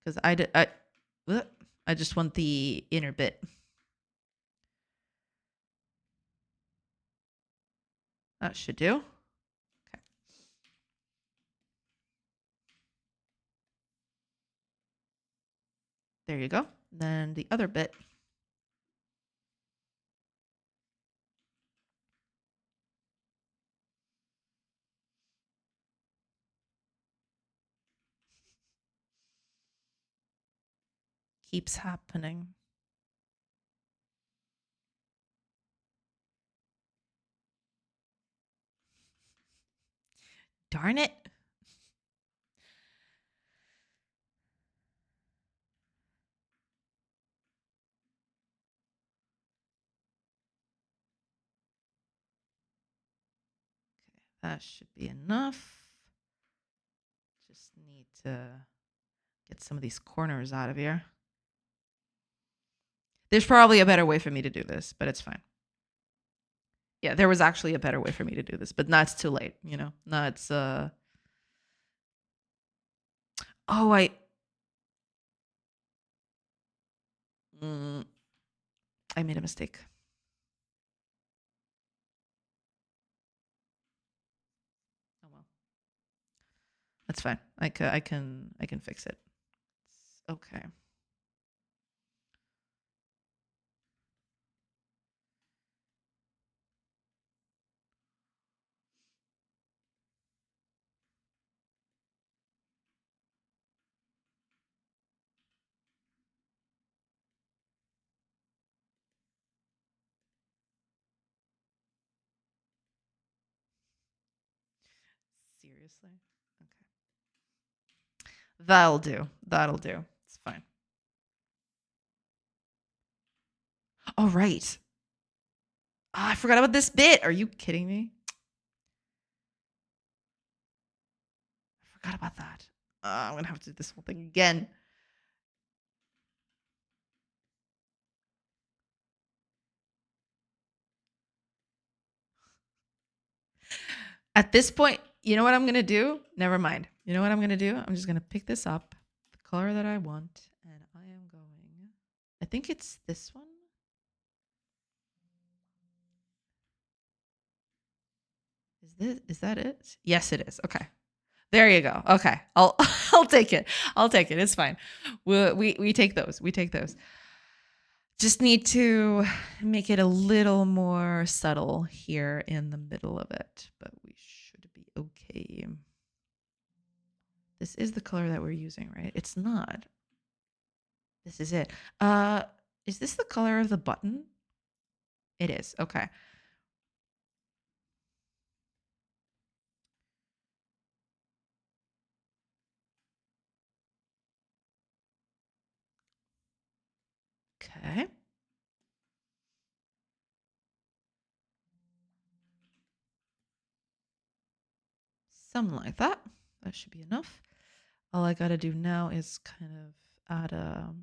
Because I just want the inner bit. That should do. Okay. There you go. Then the other bit. Keeps happening. Darn it. Okay, that should be enough. Just need to get some of these corners out of here. There's probably a better way for me to do this, but it's fine. Yeah, there was actually a better way for me to do this, but now it's too late, Now it's Oh, Mm, I made a mistake. Oh well, that's fine. I can fix it. Okay. Seriously? Okay. That'll do. That'll do. It's fine. All right. Ah, I forgot about this bit. Are you kidding me? I forgot about that. I'm gonna have to do this whole thing again. At this point, you know what I'm gonna do? Never mind. You know what I'm gonna do? I'm just gonna pick this up, the color that I want, and I am going. I think it's this one. Is that it? Yes, it is. Okay. There you go. Okay. I'll I'll take it. I'll take it. It's fine. We take those. We take those. Just need to make it a little more subtle here in the middle of it, but we should be okay. This is the color that we're using, right? It's not. This is it. Is this the color of the button? It is. Okay. Okay. Something like that. That should be enough. All I got to do now is kind of add a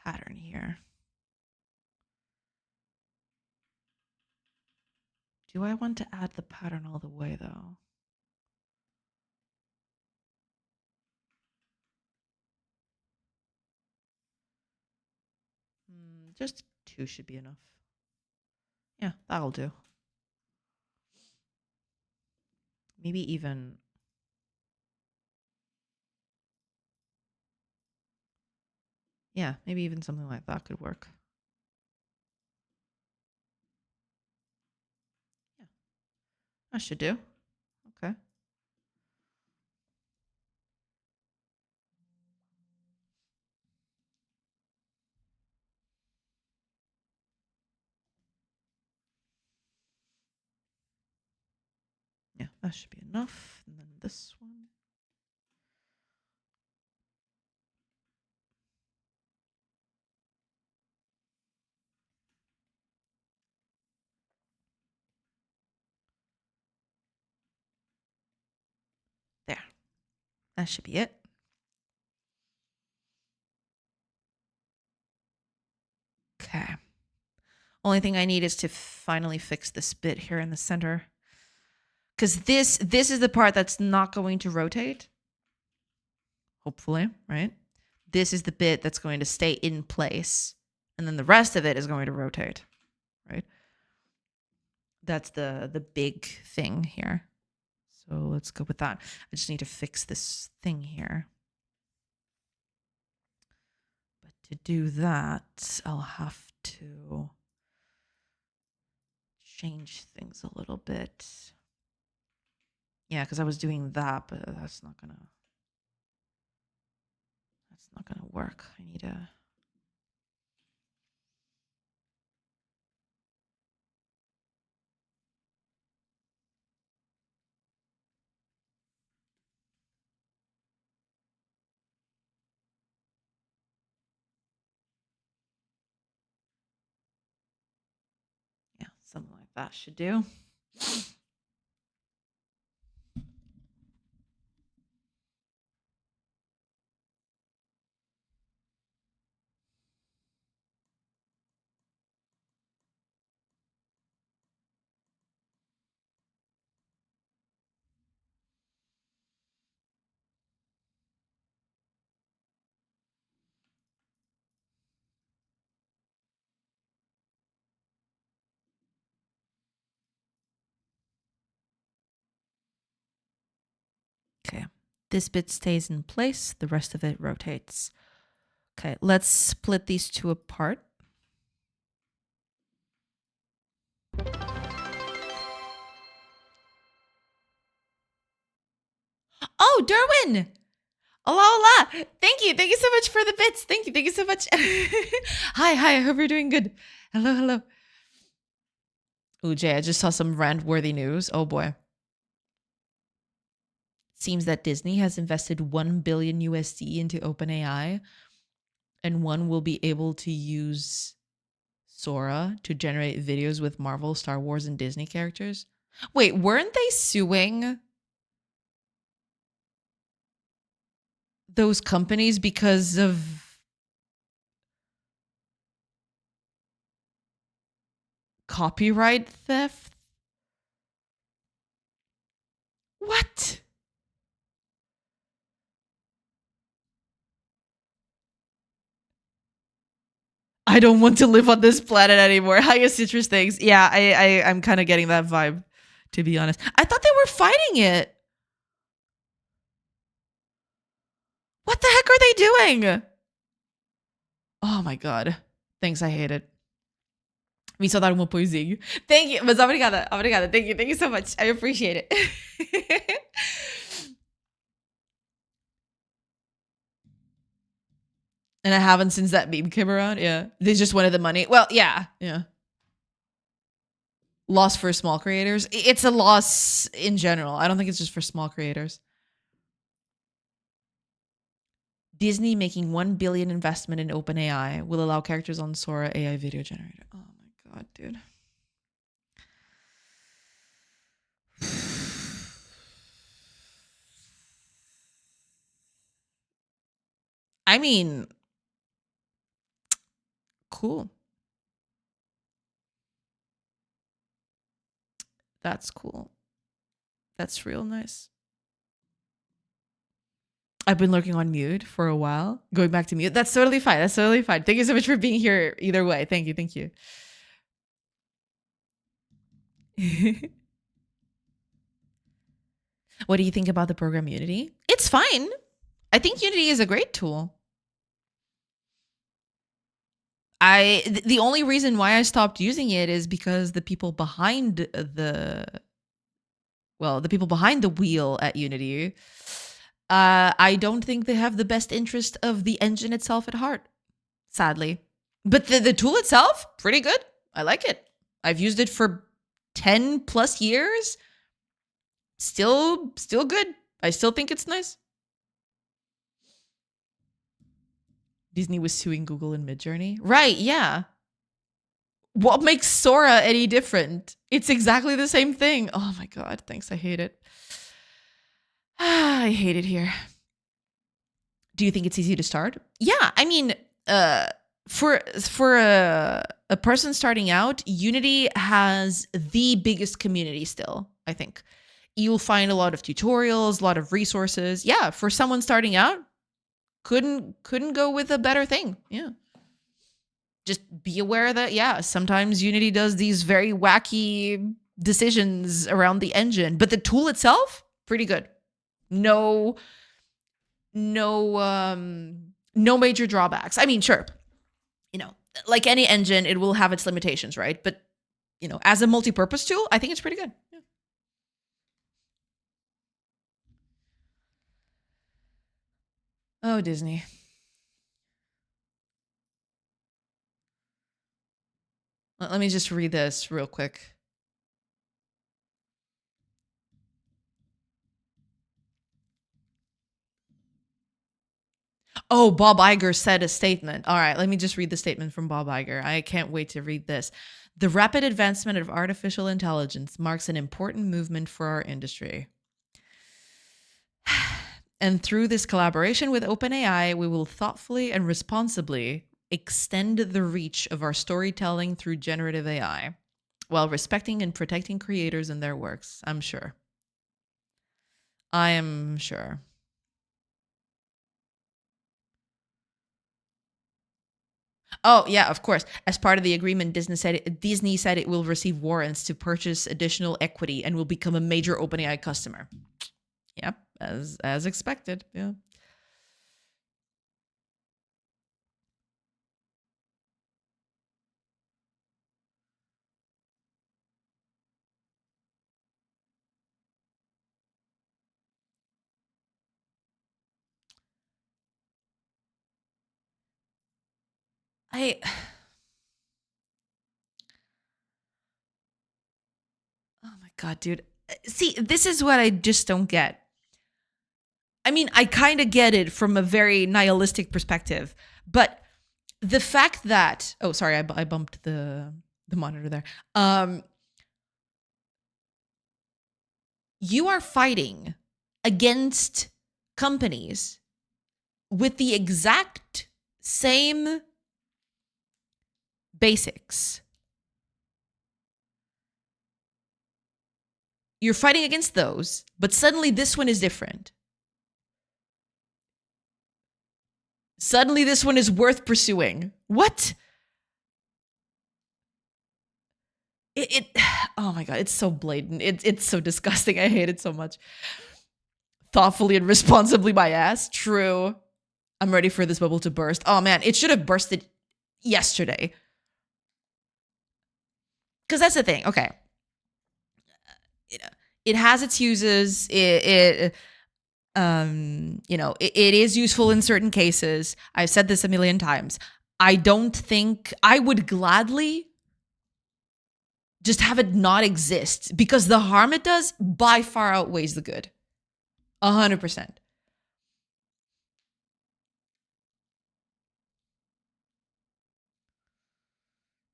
pattern here. Do I want to add the pattern all the way though? Just 2 should be enough. Yeah, that'll do. Maybe even. Yeah, maybe even something like that could work. Yeah, that should do. Okay. Yeah, that should be enough. And then this one. There. That should be it. Okay. Only thing I need is to finally fix this bit here in the center. Because this is the part that's not going to rotate. Hopefully, right? This is the bit that's going to stay in place. And then the rest of it is going to rotate, right? That's the big thing here. So let's go with that. I just need to fix this thing here. But to do that, I'll have to change things a little bit. Yeah, because I was doing that, but that's not gonna work. I need a yeah, something like that should do. Okay. This bit stays in place. The rest of it rotates. Okay, let's split these two apart. Oh, Derwin! Hola, hola! Thank you. Thank you so much for the bits. Thank you. Thank you so much. Hi. I hope you're doing good. Hello. Ooh, Jay, I just saw some rant-worthy news. Oh boy. Seems that Disney has invested 1 billion USD into OpenAI, and one will be able to use Sora to generate videos with Marvel, Star Wars, and Disney characters. Wait, weren't they suing those companies because of copyright theft? What? I don't want to live on this planet anymore. Highest citrus things. Yeah, I'm kind of getting that vibe, to be honest. I thought they were fighting it. What the heck are they doing? Oh my god. Thanks, I hate it. Me só dar um apoiozinho. Thank you. Mas obrigada. Thank you so much. I appreciate it. And I haven't since that meme came around. Yeah. They just wanted the money. Well, yeah. Loss for small creators. It's a loss in general. I don't think it's just for small creators. Disney making 1 billion investment in OpenAI will allow characters on Sora AI video generator. Oh my god, dude. I mean, cool. That's cool. That's real nice. I've been lurking on mute for a while. Going back to mute. That's totally fine. Thank you so much for being here either way. Thank you. What do you think about the program Unity? It's fine. I think Unity is a great tool. The only reason why I stopped using it is because the people behind the wheel at Unity, I don't think they have the best interest of the engine itself at heart, sadly. But the tool itself, pretty good. I like it. I've used it for 10 plus years. Still good. I still think it's nice. Disney was suing Google and Midjourney. Right, yeah. What makes Sora any different? It's exactly the same thing. Oh my god, thanks. I hate it. I hate it here. Do you think it's easy to start? Yeah, I mean, for a person starting out, Unity has the biggest community still, I think. You'll find a lot of tutorials, a lot of resources. Yeah, for someone starting out, couldn't go with a better thing. Yeah. Just be aware that, yeah, sometimes Unity does these very wacky decisions around the engine, but the tool itself, pretty good. No major drawbacks. I mean, sure, like any engine, it will have its limitations, right? But, as a multi-purpose tool, I think it's pretty good. Yeah. Oh, Disney. Let me just read this real quick. Oh, Bob Iger said a statement. All right, let me just read the statement from Bob Iger. I can't wait to read this. The rapid advancement of artificial intelligence marks an important movement for our industry. And through this collaboration with OpenAI, we will thoughtfully and responsibly extend the reach of our storytelling through generative AI while respecting and protecting creators and their works, I'm sure. I am sure. Oh, yeah, of course. As part of the agreement, Disney said it will receive warrants to purchase additional equity and will become a major OpenAI customer. Yep. as expected. Yeah. I Oh my god, dude. See, this is what I just don't get. I mean, I kind of get it from a very nihilistic perspective, but the fact that oh, sorry, I bumped the monitor there. Um, you are fighting against companies with the exact same basics. You're fighting against those, but suddenly this one is different. Suddenly this one is worth pursuing. What? It oh my god, it's so blatant. It's so disgusting. I hate it so much. Thoughtfully and responsibly, my ass. True. I'm ready for this bubble to burst. Oh man, it should have bursted yesterday. Because that's the thing. Okay. It has its uses. It is useful in certain cases. I've said this a million times. I don't think I would gladly just have it not exist because the harm it does by far outweighs the good. 100%.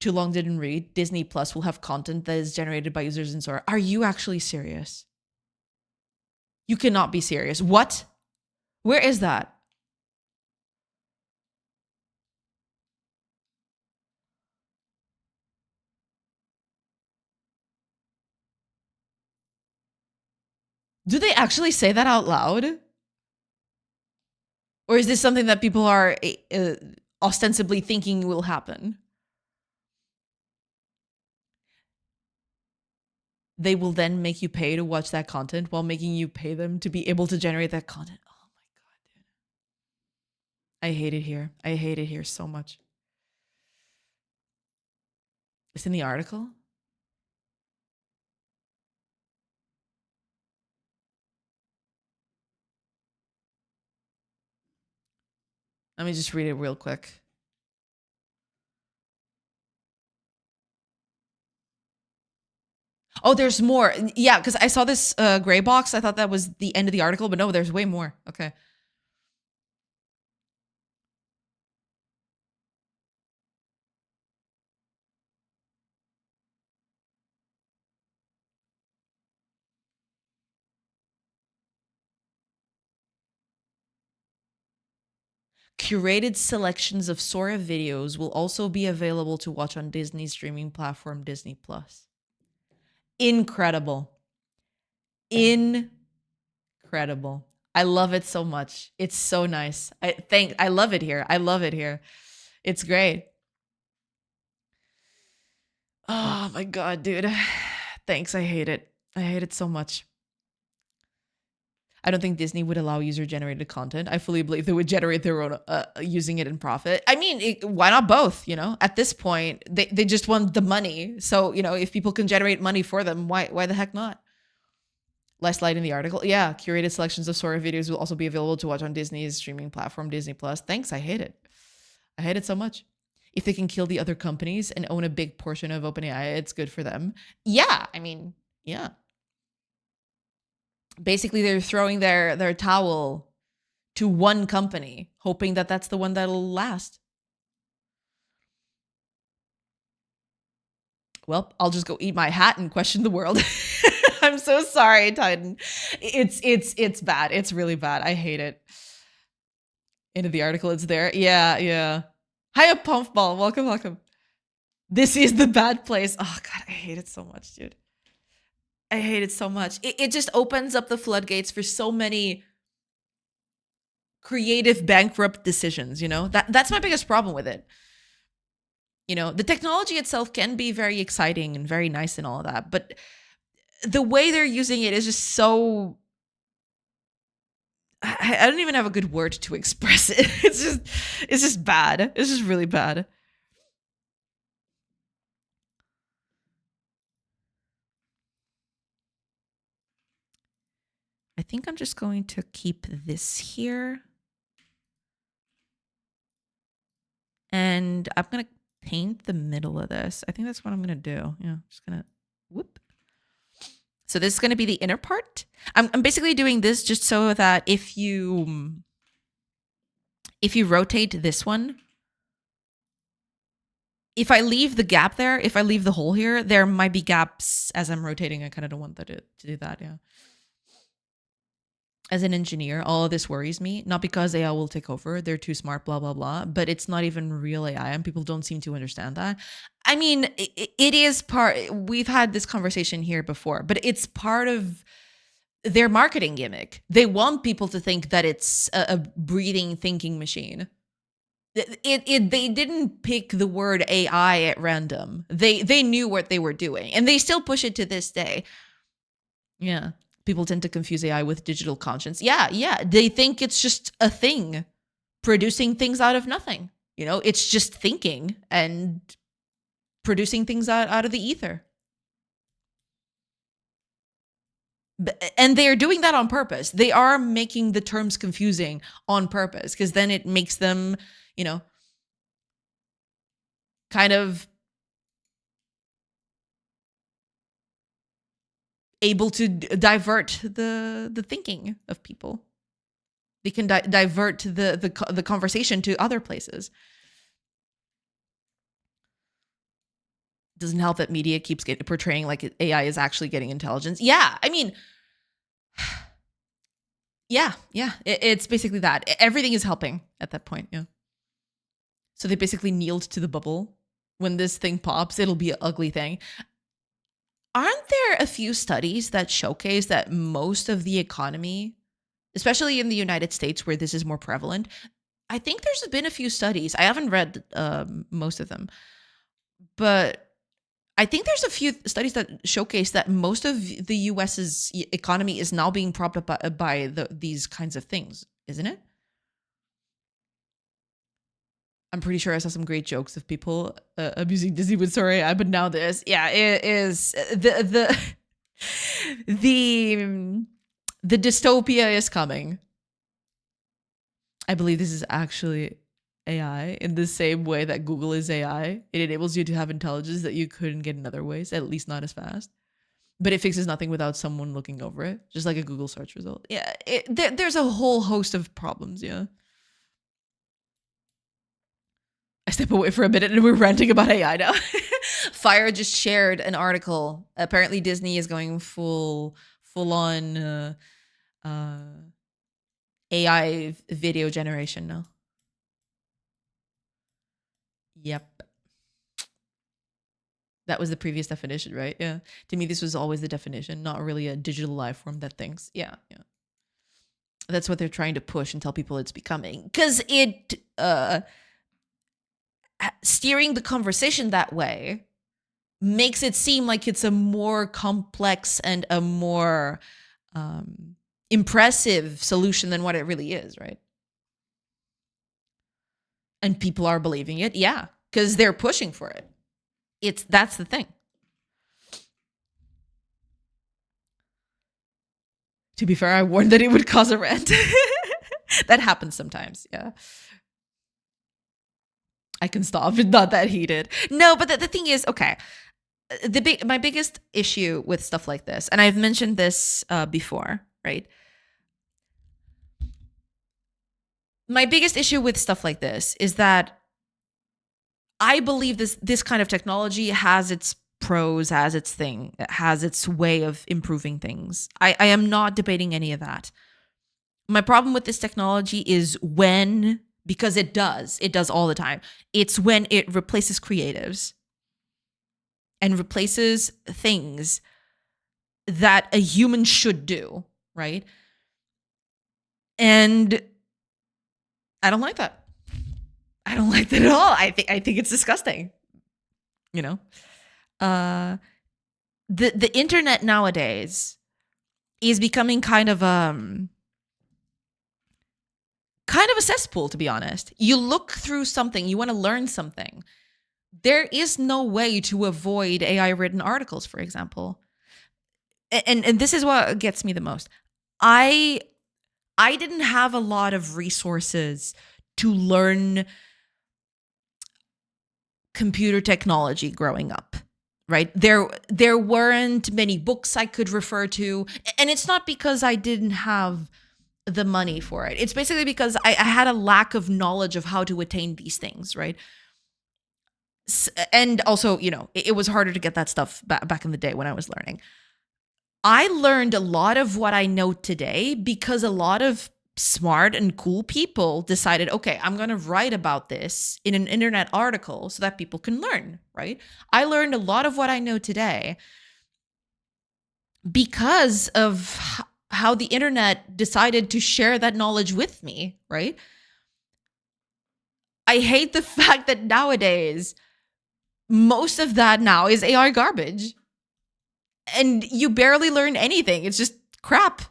Too long didn't read. Disney Plus will have content that is generated by users in Sora. Are you actually serious? You cannot be serious. What? Where is that? Do they actually say that out loud? Or is this something that people are ostensibly thinking will happen? They will then make you pay to watch that content while making you pay them to be able to generate that content. Oh my god, dude. I hate it here. I hate it here so much. It's in the article. Let me just read it real quick. Oh, there's more. Yeah, because I saw this gray box. I thought that was the end of the article, but no, there's way more. Okay. Curated selections of Sora videos will also be available to watch on Disney's streaming platform, Disney Plus. Incredible. Incredible. I love it so much. It's so nice. I love it here. I love it here. It's great. Oh my god, dude. Thanks. I hate it. I hate it so much. I don't think Disney would allow user-generated content. I fully believe they would generate their own using it in profit. I mean, why not both? You know, at this point, they just want the money. So you know, if people can generate money for them, why the heck not? Less light in the article. Yeah, curated selections of Sora videos will also be available to watch on Disney's streaming platform, Disney Plus. Thanks. I hate it. I hate it so much. If they can kill the other companies and own a big portion of OpenAI, it's good for them. Yeah, I mean, yeah. Basically, they're throwing their towel to one company, hoping that that's the one that'll last. Well, I'll just go eat my hat and question the world. I'm so sorry, Titan. It's bad. It's really bad. I hate it. Into the article, it's there. Yeah, yeah. Hiya, Pumpball. Welcome, welcome. This is the bad place. Oh god, I hate it so much, dude. I hate it so much. It just opens up the floodgates for so many creative bankrupt decisions, you know? That's my biggest problem with it. You know, the technology itself can be very exciting and very nice and all of that, but the way they're using it is just so I don't even have a good word to express it. It's just bad. It's just really bad. I think I'm just going to keep this here. And I'm going to paint the middle of this. I think that's what I'm going to do. Yeah, I'm just going to whoop. So this is going to be the inner part. I'm basically doing this just so that if you rotate this one, if I leave the gap there, if I leave the hole here, there might be gaps as I'm rotating. I kind of don't want that to do that. Yeah. As an engineer, all of this worries me, not because AI will take over, they're too smart, blah, blah, blah, but it's not even real AI and people don't seem to understand that. I mean, it is part, we've had this conversation here before, but it's part of their marketing gimmick. They want people to think that it's a breathing, thinking machine. They didn't pick the word AI at random. They knew what they were doing, and they still push it to this day. Yeah. People tend to confuse AI with digital conscience. Yeah. They think it's just a thing producing things out of nothing. You know, it's just thinking and producing things out of the ether. And they're doing that on purpose. They are making the terms confusing on purpose because then it makes them, you know, kind of able to divert the thinking of people. They can divert the conversation to other places. Doesn't help that media keeps portraying like AI is actually getting intelligence. Yeah, I mean, yeah, it's basically that. Everything is helping at that point. Yeah. So they basically kneeled to the bubble. When this thing pops, it'll be an ugly thing. Aren't there a few studies that showcase that most of the economy, especially in the United States where this is more prevalent, I think there's been a few studies. I haven't read most of them, but I think there's a few studies that showcase that most of the US's economy is now being propped up by these kinds of things, isn't it? I'm pretty sure I saw some great jokes of people abusing Disney with sorry, but now this, yeah, it is the the dystopia is coming. I believe this is actually AI in the same way that Google is AI. It enables you to have intelligence that you couldn't get in other ways, at least not as fast. But it fixes nothing without someone looking over it, just like a Google search result. Yeah, there's a whole host of problems, yeah. I step away for a minute and we're ranting about AI now. Fire just shared an article. Apparently Disney is going full on AI video generation now. Yep. That was the previous definition, right? Yeah. To me, this was always the definition, not really a digital life form that thinks. Yeah. That's what they're trying to push and tell people it's becoming. Because it steering the conversation that way makes it seem like it's a more complex and a more impressive solution than what it really is, right? And people are believing it, yeah, because they're pushing for it. That's the thing. To be fair, I warned that it would cause a rant. That happens sometimes, yeah. I can stop. It's not that heated. No, but the thing is, okay, my biggest issue with stuff like this, and I've mentioned this before, right? My biggest issue with stuff like this is that I believe this kind of technology has its pros, has its thing, has its way of improving things. I am not debating any of that. My problem with this technology is when, because it does all the time. It's when it replaces creatives and replaces things that a human should do, right? And I don't like that. I don't like that at all. I think it's disgusting. You know? The internet nowadays is becoming kind of kind of a cesspool, to be honest. You look through something, you want to learn something. There is no way to avoid AI written articles, for example. And this is what gets me the most. I didn't have a lot of resources to learn computer technology growing up, right? There weren't many books I could refer to, and it's not because I didn't have the money for it. It's basically because I had a lack of knowledge of how to attain these things, right? And also, it was harder to get that stuff back in the day when I was learning. I learned a lot of what I know today because a lot of smart and cool people decided, okay, I'm going to write about this in an internet article so that people can learn, right? I learned a lot of what I know today because of how the internet decided to share that knowledge with me, right? I hate the fact that nowadays, most of that now is AI garbage. And you barely learn anything. It's just crap.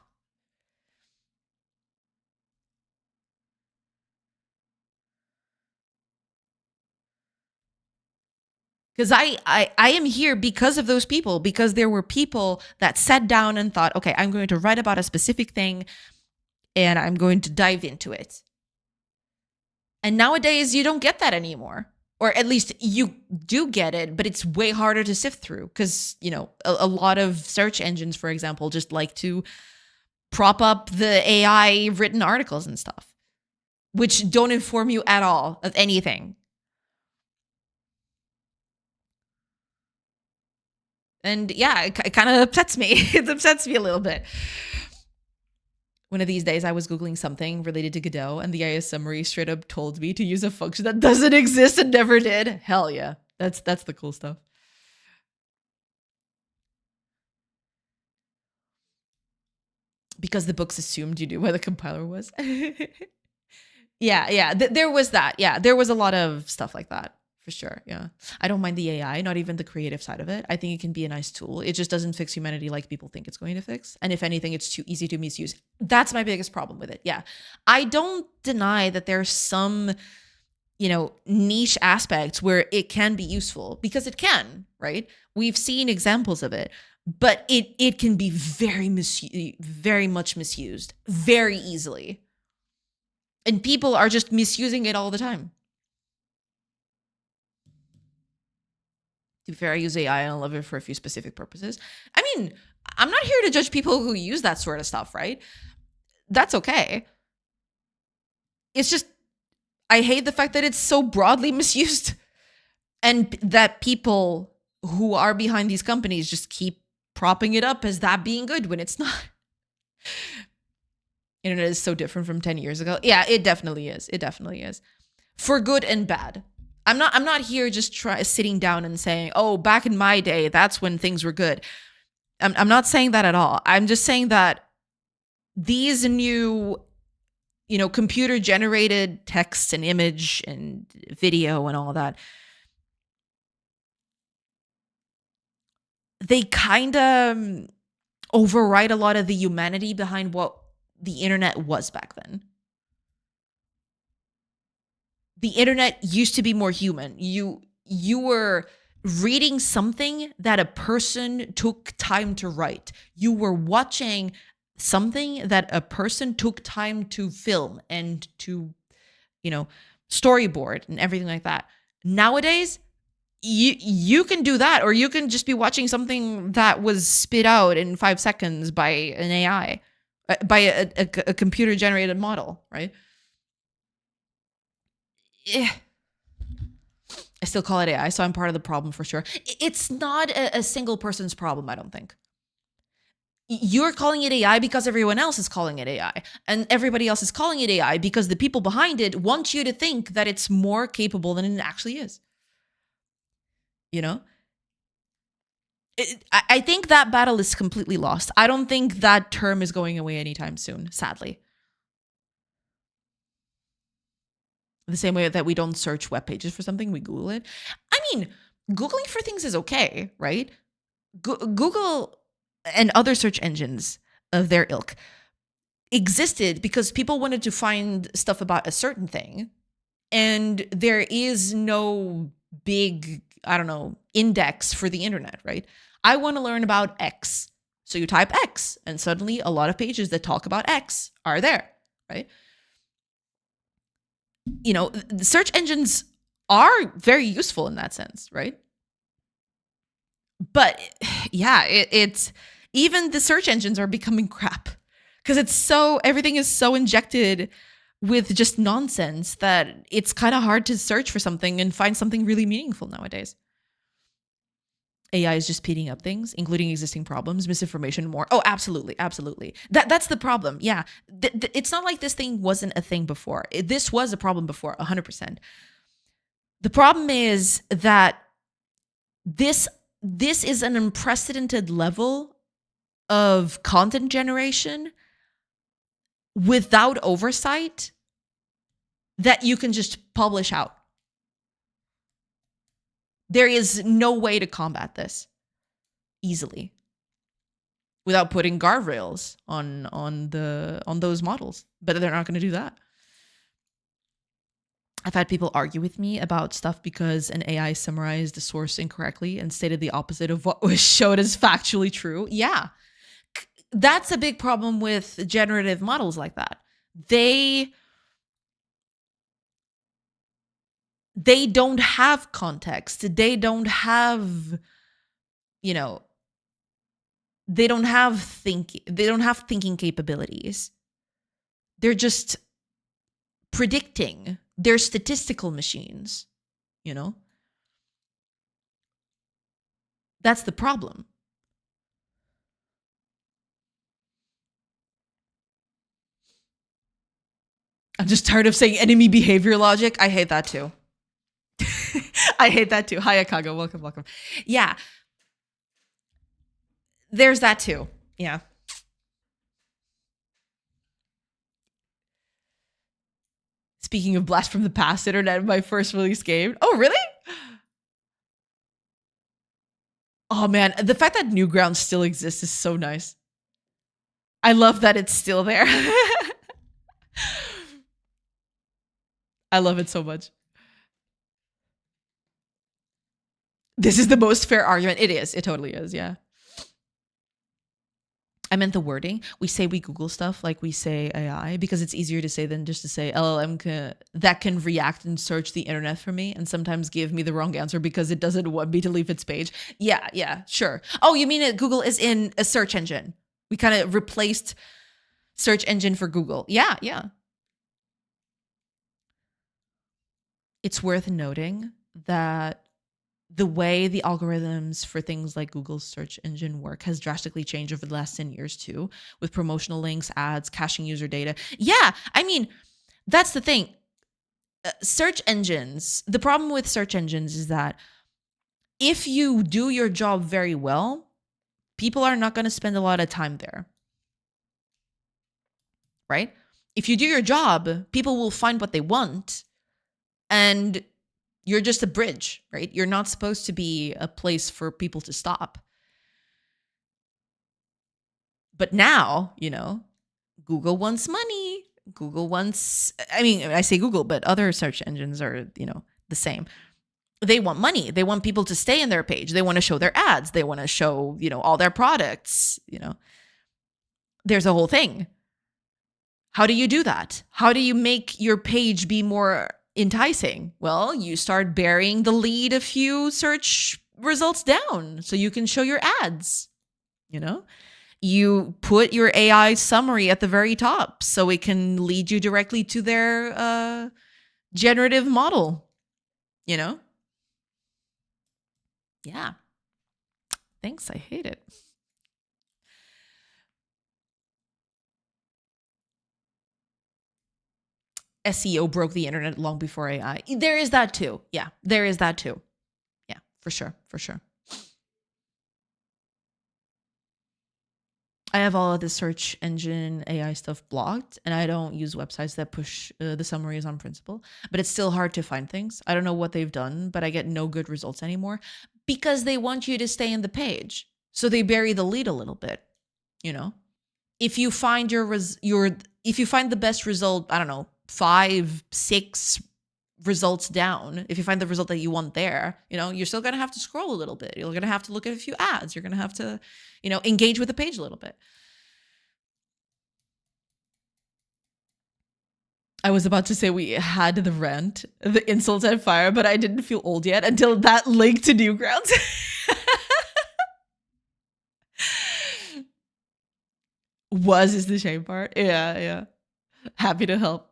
Because I am here because of those people, because there were people that sat down and thought, okay, I'm going to write about a specific thing and I'm going to dive into it. And nowadays, you don't get that anymore. Or at least you do get it, but it's way harder to sift through because, a lot of search engines, for example, just like to prop up the AI written articles and stuff, which don't inform you at all of anything. And yeah, it kind of upsets me. It upsets me a little bit. One of these days, I was Googling something related to Godot, and the AI summary straight up told me to use a function that doesn't exist and never did. Hell yeah. That's the cool stuff. Because the books assumed you knew where the compiler was. Yeah. There was that. Yeah, there was a lot of stuff like that. For sure, yeah. I don't mind the AI, not even the creative side of it. I think it can be a nice tool. It just doesn't fix humanity like people think it's going to fix. And if anything, it's too easy to misuse. That's my biggest problem with it. Yeah. I don't deny that there's some, niche aspects where it can be useful because it can, right? We've seen examples of it, but it can be very much misused very easily. And people are just misusing it all the time. To be fair, I use AI and I love it for a few specific purposes. I mean, I'm not here to judge people who use that sort of stuff, right? That's okay. It's just, I hate the fact that it's so broadly misused and that people who are behind these companies just keep propping it up as that being good when it's not. Internet is so different from 10 years ago. Yeah, it definitely is. It definitely is. For good and bad. I'm not here just sitting down and saying, oh, back in my day, that's when things were good. I'm not saying that at all. I'm just saying that these new, computer generated text and image and video and all that, they kind of override a lot of the humanity behind what the internet was back then. The internet used to be more human. You were reading something that a person took time to write. You were watching something that a person took time to film and to, storyboard and everything like that. Nowadays, you can do that, or you can just be watching something that was spit out in 5 seconds by an AI, by a computer generated model, right? I still call it AI, so I'm part of the problem for sure. It's not a single person's problem, I don't think. You're calling it AI because everyone else is calling it AI. And everybody else is calling it AI because the people behind it want you to think that it's more capable than it actually is. I think that battle is completely lost. I don't think that term is going away anytime soon, sadly. The same way that we don't search web pages for something, we Google it. I mean, Googling for things is okay, right? Google and other search engines of their ilk, existed because people wanted to find stuff about a certain thing, and there is no big, I don't know, index for the internet, right? I want to learn about X. So you type X, and suddenly a lot of pages that talk about X are there, right? You know, search engines are very useful in that sense, right? But yeah, it's even the search engines are becoming crap because everything is so injected with just nonsense that it's kind of hard to search for something and find something really meaningful nowadays. AI is just speeding up things, including existing problems, misinformation, more. Oh, absolutely, absolutely. That's the problem. Yeah, it's not like this thing wasn't a thing before. This was a problem before, 100%. The problem is that this is an unprecedented level of content generation without oversight that you can just publish out. There is no way to combat this easily without putting guardrails on those models, but they're not going to do that. I've had people argue with me about stuff because an AI summarized the source incorrectly and stated the opposite of what was showed as factually true. Yeah. That's a big problem with generative models like that. They don't have context. They don't have, you know, they don't have thinking capabilities. They're just predicting. They're statistical machines, you know? That's the problem. I'm just tired of saying enemy behavior logic. I hate that too. I hate that too. Hi, Akago. Welcome, welcome. Yeah. There's that too. Yeah. Speaking of Blast from the Past internet, my first release game. Oh, really? Oh, man. The fact that Newgrounds still exists is so nice. I love that it's still there. I love it so much. This is the most fair argument. It is. It totally is. Yeah. I meant the wording. We say we Google stuff like we say AI because it's easier to say than just to say LLM that can react and search the internet for me and sometimes give me the wrong answer because it doesn't want me to leave its page. Yeah, sure. Oh, you mean Google is in a search engine? We kind of replaced search engine for Google. Yeah. It's worth noting that the way the algorithms for things like Google's search engine work has drastically changed over the last 10 years too, with promotional links, ads, caching user data. Yeah, I mean, that's the thing. Search engines, the problem with search engines is that if you do your job very well, people are not going to spend a lot of time there. Right? If you do your job, people will find what they want, and you're just a bridge, right? You're not supposed to be a place for people to stop. But now, Google wants money. I say Google, but other search engines are, the same. They want money. They want people to stay in their page. They want to show their ads. They want to show, all their products, There's a whole thing. How do you do that? How do you make your page be more enticing? Well, you start burying the lead a few search results down so you can show your ads. You put your AI summary at the very top so it can lead you directly to their generative model. Yeah. Thanks. I hate it. SEO broke the internet long before AI. There is that too. Yeah, there is that too. Yeah, for sure. I have all of the search engine AI stuff blocked, and I don't use websites that push the summaries on principle, but it's still hard to find things. I don't know what they've done, but I get no good results anymore because they want you to stay in the page. So they bury the lead a little bit, if you find if you find the best result, I don't know, 5, 6 results down, if you find the result that you want there, you're still going to have to scroll a little bit. You're going to have to look at a few ads. You're going to have to, engage with the page a little bit. I was about to say we had the rant, the insults and fire, but I didn't feel old yet until that link to Newgrounds. Is the shame part. Yeah. Happy to help.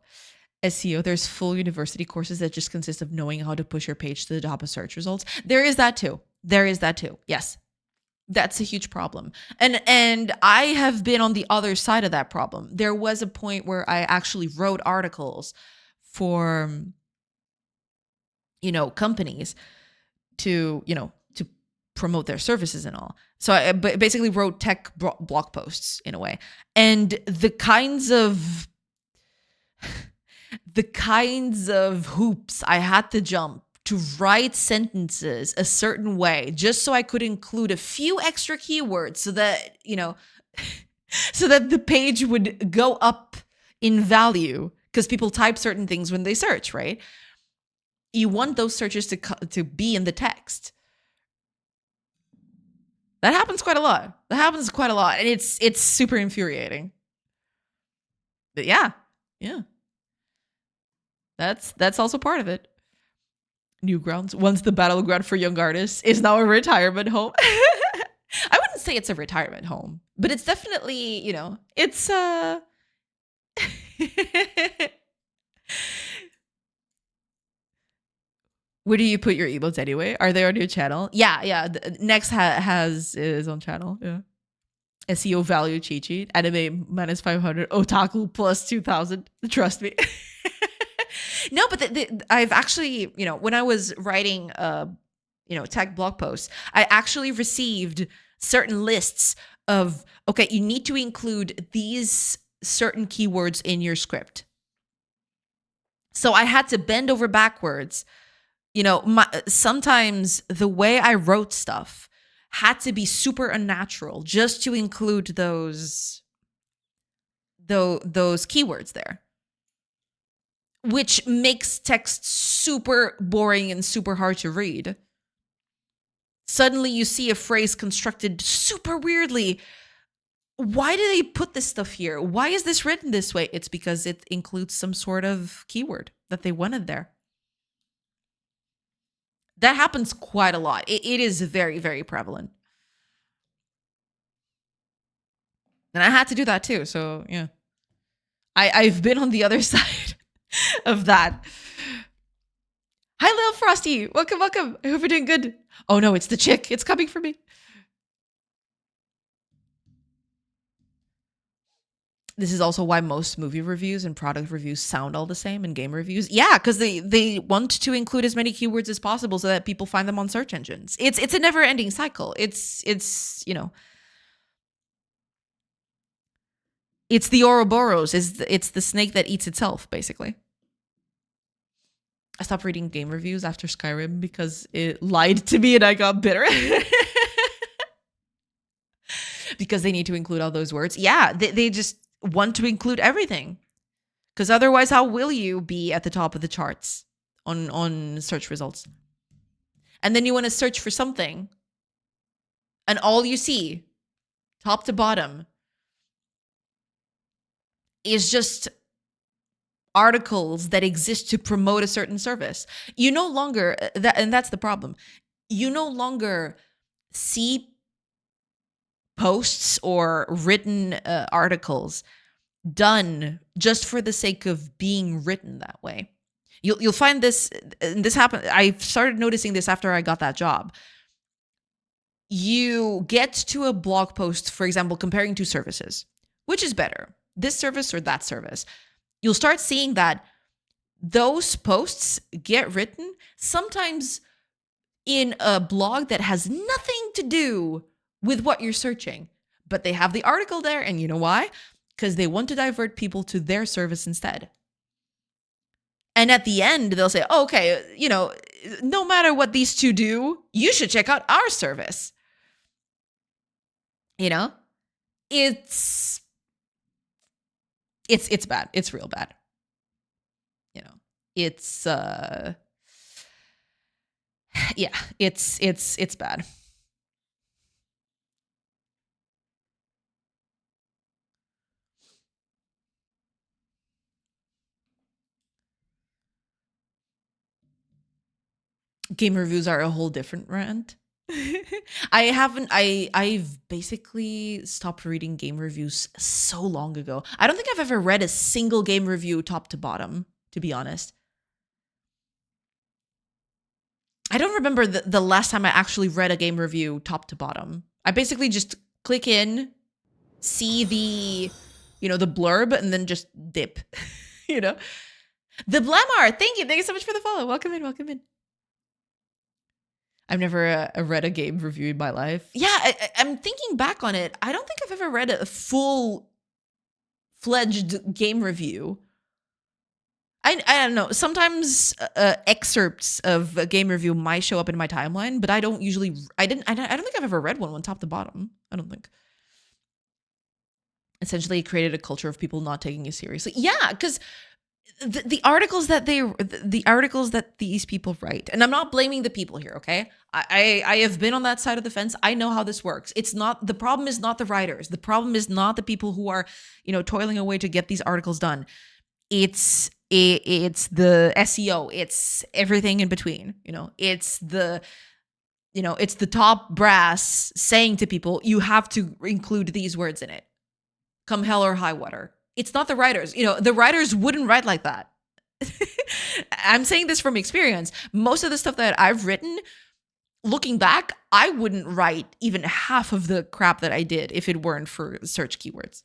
SEO, there's full university courses that just consist of knowing how to push your page to the top of search results. There is that too. Yes. That's a huge problem. And I have been on the other side of that problem. There was a point where I actually wrote articles for, companies to promote their services and all. So I basically wrote tech blog posts in a way. And the kinds of hoops I had to jump to write sentences a certain way just so I could include a few extra keywords so that, so that the page would go up in value, because people type certain things when they search, right? You want those searches to be in the text. That happens quite a lot. And it's super infuriating. But yeah. That's also part of it. Newgrounds, once the battleground for young artists, is now a retirement home. I wouldn't say it's a retirement home, but it's definitely, it's Where do you put your emotes anyway? Are they on your channel? Yeah. Next has his own channel. Yeah. SEO value cheat sheet. Anime minus 500. Otaku plus 2000. Trust me. No, but I've actually, when I was writing, tech blog posts, I actually received certain lists of, okay, you need to include these certain keywords in your script. So I had to bend over backwards. Sometimes the way I wrote stuff had to be super unnatural just to include those keywords there, which makes text super boring and super hard to read. Suddenly you see a phrase constructed super weirdly. Why do they put this stuff here? Why is this written this way? It's because it includes some sort of keyword that they wanted there. That happens quite a lot. It is very, very prevalent. And I had to do that too. So yeah, I've been on the other side of that. Hi, Lil Frosty. Welcome. I hope you're doing good. Oh no, it's the chick. It's coming for me. This is also why most movie reviews and product reviews sound all the same, and game reviews. Yeah, because they want to include as many keywords as possible so that people find them on search engines. It's a never-ending cycle. It's the Ouroboros. It's the snake that eats itself, basically. I stopped reading game reviews after Skyrim because it lied to me and I got bitter. Because they need to include all those words. Yeah, they just want to include everything. Because otherwise, how will you be at the top of the charts on search results? And then you want to search for something, and all you see, top to bottom, is just articles that exist to promote a certain service. You no longer, and that's the problem, you no longer see posts or written articles done just for the sake of being written that way. You'll find this happen. I started noticing this after I got that job. You get to a blog post, for example, comparing two services. Which is better, this service or that service? You'll start seeing that those posts get written sometimes in a blog that has nothing to do with what you're searching, but they have the article there. And you know why? Because they want to divert people to their service instead. And at the end, they'll say, oh, okay, no matter what these two do, you should check out our service. It's It's bad. It's real bad. You know, it's yeah, it's bad. Game reviews are a whole different rant. I've basically stopped reading game reviews so long ago. I don't think I've ever read a single game review top to bottom, to be honest. I don't remember the last time I actually read a game review top to bottom. I basically just click in, see the, the blurb, and then just dip. you know? The Blamar, thank you. Thank you so much for the follow. Welcome in, welcome in. I've never read a game review in my life. Yeah, I'm thinking back on it. I don't think I've ever read a full-fledged game review. I don't know. Sometimes excerpts of a game review might show up in my timeline, but I don't usually. I don't think I've ever read one top to bottom. I don't think. Essentially, it created a culture of people not taking it seriously. Yeah, because the articles that these people write, and I'm not blaming the people here. Okay, I have been on that side of the fence. I know how this works. It's not the problem. Is not the writers. The problem is not the people who are toiling away to get these articles done. It's the SEO. It's everything in between. It's the top brass saying to people, you have to include these words in it, come hell or high water. It's not the writers. The writers wouldn't write like that. I'm saying this from experience. Most of the stuff that I've written, looking back, I wouldn't write even half of the crap that I did if it weren't for search keywords.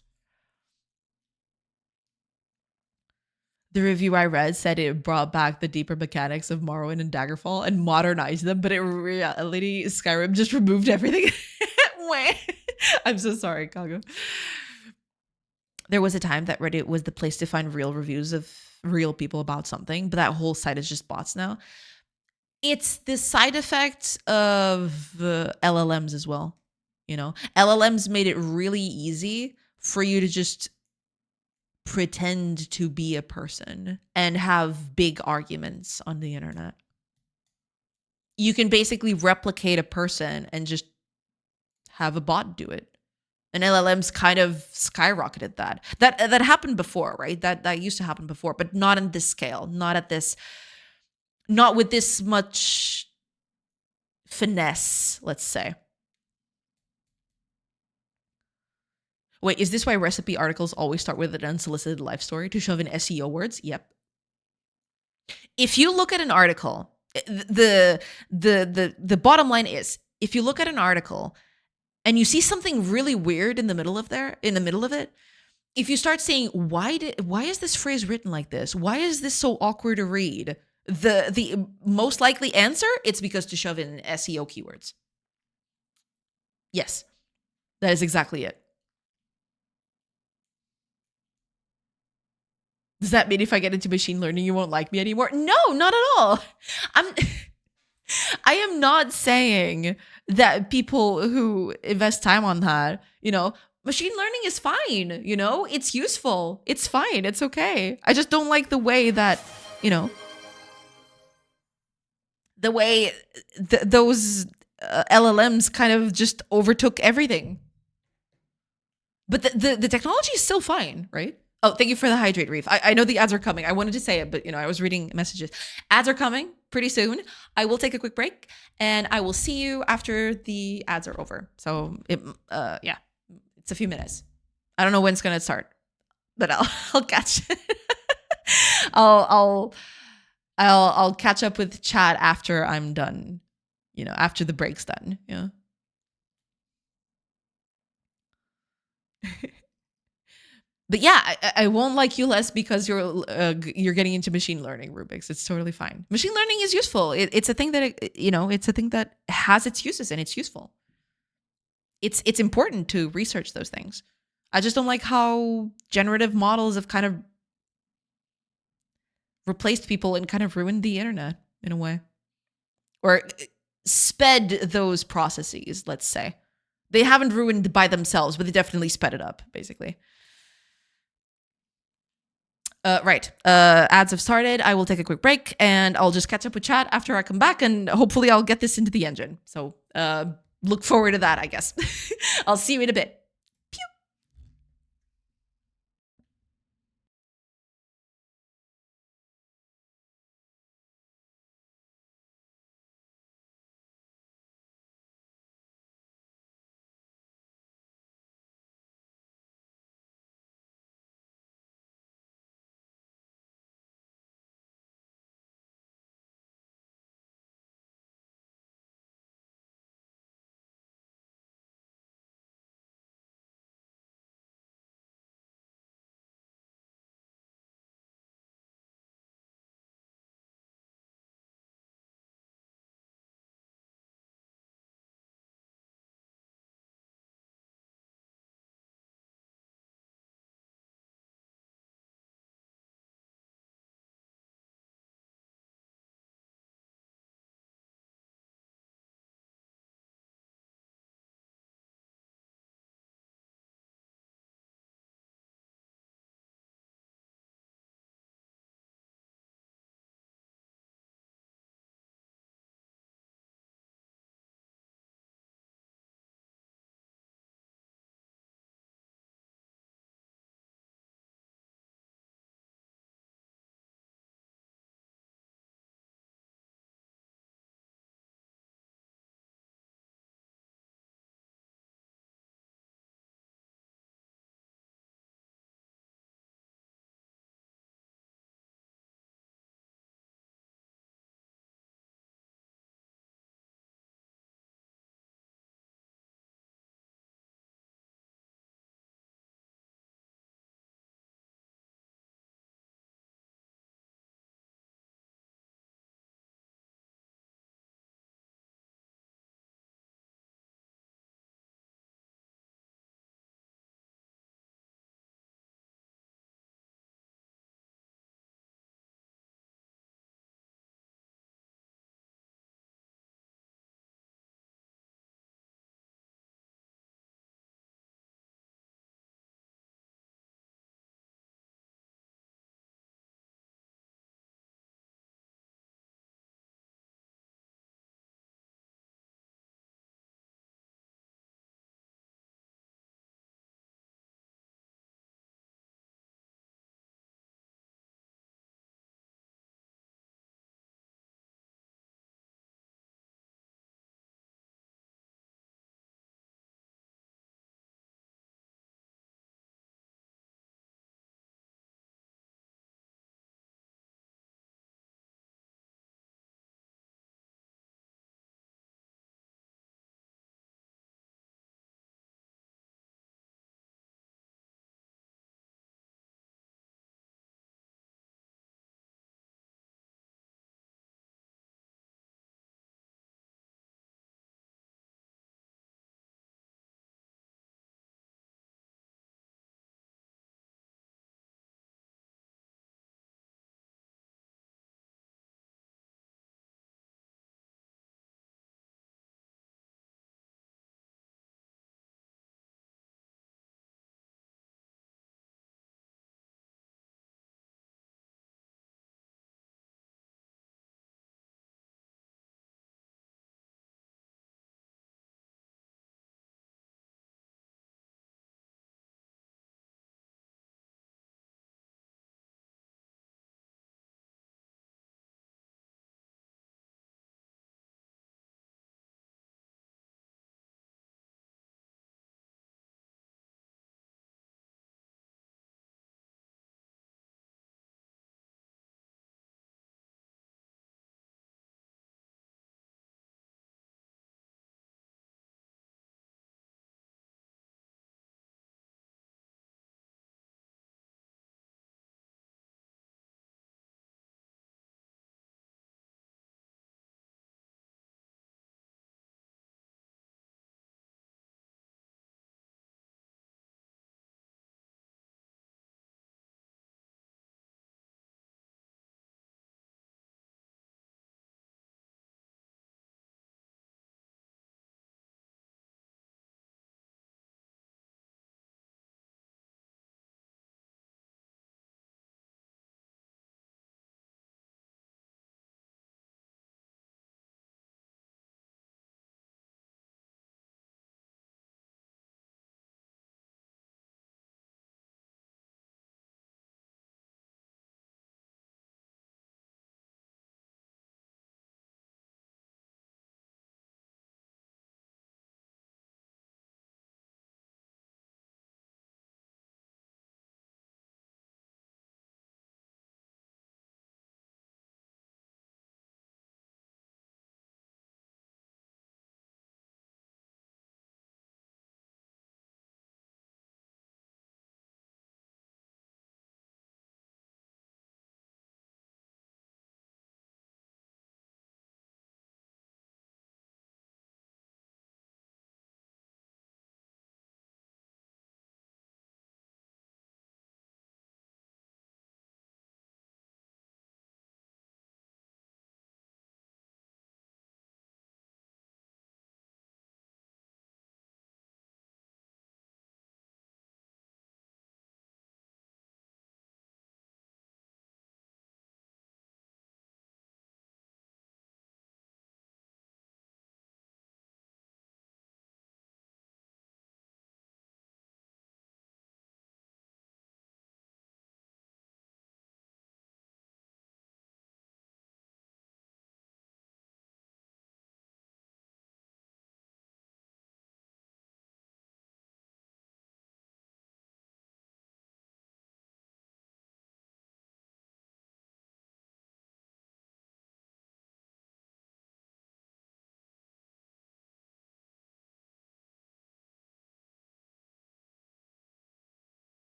The review I read said it brought back the deeper mechanics of Morrowind and Daggerfall and modernized them, but in reality, Skyrim just removed everything. I'm so sorry, Kago. There was a time that Reddit was the place to find real reviews of real people about something, but that whole site is just bots now. It's the side effect of LLMs as well. LLMs made it really easy for you to just pretend to be a person and have big arguments on the internet. You can basically replicate a person and just have a bot do it. And LLMs kind of skyrocketed that. That happened before, right? That used to happen before, but not in this scale, not with this much finesse, let's say. Wait, is this why recipe articles always start with an unsolicited life story to shove in SEO words? Yep. If you look at an article, the bottom line is, if you look at an article and you see something really weird in the middle of it, if you start saying, why is this phrase written like this? Why is this so awkward to read? The most likely answer, it's because to shove in SEO keywords. Yes, that is exactly it. Does that mean if I get into machine learning, you won't like me anymore? No, not at all. I am not saying that people who invest time on that, machine learning is fine. It's useful. It's fine. It's okay. I just don't like the way that, the way those LLMs kind of just overtook everything. But the technology is still fine, right? Oh, thank you for the hydrate, Reef. I know the ads are coming. I wanted to say it, but I was reading messages. Ads are coming pretty soon. I will take a quick break, and I will see you after the ads are over. So yeah, it's a few minutes. I don't know when it's gonna start, but I'll catch. I'll catch up with chat after I'm done. After the break's done. Yeah. But yeah, I won't like you less because you're getting into machine learning, Rubik's. It's totally fine. Machine learning is useful. It's a thing that it's a thing that has its uses and it's useful. It's important to research those things. I just don't like how generative models have kind of replaced people and kind of ruined the internet in a way, or sped those processes. Let's say they haven't ruined by themselves, but they definitely sped it up, basically. Right. Ads have started. I will take a quick break and I'll just catch up with chat after I come back, and hopefully I'll get this into the engine. So look forward to that, I guess. I'll see you in a bit.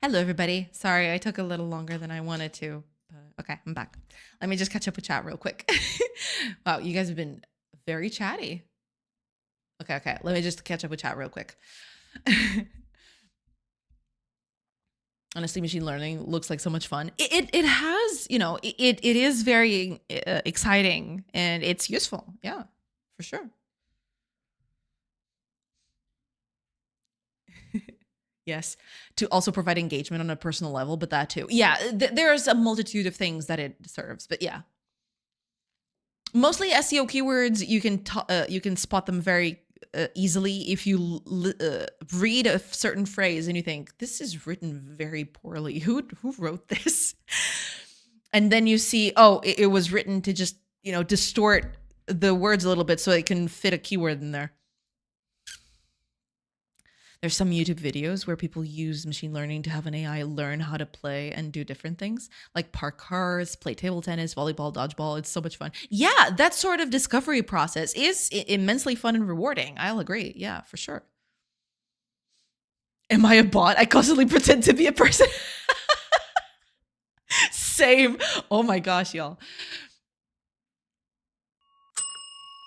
Hello, everybody. Sorry, I took a little longer than I wanted to. But okay, I'm back. Let me just catch up with chat real quick. Wow, you guys have been very chatty. Okay. Let me just catch up with chat real quick. Honestly, machine learning looks like so much fun. It has, it is very exciting and it's useful. Yeah, for sure. Yes, to also provide engagement on a personal level, but that too. Yeah, there's a multitude of things that it serves, but yeah. Mostly SEO keywords, you can spot them very easily if you read a certain phrase and you think this is written very poorly. Who wrote this? And then you see, oh, it was written to just distort the words a little bit so it can fit a keyword in there. There's some YouTube videos where people use machine learning to have an AI learn how to play and do different things, like park cars, play table tennis, volleyball, dodgeball. It's so much fun. Yeah, that sort of discovery process is immensely fun and rewarding. I'll agree. Yeah, for sure. Am I a bot? I constantly pretend to be a person. Same. Oh my gosh, y'all.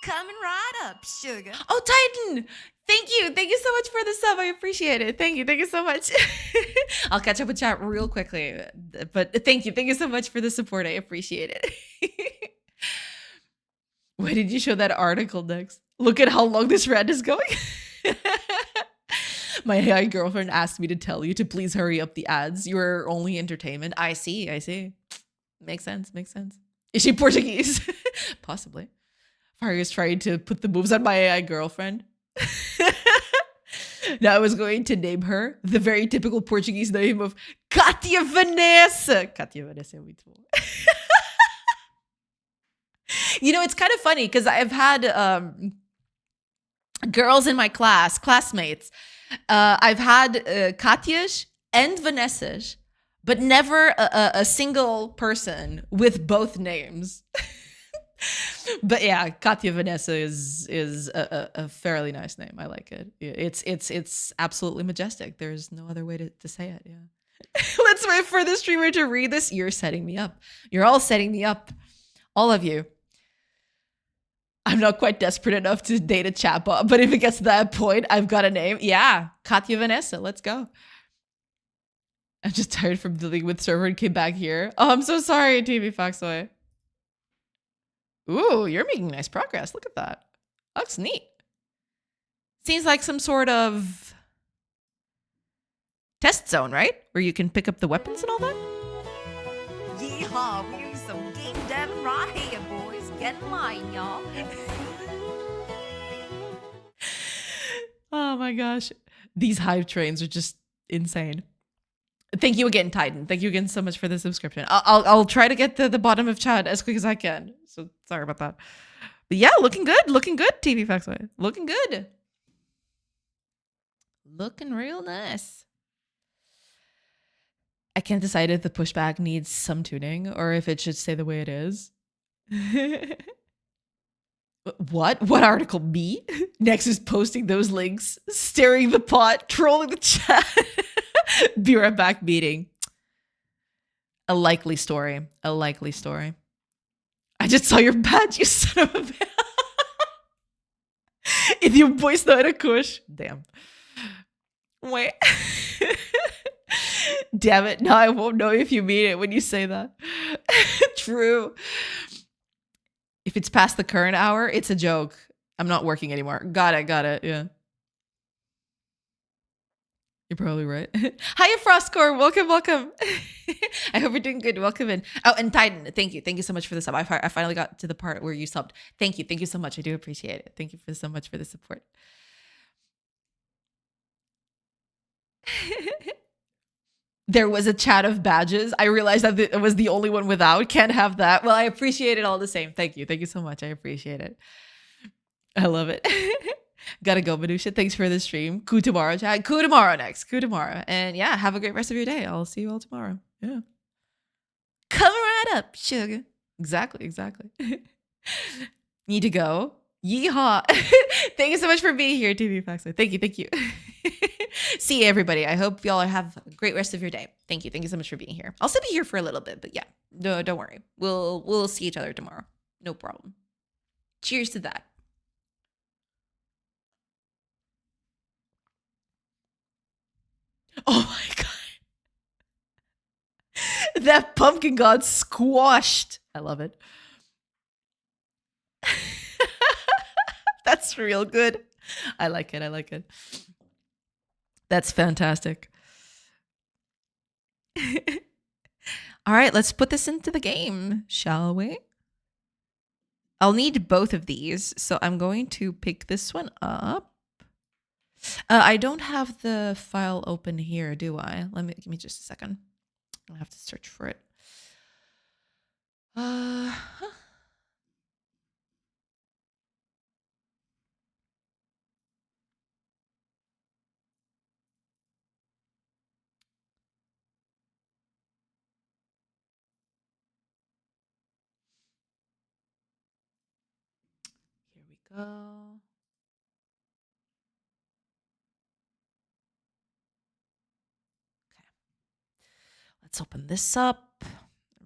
Coming right up, sugar. Oh, Titan. Thank you. Thank you so much for the sub. I appreciate it. Thank you. Thank you so much. I'll catch up with chat real quickly. But thank you. Thank you so much for the support. I appreciate it. Why did you show that article next? Look at how long this rant is going. My AI girlfriend asked me to tell you to please hurry up the ads. You're only entertainment. I see. Makes sense. Is she Portuguese? Possibly. Fario's trying to put the moves on my AI girlfriend. Now I was going to name her the very typical Portuguese name of Katia Vanessa. Katia Vanessa, muito bom. It's kind of funny because I've had girls in my classmates. I've had Katias and Vanessas, but never a single person with both names. But yeah, Katya Vanessa is a fairly nice name. I like it. It's absolutely majestic. There's no other way to say it. Yeah. Let's wait for the streamer to read this. You're setting me up. You're all setting me up. All of you. I'm not quite desperate enough to date a chatbot, but if it gets to that point, I've got a name. Yeah, Katya Vanessa. Let's go. I'm just tired from dealing with server and came back here. Oh, I'm so sorry, TV Foxboy. Ooh, you're making nice progress. Look at that. Looks neat. Seems like some sort of test zone, right? Where you can pick up the weapons and all that? Yeehaw, we use some GameDev right here, boys. Get in line, y'all. Oh my gosh. These hype trains are just insane. Thank you again, Titan. Thank you again so much for the subscription. I'll try to get to the bottom of chat as quick as I can. So sorry about that. But yeah, looking good, TV Factsway. Looking good. Looking real nice. I can't decide if the pushback needs some tuning or if it should stay the way it is. What? What article? Me? Next is posting those links, staring the pot, trolling the chat. Be right back meeting. A likely story. I just saw your badge, you son of a bitch. If your voice not a kush. Damn. Wait. Damn it. Now I won't know if you mean it when you say that. True. If it's past the current hour, it's a joke. I'm not working anymore. Got it. Yeah. You're probably right. Hiya, Frostcore. Welcome. I hope you're doing good. Welcome in. Oh, and Titan, thank you. Thank you so much for the sub. I finally got to the part where you subbed. Thank you. Thank you so much. I do appreciate it. Thank you so much for the support. There was a chat of badges. I realized that it was the only one without. Can't have that. Well, I appreciate it all the same. Thank you. Thank you so much. I appreciate it. I love it. Gotta go, Manusha. Thanks for the stream. Coup tomorrow, chat. Coup tomorrow next. Coup tomorrow. And yeah, have a great rest of your day. I'll see you all tomorrow. Yeah. Come right up, sugar. Exactly. Need to go. Yeehaw. Thank you so much for being here, TV Faxo. Thank you. See you, everybody. I hope y'all have a great rest of your day. Thank you. Thank you so much for being here. I'll still be here for a little bit, but yeah, no, don't worry. We'll see each other tomorrow. No problem. Cheers to that. Oh my god. That pumpkin got squashed. I love it. That's real good. I like it. I like it. That's fantastic. All right, let's put this into the game, shall we? I'll need both of these, so I'm going to pick this one up. I don't have the file open here, do I? Give me just a second. I'll have to search for it. Here we go. Okay. Let's open this up.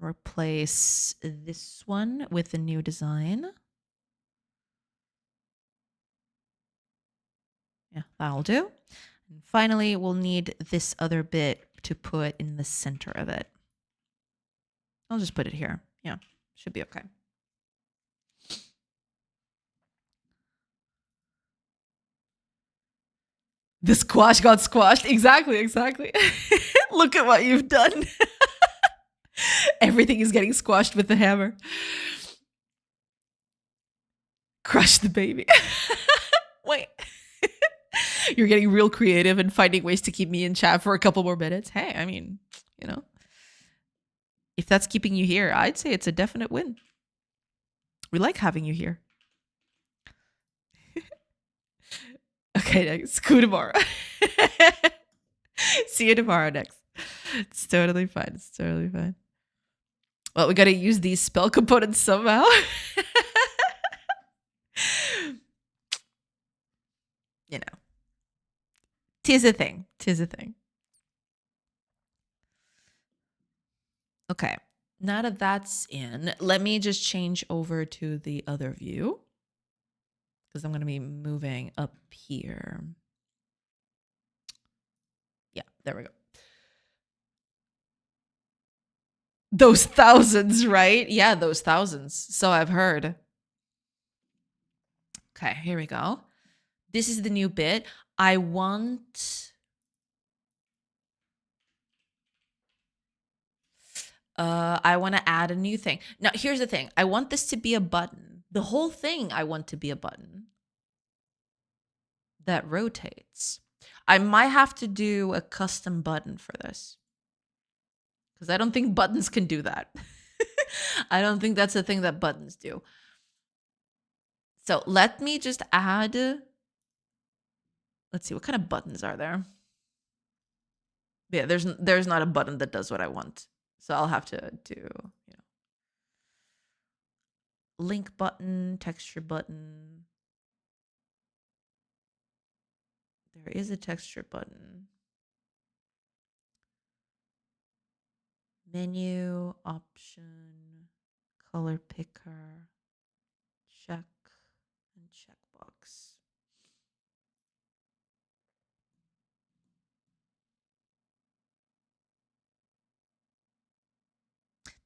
Replace this one with a new design. Yeah, that'll do. And finally, we'll need this other bit to put in the center of it. I'll just put it here. Yeah, should be okay. The squash got squashed. Exactly, exactly. Look at what you've done. Everything is getting squashed with the hammer. Crush the baby. Wait. You're getting real creative and finding ways to keep me in chat for a couple more minutes. Hey, I mean, you know, if that's keeping you here, I'd say it's a definite win. We like having you here. Okay, next. Coup tomorrow. See you tomorrow next. It's totally fine. It's totally fine. Well, we got to use these spell components somehow. You know, 'tis a thing. 'Tis a thing. Okay. Now that that's in, let me just change over to the other view because I'm going to be moving up here. Yeah, there we go. Those thousands, right? Yeah, those thousands. So I've heard. Okay, here we go. This is the new bit. I want... I want to add a new thing. Now, here's the thing. I want this to be a button. The whole thing I want to be a button that rotates. I might have to do a custom button for this because I don't think buttons can do that. I don't think that's a thing that buttons do. So let me just add... Let's see, what kind of buttons are there? Yeah, there's not a button that does what I want. So I'll have to do, you know, link button, texture button. There is a texture button. Menu, option, color picker, check, and checkbox.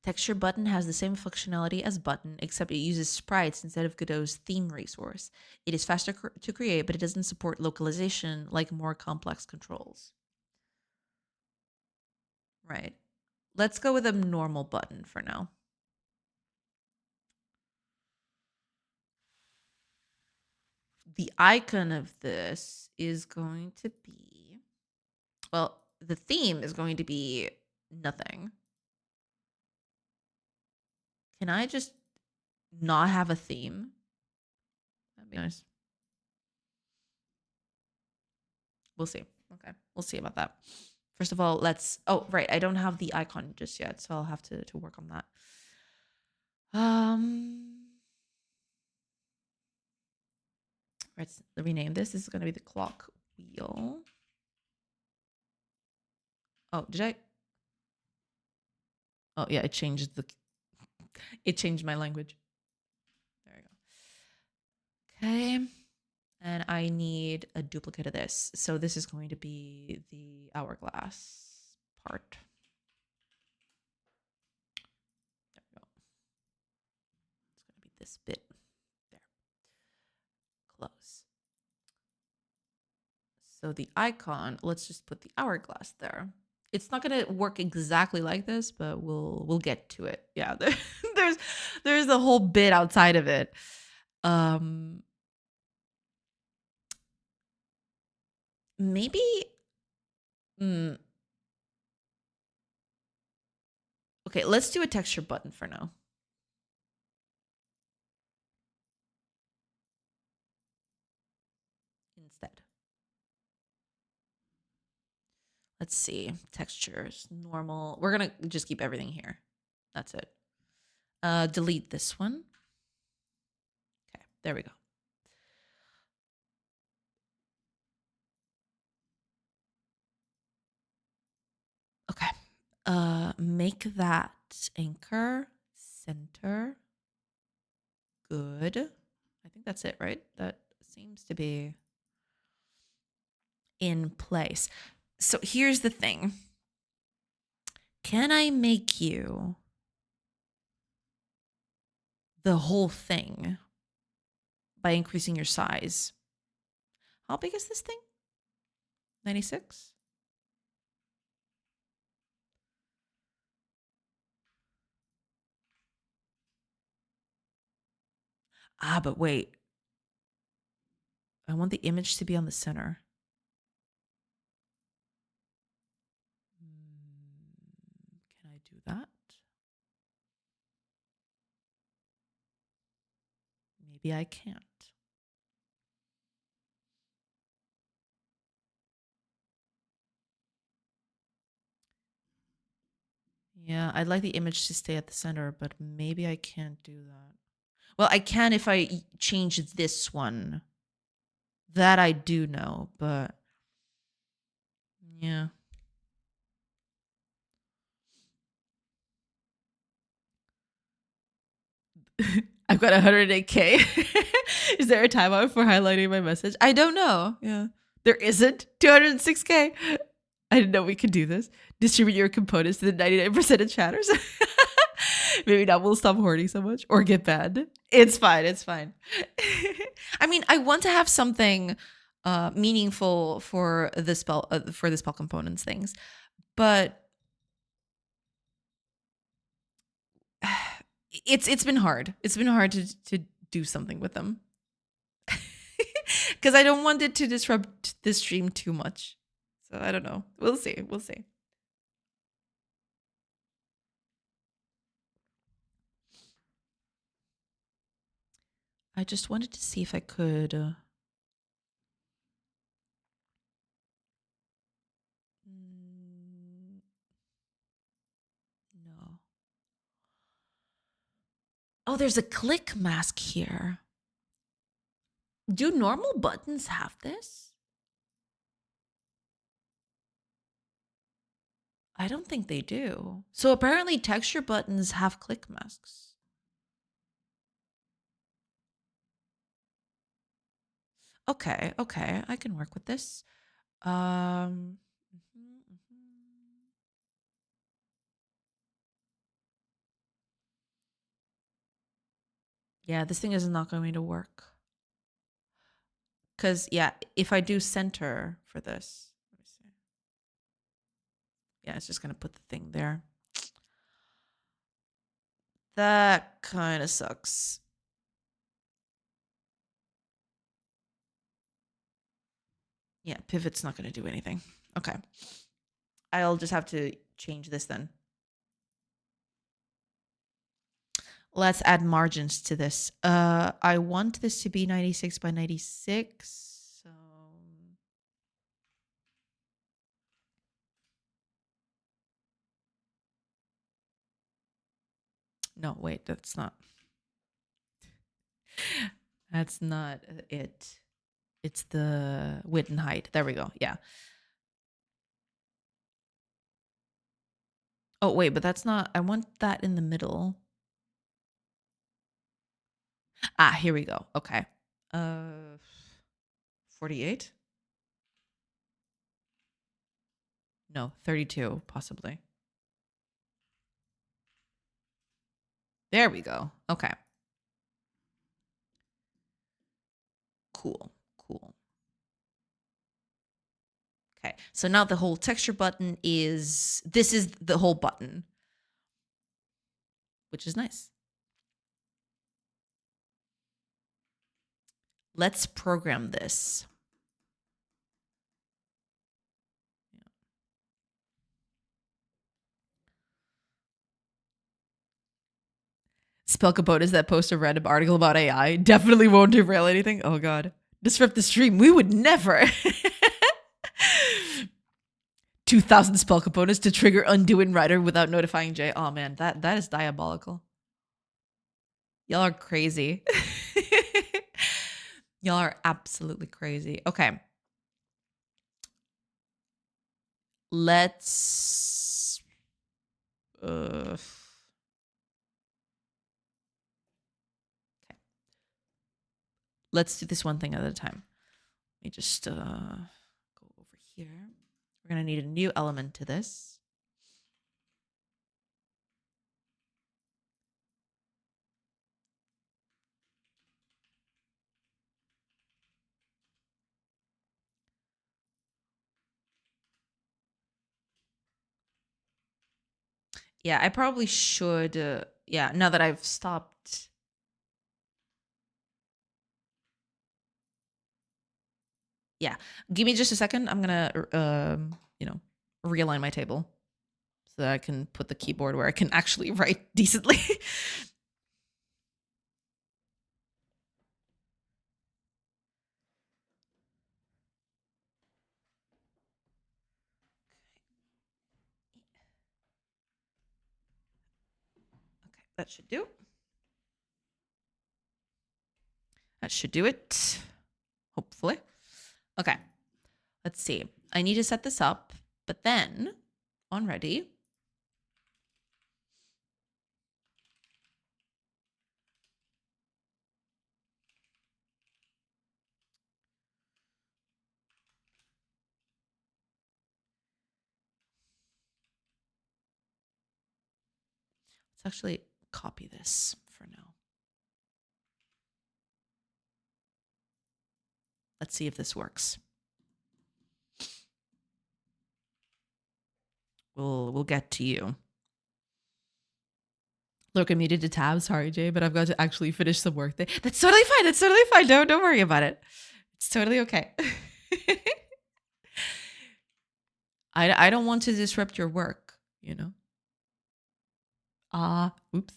Texture button has the same functionality as button, except it uses sprites instead of Godot's theme resource. It is faster to create, but it doesn't support localization like more complex controls. Right. Let's go with a normal button for now. The icon of this is going to be, well, the theme is going to be nothing. Can I just not have a theme? That'd be nice. We'll see. Okay, we'll see about that. First of all, let's... Oh, right. I don't have the icon just yet, so I'll have to work on that. Let's rename this. This is going to be the clock wheel. Oh, did I? Oh, yeah, it changed my language. There we go. Okay. And I need a duplicate of this. So this is going to be the hourglass part. There we go. It's going to be this bit. There. Close. So the icon, let's just put the hourglass there. It's not going to work exactly like this, but we'll get to it. Yeah, there's the whole bit outside of it. Maybe okay, let's do a texture button for now. Instead. Let's see. Textures, normal. We're going to just keep everything here. That's it. Delete this one. Okay, there we go. Okay. Make that anchor, center. Good. I think that's it, right? That seems to be in place. So here's the thing. Can I make you the whole thing by increasing your size? How big is this thing? 96? Ah, but wait. I want the image to be on the center. Can I do that? Maybe I can't. Yeah, I'd like the image to stay at the center, but maybe I can't do that. Well, I can if I change this one. That I do know, but yeah. I've got 108K. Is there a timeout for highlighting my message? I don't know. Yeah. There isn't 206K. I didn't know we could do this. Distribute your components to the 99% of chatters. Maybe now we'll stop hoarding so much or get banned. It's fine. It's fine. I mean, I want to have something meaningful for the spell components things, but it's been hard. It's been hard to do something with them because I don't want it to disrupt the stream too much. So I don't know. We'll see. We'll see. I just wanted to see if I could. No. Oh, there's a click mask here. Do normal buttons have this? I don't think they do. So apparently texture buttons have click masks. Okay, okay. I can work with this. Yeah, this thing is not going to work. Because, yeah, if I do center for this, let me see. Yeah, it's just going to put the thing there. That kind of sucks. Yeah, pivot's not going to do anything. Okay. I'll just have to change this then. Let's add margins to this. I want this to be 96 by 96. So no, wait, that's not it. It's the width and height. There we go. Yeah. Oh, wait, but that's not, I want that in the middle. Ah, here we go. Okay. 48? No, 32, possibly. There we go. Okay. Cool. Cool. Okay. So now the whole texture button is, this is the whole button, which is nice. Let's program this. Spell Capote is that post a random article about AI. Definitely won't derail anything. Oh god. Disrupt the stream. We would never. 2,000 spell components to trigger undo in writer without notifying Jay. Oh man, that is diabolical. Y'all are crazy. Y'all are absolutely crazy. Okay. Let's okay. Let's do this one thing at a time. Let me just go over here. We're going to need a new element to this. Yeah, I probably should. Yeah, now that I've stopped. Yeah, give me just a second. I'm gonna, realign my table so that I can put the keyboard where I can actually write decently. Okay, that should do. That should do it. Hopefully. Okay. Let's see. I need to set this up, but then on ready. Let's actually copy this for now. Let's see if this works. We'll get to you. Look, I muted the tab. Sorry, Jay, but I've got to actually finish some work. That's totally fine. That's totally fine. Don't worry about it. It's totally okay. I don't want to disrupt your work, you know? Oops.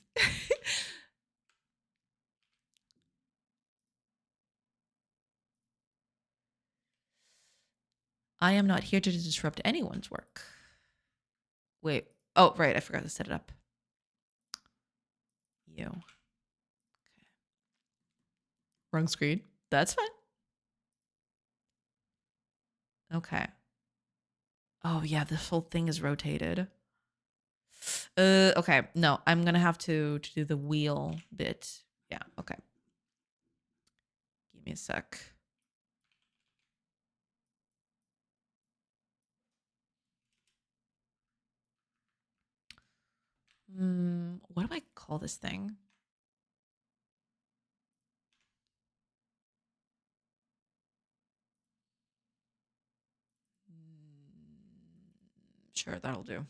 I am not here to disrupt anyone's work. Wait. Oh, right. I forgot to set it up. You. Okay. Wrong screen. That's fine. Okay. Oh, yeah. This whole thing is rotated. Okay. No, I'm going to have to do the wheel bit. Yeah. Okay. Give me a sec. What do I call this thing? Sure, that'll do.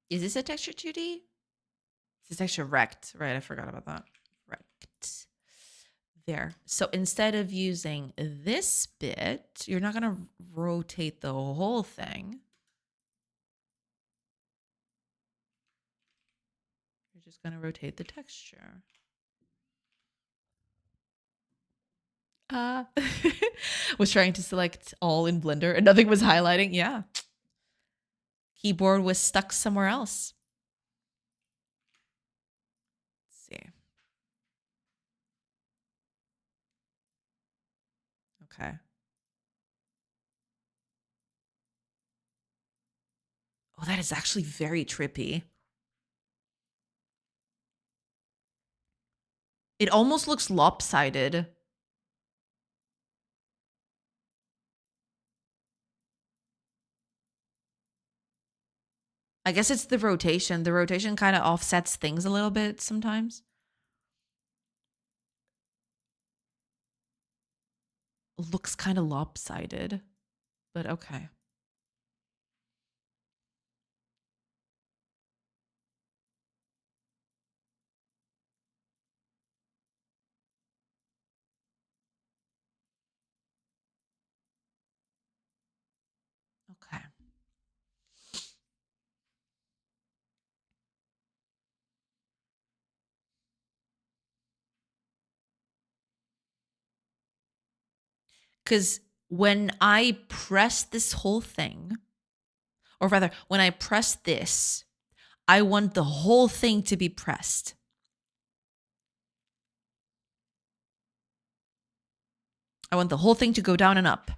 Is this a texture 2D? It's a texture rect, right? I forgot about that. Rect. There. So instead of using this bit, you're not going to rotate the whole thing. You're just going to rotate the texture. Was trying to select all in Blender and nothing was highlighting. Yeah. Keyboard was stuck somewhere else. Let's see. Okay. Oh, that is actually very trippy. It almost looks lopsided. I guess it's the rotation. The rotation kind of offsets things a little bit sometimes. Looks kind of lopsided, but okay. Okay. Because when I press this whole thing, or rather, when I press this, I want the whole thing to be pressed. I want the whole thing to go down and up.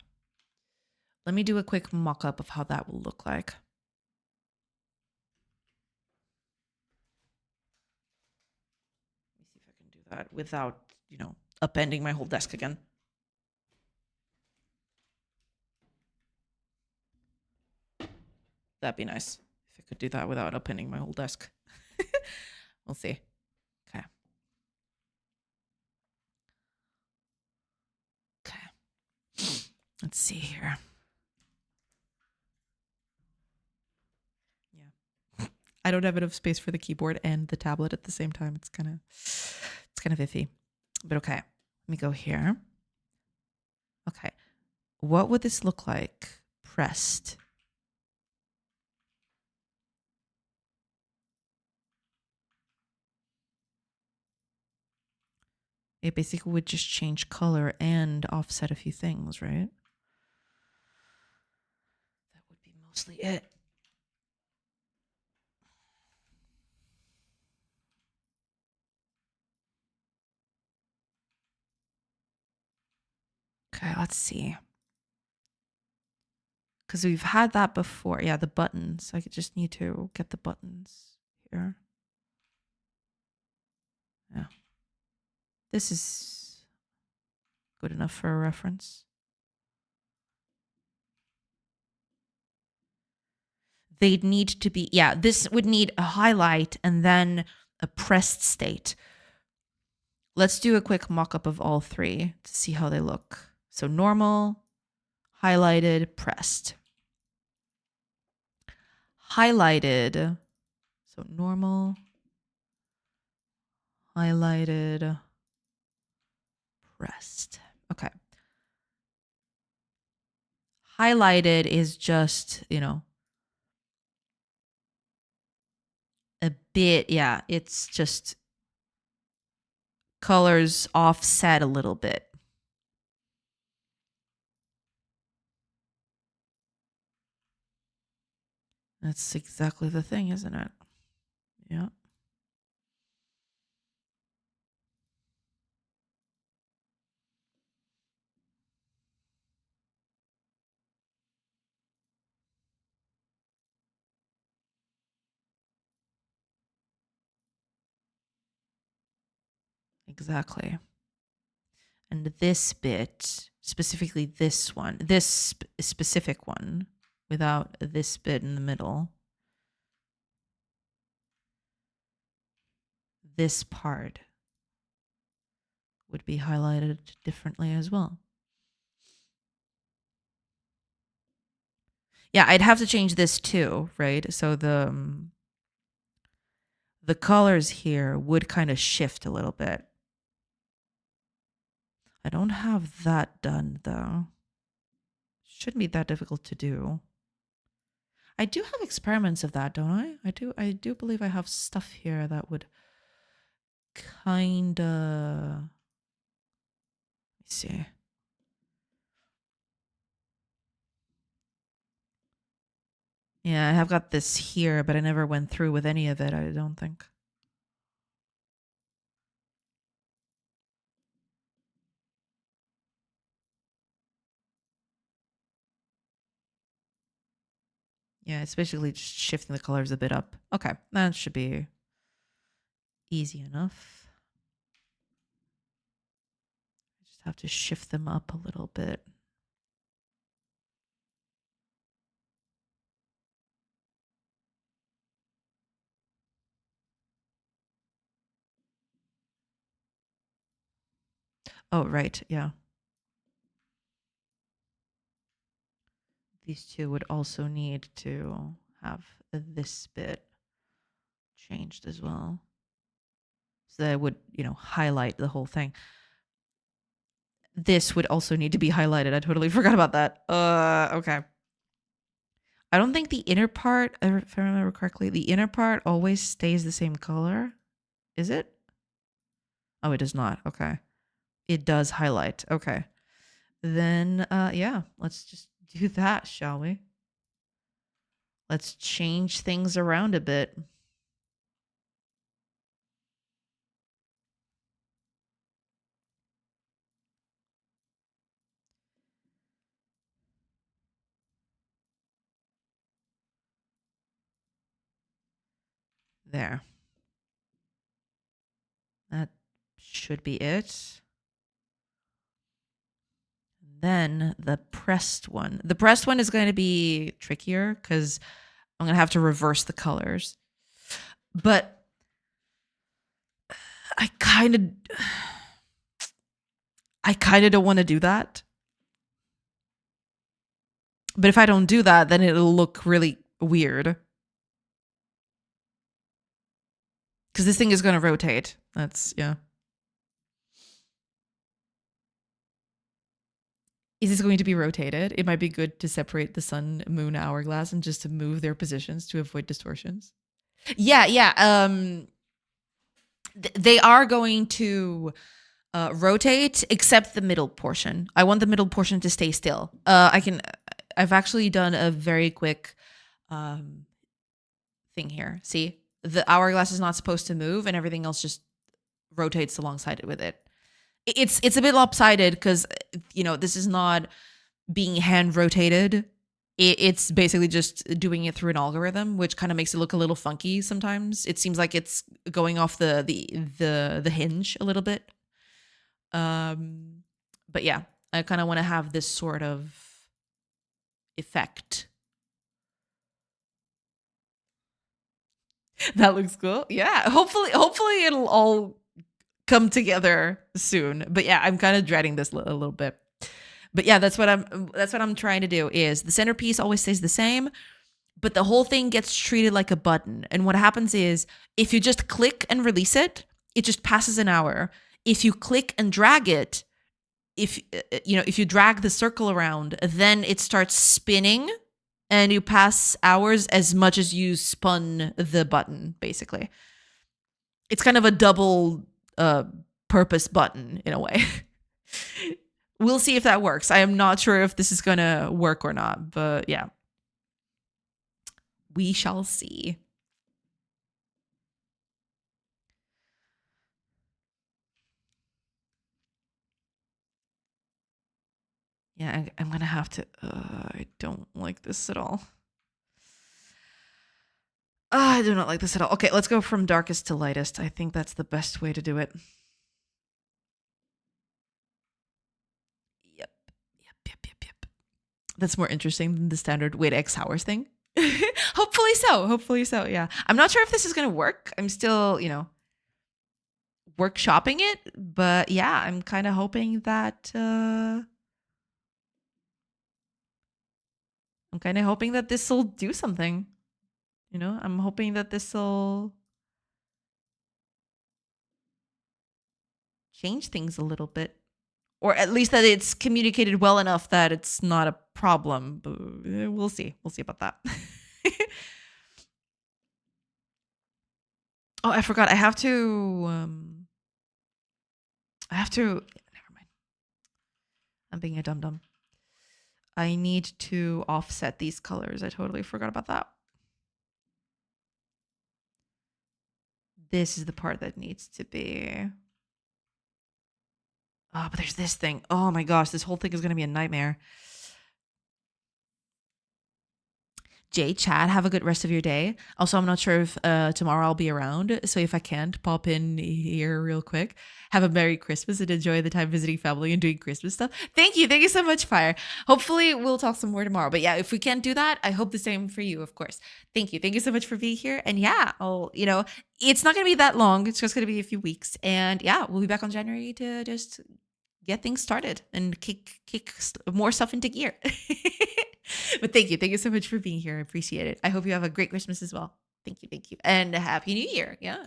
Let me do a quick mock-up of how that will look like. Let me see if I can do that without, upending my whole desk again. That'd be nice if I could do that without upending my whole desk. We'll see. Okay. Okay. Let's see here. Yeah. I don't have enough space for the keyboard and the tablet at the same time. It's kind of iffy. But okay. Let me go here. Okay. What would this look like pressed? It basically would just change color and offset a few things, right? That would be mostly it. Okay, let's see. Because we've had that before. Yeah, the buttons. I just need to get the buttons here. Yeah. This is good enough for a reference. They'd need to be, yeah, this would need a highlight and then a pressed state. Let's do a quick mock-up of all three to see how they look. So normal, highlighted, pressed. Highlighted. So normal, highlighted, pressed. Okay. Highlighted is just, a bit, yeah, it's just colors offset a little bit. That's exactly the thing, isn't it? Yeah. Exactly. And this bit, specifically this one, this specific one, without this bit in the middle, this part would be highlighted differently as well. Yeah, I'd have to change this too, right? So the colors here would kind of shift a little bit. I don't have that done though. Shouldn't be that difficult to do. I do have experiments of that, don't I? I do believe I have stuff here that would kinda, let me see. Yeah, I have got this here, but I never went through with any of it, I don't think. Yeah, it's basically just shifting the colors a bit up. Okay, that should be easy enough. Just have to shift them up a little bit. Oh, right, yeah. These two would also need to have this bit changed as well. So that it would, highlight the whole thing. This would also need to be highlighted. I totally forgot about that. Okay. I don't think the inner part, if I remember correctly, the inner part always stays the same color. Is it? Oh, it does not. Okay. It does highlight. Okay. Then, yeah, let's just do that, shall we? Let's change things around a bit. There. That should be it. Then the pressed one. The pressed one is going to be trickier because I'm going to have to reverse the colors. But I kind of don't want to do that. But if I don't do that, then it'll look really weird. Because this thing is going to rotate. Yeah. Is this going to be rotated? It might be good to separate the sun, moon, hourglass and just to move their positions to avoid distortions. Yeah. They are going to rotate, except the middle portion. I want the middle portion to stay still. I've actually done a very quick thing here. See, the hourglass is not supposed to move, and everything else just rotates alongside it with it. It's a bit lopsided because this is not being hand rotated. It's basically just doing it through an algorithm, which kind of makes it look a little funky sometimes. It seems like it's going off the hinge a little bit. But yeah, I kind of want to have this sort of effect. That looks cool. Yeah, hopefully it'll all come together soon. But yeah, I'm kind of dreading this a little bit. But yeah, that's what I'm trying to do. Is the centerpiece always stays the same, but the whole thing gets treated like a button. And what happens is if you just click and release it, it just passes an hour. If you click and drag it, if you drag the circle around, then it starts spinning and you pass hours as much as you spun the button, basically. It's kind of a double purpose button in a way. We'll see if that works. I am not sure if this is going to work or not, but yeah. We shall see. Yeah, I'm going to have to... I don't like this at all. I do not like this at all. Okay, let's go from darkest to lightest. I think that's the best way to do it. Yep. That's more interesting than the standard wait X hours thing. Hopefully so, yeah. I'm not sure if this is going to work. I'm still, workshopping it. But yeah, I'm kind of hoping that... I'm kind of hoping that this will do something. I'm hoping that this will change things a little bit. Or at least that it's communicated well enough that it's not a problem. But we'll see. We'll see about that. Oh, I forgot. I have to... Never mind. I'm being a dum-dum. I need to offset these colors. I totally forgot about that. This is the part that needs to be... Oh, but there's this thing. Oh my gosh, this whole thing is going to be a nightmare. Jay, Chad, have a good rest of your day. Also, I'm not sure if tomorrow I'll be around. So if I can't, pop in here real quick. Have a Merry Christmas and enjoy the time visiting family and doing Christmas stuff. Thank you. Thank you so much, Fire. Hopefully, we'll talk some more tomorrow. But yeah, if we can't do that, I hope the same for you, of course. Thank you. Thank you so much for being here. And yeah, it's not going to be that long. It's just going to be a few weeks. And yeah, we'll be back on January to just get things started and kick more stuff into gear. But thank you so much for being here. I appreciate it. I hope you have a great Christmas as well. Thank you, and a happy New Year. Yeah,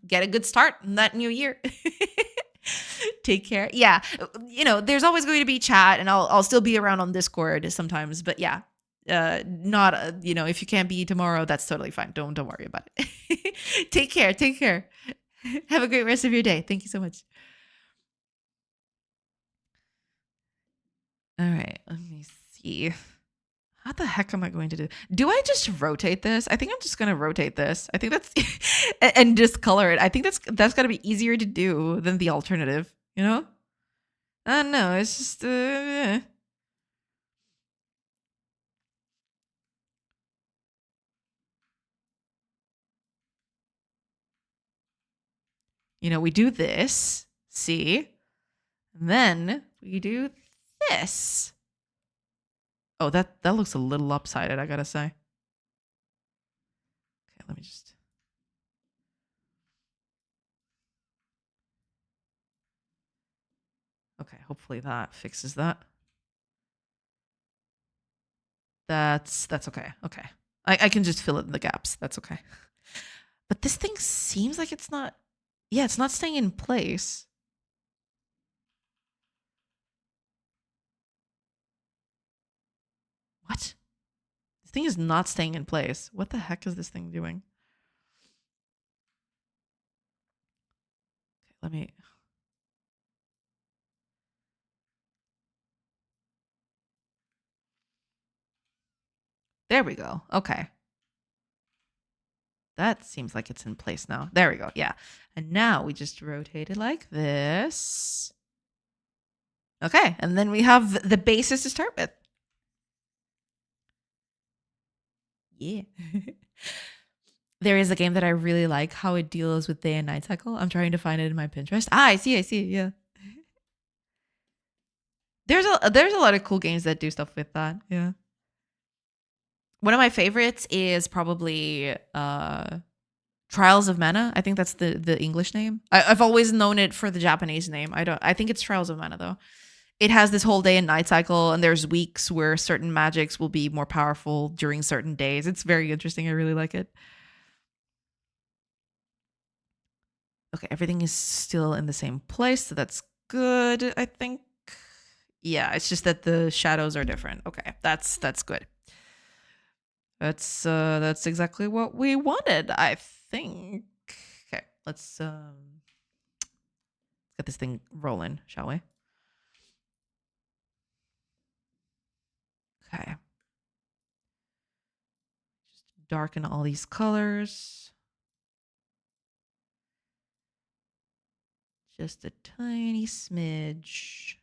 get a good start in that new year. Take care. Yeah, there's always going to be chat, and I'll still be around on Discord sometimes. But yeah, not if you can't be tomorrow, that's totally fine. Don't worry about it. Take care. Take care. Have a great rest of your day. Thank you so much. All right, let me see. How the heck am I going to do? Do I just rotate this? I think I'm just gonna rotate this. I think that's and just color it. I think that's gotta be easier to do than the alternative. I don't know. It's just we do this. See, and then we do this. Oh, that looks a little lopsided. I gotta say. Okay, let me just. Okay, hopefully that fixes that. That's okay. Okay. I can just fill it in the gaps. That's okay. But this thing seems like it's not. Yeah, it's not staying in place. What? This thing is not staying in place. What the heck is this thing doing? Okay, let me. There we go. Okay. That seems like it's in place now. There we go. Yeah. And now we just rotate it like this. Okay. And then we have the basis to start with. Yeah. There is a game that I really like how it deals with day and night cycle. I'm trying to find it in my Pinterest. I see. Yeah. There's a lot of cool games that do stuff with that. Yeah. One of my favorites is probably Trials of Mana. I think that's the English name. I've always known it for the Japanese name. I think it's Trials of Mana though. It has this whole day and night cycle, and there's weeks where certain magics will be more powerful during certain days. It's very interesting. I really like it. Okay, everything is still in the same place, so that's good, I think. Yeah, it's just that the shadows are different. Okay, that's good. That's exactly what we wanted, I think. Okay, let's get this thing rolling, shall we? Okay. Just darken all these colors. Just a tiny smidge.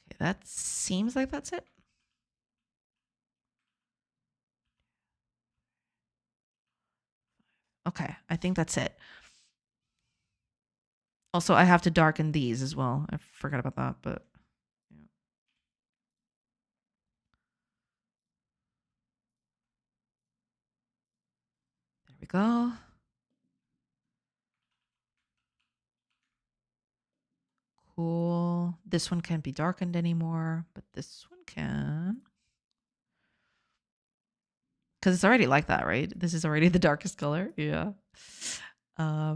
Okay, that seems like that's it. Okay, I think that's it. Also, I have to darken these as well. I forgot about that, but yeah. There we go. Cool. This one can't be darkened anymore, but this one can. Because it's already like that, right? This is already the darkest color. Yeah. Yeah.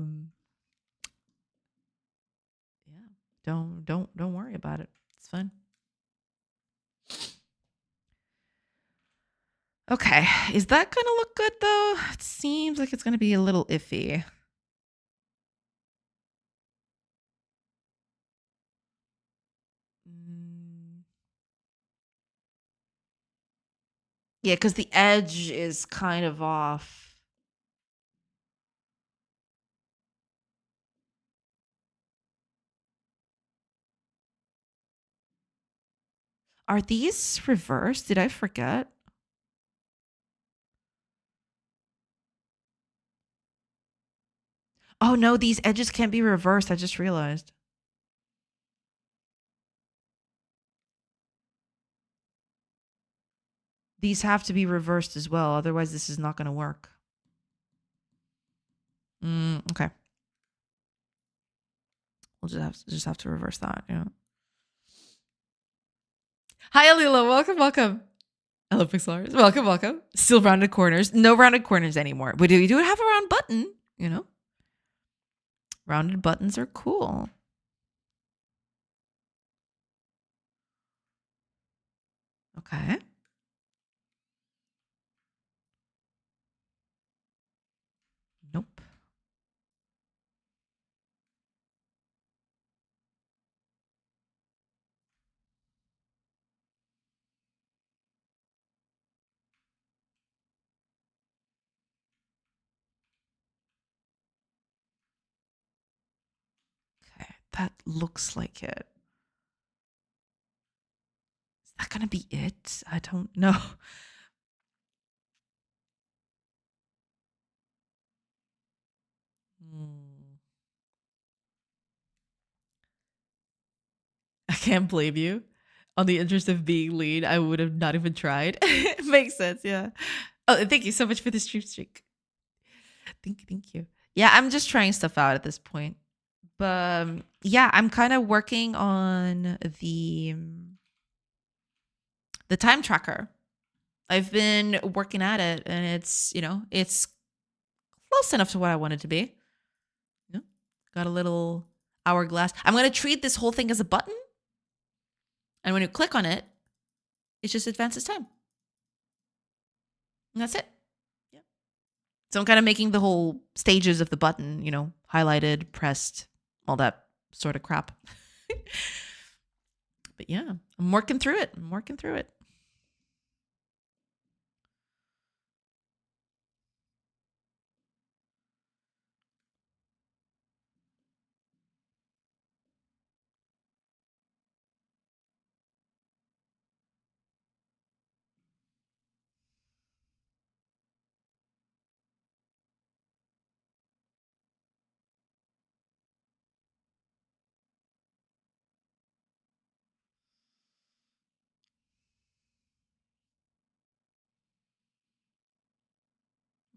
Don't worry about it. It's fine. Okay. Is that gonna look good though? It seems like it's gonna be a little iffy. Mm. Yeah, because the edge is kind of off. Are these reversed? Did I forget? Oh no, these edges can't be reversed. I just realized. These have to be reversed as well. Otherwise, this is not going to work. Okay. We'll just have to reverse that. Yeah. Hi, Alila. Welcome, welcome. Hello, Pixlars. Welcome, welcome. Still rounded corners. No rounded corners anymore. But we do have a round button, you know? Rounded buttons are cool. Okay. Nope. Okay. That looks like it. Is that going to be it? I don't know. I can't blame you. On the interest of being lean, I would have not even tried. Makes sense, yeah. Oh, thank you so much for the stream streak. Thank you. Yeah, I'm just trying stuff out at this point. But yeah, I'm kind of working on the time tracker. I've been working at it, and it's close enough to what I want it to be. You know, got a little hourglass. I'm gonna treat this whole thing as a button, and when you click on it, it just advances time, and that's it. Yeah. So I'm kind of making the whole stages of the button, highlighted, pressed, all that sort of crap. But yeah, I'm working through it.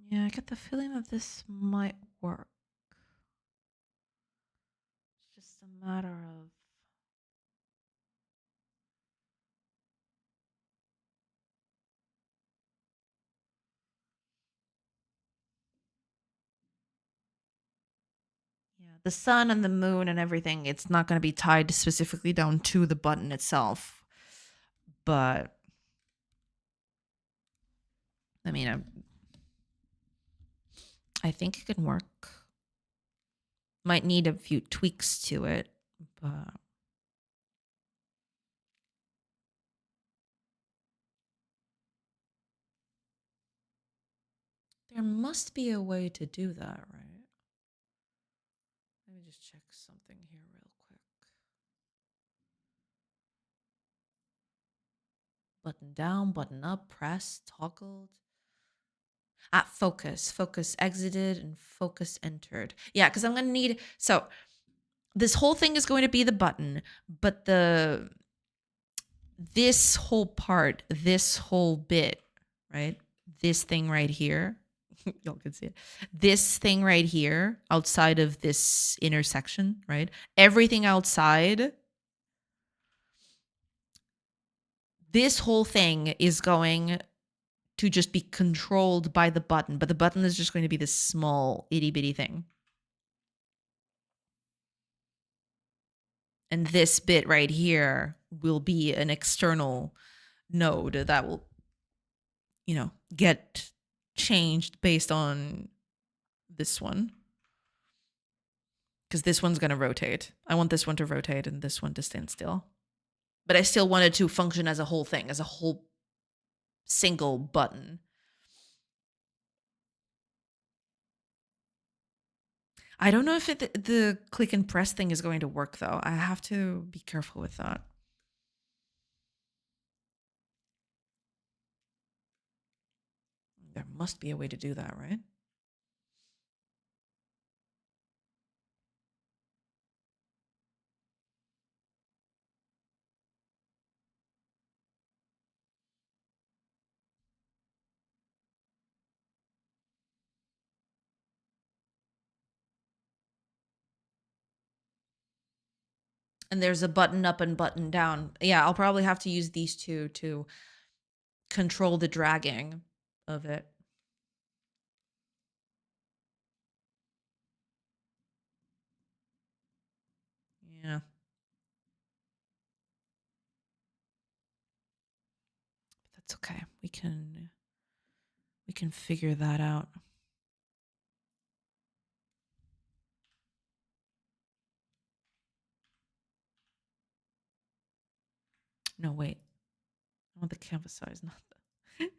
Yeah, I get the feeling that this might work. It's just a matter of the sun and the moon and everything. It's not going to be tied specifically down to the button itself. But I mean, I think it can work. Might need a few tweaks to it, but there must be a way to do that, right? Let me just check something here real quick. Button down, button up, press, toggled. Focus exited and focus entered. Yeah, because I'm going to need, so this whole thing is going to be the button, but this whole part, this whole bit, right? This thing right here, y'all can see it. This thing right here, outside of this intersection, right? Everything outside, this whole thing is going to just be controlled by the button, but the button is just going to be this small itty bitty thing. And this bit right here will be an external node that will, get changed based on this one. Because this one's going to rotate. I want this one to rotate and this one to stand still. But I still want it to function as a whole thing, as a whole single button. I don't know if the click and press thing is going to work though. I have to be careful with that. There must be a way to do that, right? And there's a button up and button down. Yeah, I'll probably have to use these two to control the dragging of it. Yeah. That's okay. We can figure that out. No, wait. I want the canvas size, not the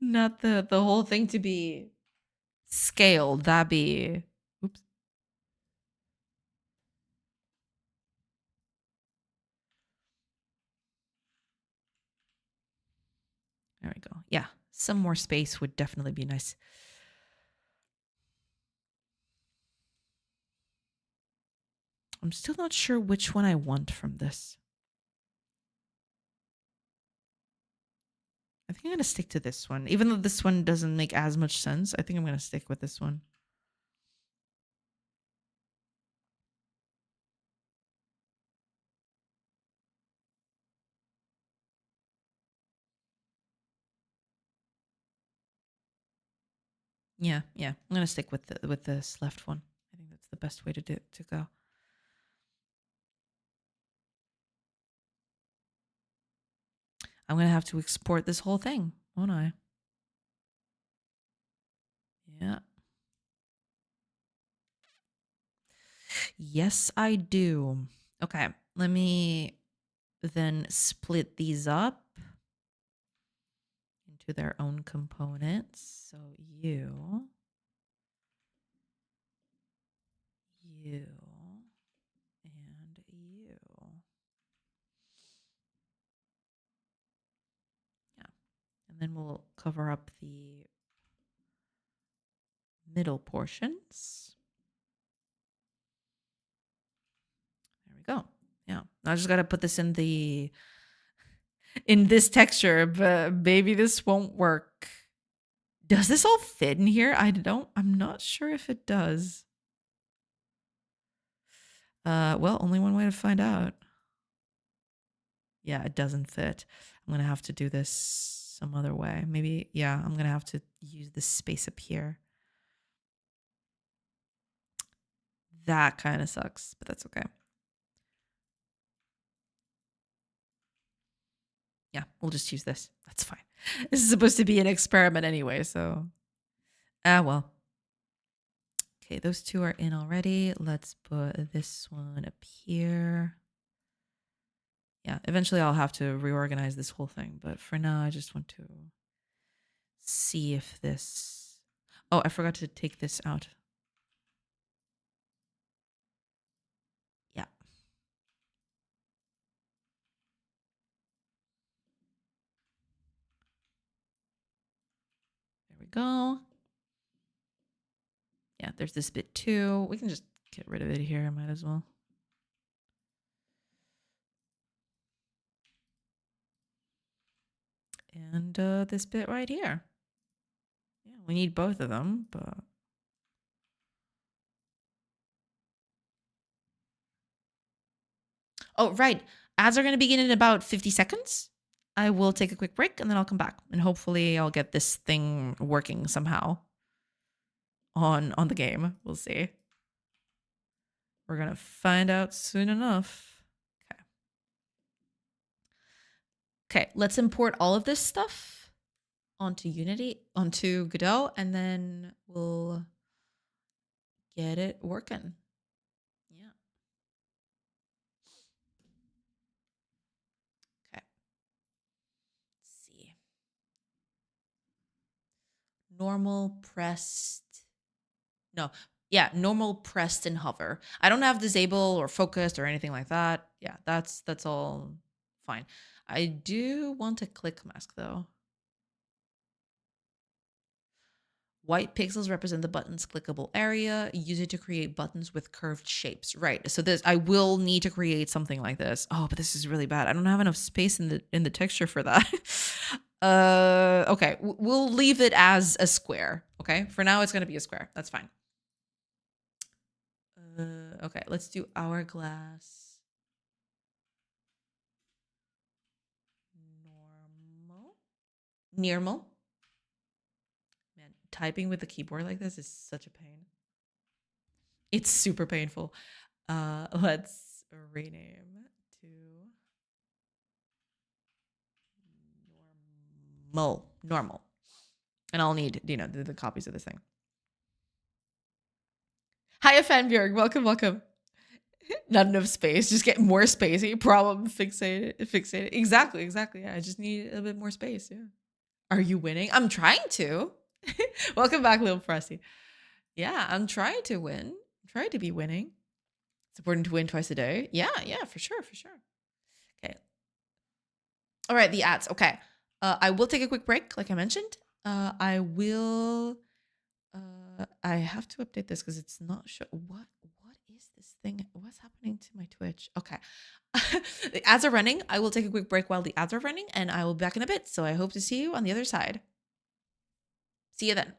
not the whole thing to be scaled. That'd be oops. There we go. Yeah. Some more space would definitely be nice. I'm still not sure which one I want from this. I think I'm going to stick to this one. Even though this one doesn't make as much sense, I think I'm going to stick with this one. Yeah, yeah. I'm going to stick with this left one. I think that's the best way to go. I'm going to have to export this whole thing, won't I? Yeah. Yes, I do. Okay, let me then split these up into their own components. So you, and you. Yeah. And then we'll cover up the middle portions. There we go. Yeah. I just got to put this in this texture, but maybe this won't work. Does this all fit in here? I'm not sure if it does. Well, only one way to find out. Yeah, it doesn't fit. I'm going to have to do this some other way. Maybe, yeah, I'm going to have to use this space up here. That kind of sucks, but that's okay. Yeah, we'll just use this. That's fine. This is supposed to be an experiment anyway, so. Well. Okay, those two are in already. Let's put this one up here. Yeah, eventually I'll have to reorganize this whole thing, but for now I just want to see if this... Oh, I forgot to take this out. Yeah. There we go. Yeah, there's this bit too. We can just get rid of it here. Might as well. And this bit right here. Yeah, we need both of them, but... Oh, right. Ads are going to begin in about 50 seconds. I will take a quick break and then I'll come back. And hopefully I'll get this thing working somehow on the game. We'll see. We're going to find out soon enough. Okay. Okay, let's import all of this stuff onto Godot, and then we'll get it working. Yeah. Okay. Let's see. Normal, pressed. No. Yeah, normal, pressed, and hover. I don't have disable or focused or anything like that. Yeah, that's all fine. I do want a click mask though. White pixels represent the button's clickable area. Use it to create buttons with curved shapes. Right. So this I will need to create something like this. Oh, but this is really bad. I don't have enough space in the texture for that. Okay. We'll leave it as a square. Okay. For now it's going to be a square. That's fine. Okay, let's do hourglass. Normal. Normal. Man, typing with the keyboard like this is such a pain. It's super painful. Let's rename to normal. And I'll need, the copies of this thing. Hiya, Fanbjörg. Welcome, welcome. Not enough space. Just get more space. Problem fixated. Exactly. Yeah, I just need a bit more space. Yeah. Are you winning? I'm trying to. Welcome back, Little Frosty. Yeah, I'm trying to win. I'm trying to be winning. It's important to win twice a day. Yeah, for sure. Okay. All right, the ads. Okay. I will take a quick break, like I mentioned. I will. I have to update this because it's not sure. What is this thing? What's happening to my Twitch? Okay. The ads are running. I will take a quick break while the ads are running, and I will be back in a bit. So I hope to see you on the other side. See you then.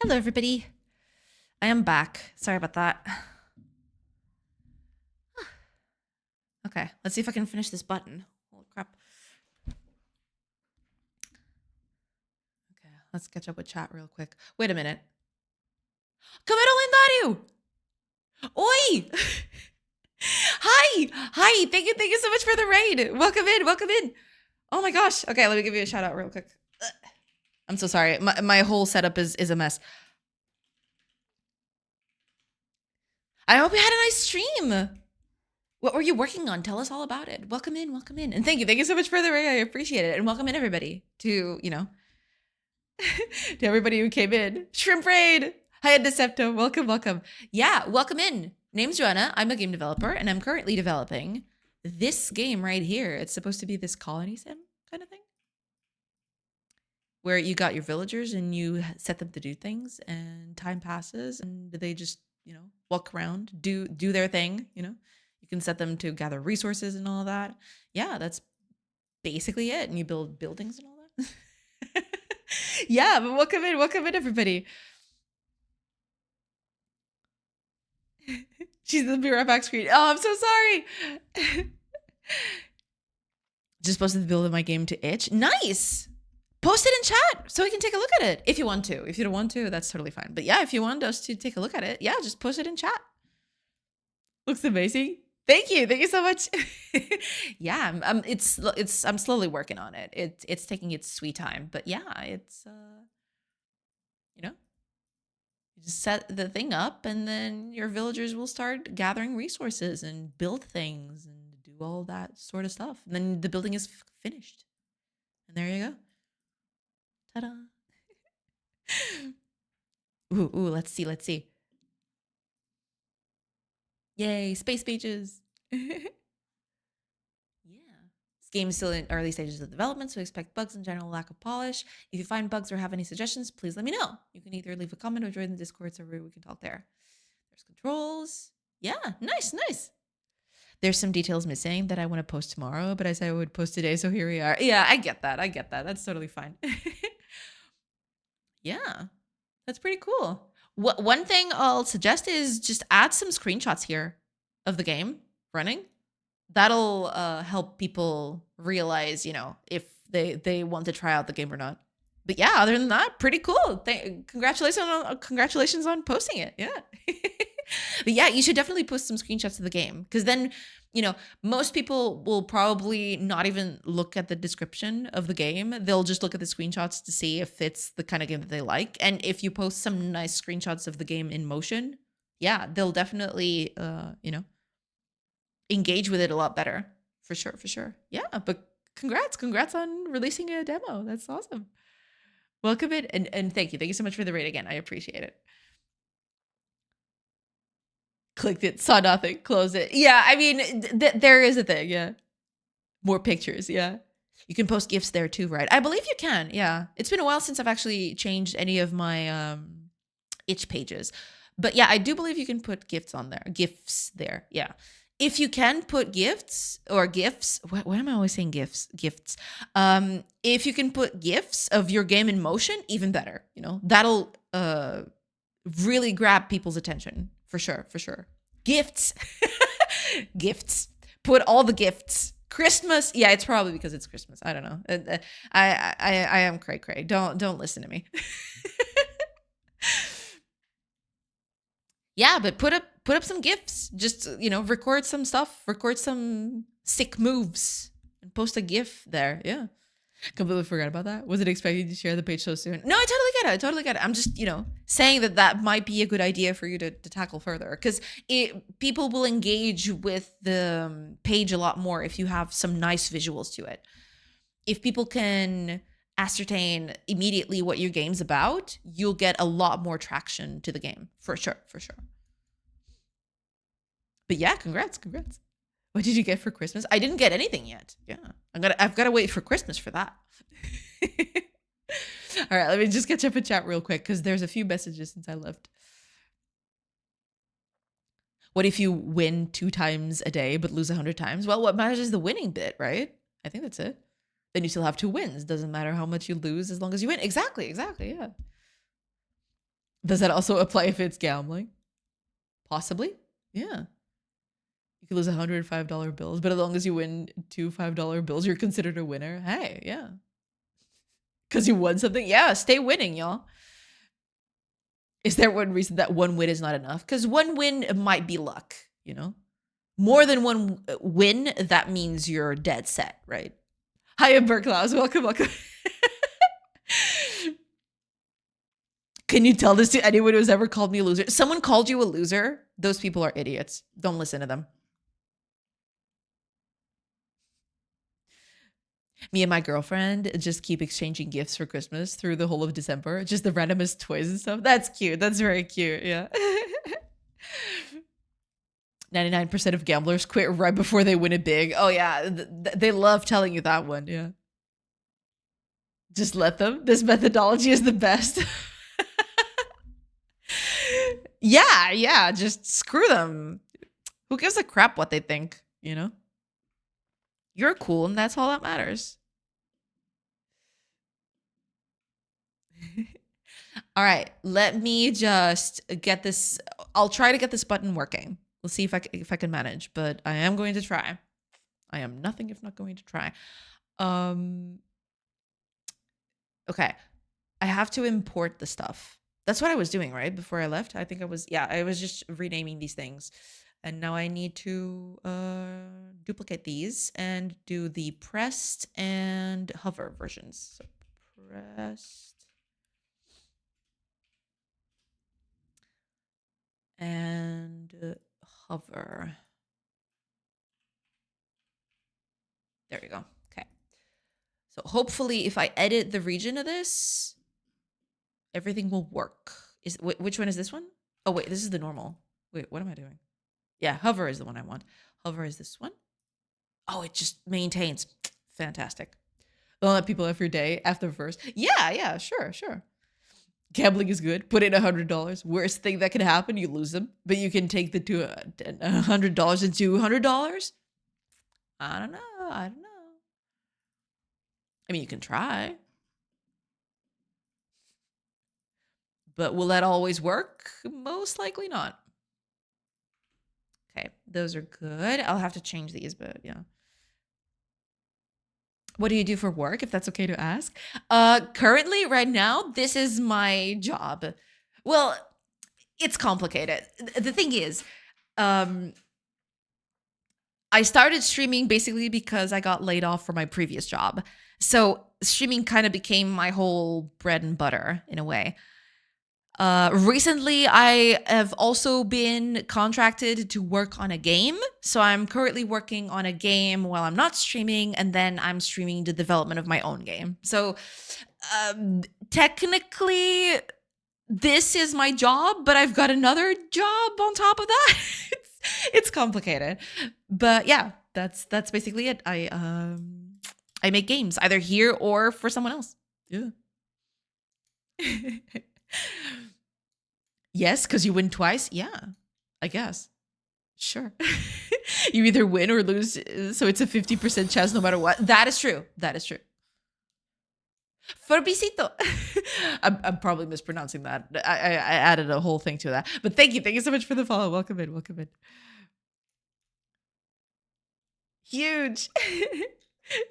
Hello, everybody. I am back. Sorry about that. Okay, let's see if I can finish this button. Holy crap. Okay, let's catch up with chat real quick. Wait a minute. Camero Lindario! Oi! Hi! Hi! Thank you so much for the raid. Welcome in. Oh my gosh. Okay, let me give you a shout out real quick. I'm so sorry. My whole setup is a mess. I hope you had a nice stream. What were you working on? Tell us all about it. Welcome in. And thank you so much for the raid. I appreciate it. And welcome in, everybody, to, to everybody who came in. Shrimp Raid. Hi, Decepto. Welcome. Yeah, welcome in. Name's Joanna. I'm a game developer, and I'm currently developing this game right here. It's supposed to be this colony sim kind of thing, where you got your villagers and you set them to do things, and time passes, and they just, walk around, do their thing, You can set them to gather resources and all of that. Yeah, that's basically it. And you build buildings and all that. Yeah, but welcome in, everybody. She's the Be Right Back screen. Oh, I'm so sorry. Just posted the build of my game to itch. Nice. Post it in chat so we can take a look at it if you want to. If you don't want to, that's totally fine. But yeah, if you want us to take a look at it, yeah, just post it in chat. Looks amazing. Thank you so much. Yeah, I'm slowly working on it. It's taking its sweet time, but yeah, it's you just set the thing up, and then your villagers will start gathering resources and build things and do all that sort of stuff. And then the building is finished, and there you go. Ta-da! Ooh, let's see. Yay, space pages. Yeah. This game is still in early stages of development, so expect bugs and general lack of polish. If you find bugs or have any suggestions, please let me know. You can either leave a comment or join the Discord server. We can talk there. There's controls. Yeah, nice. There's some details missing that I want to post tomorrow, but I said I would post today, so here we are. Yeah, I get that. That's totally fine. Yeah, that's pretty cool. One thing I'll suggest is just add some screenshots here of the game running. That'll help people realize, if they want to try out the game or not. But yeah, other than that, pretty cool. Congratulations on posting it. Yeah. But yeah, you should definitely post some screenshots of the game, because then, most people will probably not even look at the description of the game. They'll just look at the screenshots to see if it's the kind of game that they like. And if you post some nice screenshots of the game in motion, yeah, they'll definitely, engage with it a lot better. For sure. Yeah, but congrats on releasing a demo. That's awesome. Welcome in, and thank you so much for the raid again. I appreciate it. Clicked it, saw nothing, closed it. Yeah, I mean, there is a thing. Yeah, more pictures. Yeah, you can post GIFs there too, right? I believe you can. Yeah, it's been a while since I've actually changed any of my itch pages, but yeah, I do believe you can put GIFs on there. GIFs there. Yeah. If you can put gifts or GIFs, why am I always saying gifts? Gifts. If you can put GIFs of your game in motion, even better. That'll really grab people's attention for sure. Gifts, gifts. Put all the gifts. Christmas. Yeah, it's probably because it's Christmas. I don't know. I am cray. Don't listen to me. Yeah, but put up some GIFs. Just, record some stuff, record some sick moves, and post a GIF there. Yeah. Completely forgot about that. Wasn't expecting to share the page so soon. No, I totally get it. I'm just, saying that might be a good idea for you to tackle further, because people will engage with the page a lot more if you have some nice visuals to it. If people can ascertain immediately what your game's about, you'll get a lot more traction to the game. For sure. But yeah, congrats. What did you get for Christmas? I didn't get anything yet. Yeah. I've got to wait for Christmas for that. All right, let me just catch up in chat real quick, because there's a few messages since I left. What if you win 2 times a day but lose 100 times? Well, what matters is the winning bit, right? I think that's it. Then you still have 2 wins. Doesn't matter how much you lose as long as you win. Exactly. Yeah. Does that also apply if it's gambling? Possibly. Yeah. You could lose $105 bills, but as long as you win two $5 bills, you're considered a winner. Hey, yeah. Because you won something. Yeah, stay winning, y'all. Is there one reason that one win is not enough? Because one win might be luck, you know? More than one win, that means you're dead set, right? Hiya, Berklaus. Welcome, welcome. Can you tell this to anyone who's ever called me a loser? Someone called you a loser? Those people are idiots. Don't listen to them. Me and my girlfriend just keep exchanging gifts for Christmas through the whole of December. Just the randomest toys and stuff. That's cute. That's very cute. Yeah. 99% of gamblers quit right before they win it big. Oh, yeah. They love telling you that one. Yeah. Just let them. This methodology is the best. Yeah. Just screw them. Who gives a crap what they think, you know? You're cool, and that's all that matters. All right, let me just get this. I'll try to get this button working. We'll see if I can manage, but I am going to try. I am nothing if not going to try. Okay, I have to import the stuff. That's what I was doing, right? Before I left, I think I was just renaming these things. And now I need to duplicate these and do the pressed and hover versions. So pressed and hover. There we go. Okay. So hopefully if I edit the region of this, everything will work. Which one is this one? Oh, wait, this is the normal. Wait, what am I doing? Yeah, hover is the one I want. Hover is this one. Oh, it just maintains. Fantastic. Don't let people have your day after first. Yeah, sure. Gambling is good. Put in $100. Worst thing that can happen, you lose them. But you can take the $100 and $200. I don't know. I mean, you can try. But will that always work? Most likely not. Okay, those are good. I'll have to change these, but yeah. What do you do for work, if that's okay to ask? Currently, right now, this is my job. Well, it's complicated. The thing is, I started streaming basically because I got laid off from my previous job. So streaming kind of became my whole bread and butter in a way. Recently, I have also been contracted to work on a game. So I'm currently working on a game while I'm not streaming, and then I'm streaming the development of my own game. So technically, this is my job, but I've got another job on top of that. It's complicated. But yeah, that's basically it. I make games either here or for someone else. Yeah. Yes, because you win twice. Yeah, I guess. Sure. You either win or lose, so it's a 50% chance no matter what. That is true. Forbisito. I'm probably mispronouncing that. I added a whole thing to that. But thank you so much for the follow. Welcome in. Huge.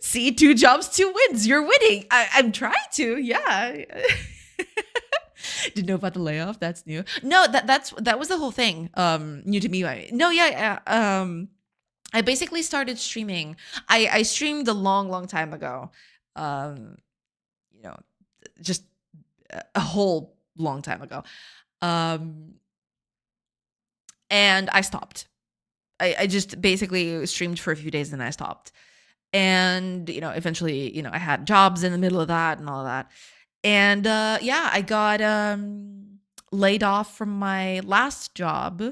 See, 2 jobs, 2 wins. You're winning. I'm trying to. Yeah. Didn't know about the layoff. That's new. No, that was the whole thing. New to me. I basically started streaming. I streamed a long time ago. Just a whole long time ago. And I stopped. I just basically streamed for a few days and I stopped. And eventually, I had jobs in the middle of that and all of that. And I got laid off from my last job.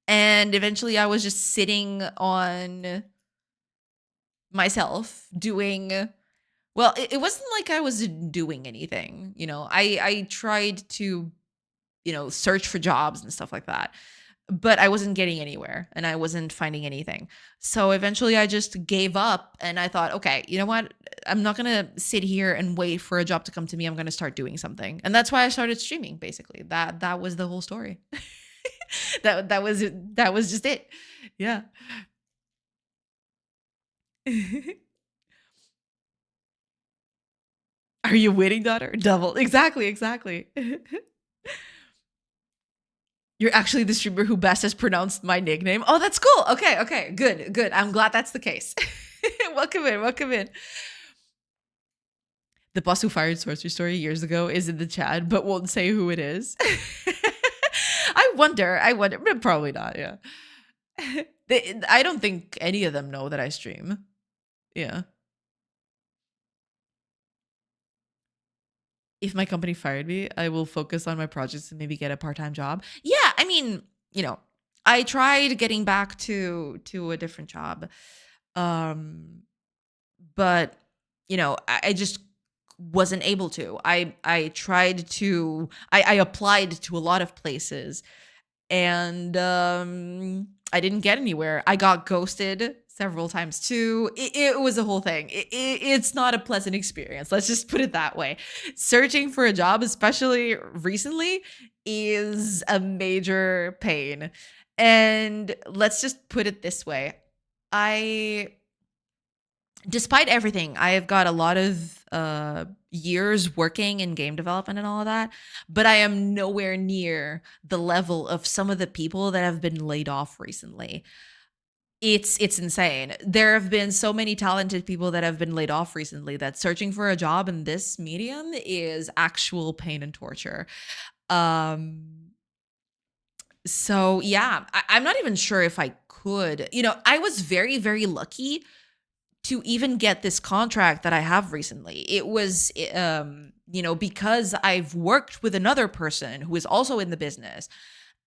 And eventually I was just sitting on myself doing, well, it wasn't like I was doing anything. I tried to, search for jobs and stuff like that. but I wasn't getting anywhere and I wasn't finding anything. So eventually I just gave up and I thought, okay, you know what? I'm not going to sit here and wait for a job to come to me. I'm going to start doing something. And that's why I started streaming basically. That was the whole story. That was just it. Yeah. Are you winning, daughter? Double. Exactly, exactly. You're actually the streamer who best has pronounced my nickname. Oh, that's cool. Okay, okay, good, good. I'm glad that's the case. Welcome in, welcome in. The boss who fired Sorcery Story years ago is in the chat, but won't say who it is. I wonder, but probably not. Yeah. I don't think any of them know that I stream. Yeah. If my company fired me, I will focus on my projects and maybe get a part-time job. Yeah, I mean, I tried getting back to a different job. Um but I just wasn't able to. I tried to I applied to a lot of places and I didn't get anywhere. I got ghosted several times too. It was a whole thing. It's not a pleasant experience. Let's just put it that way. Searching for a job, especially recently, is a major pain. And let's just put it this way. I Despite everything, I have got a lot of years working in game development and all of that, but I am nowhere near the level of some of the people that have been laid off recently. It's insane. There have been so many talented people that have been laid off recently that searching for a job in this medium is actual pain and torture. Um, so yeah, I'm not even sure if I could. I was very, very lucky to even get this contract that I have recently. It was, because I've worked with another person who is also in the business,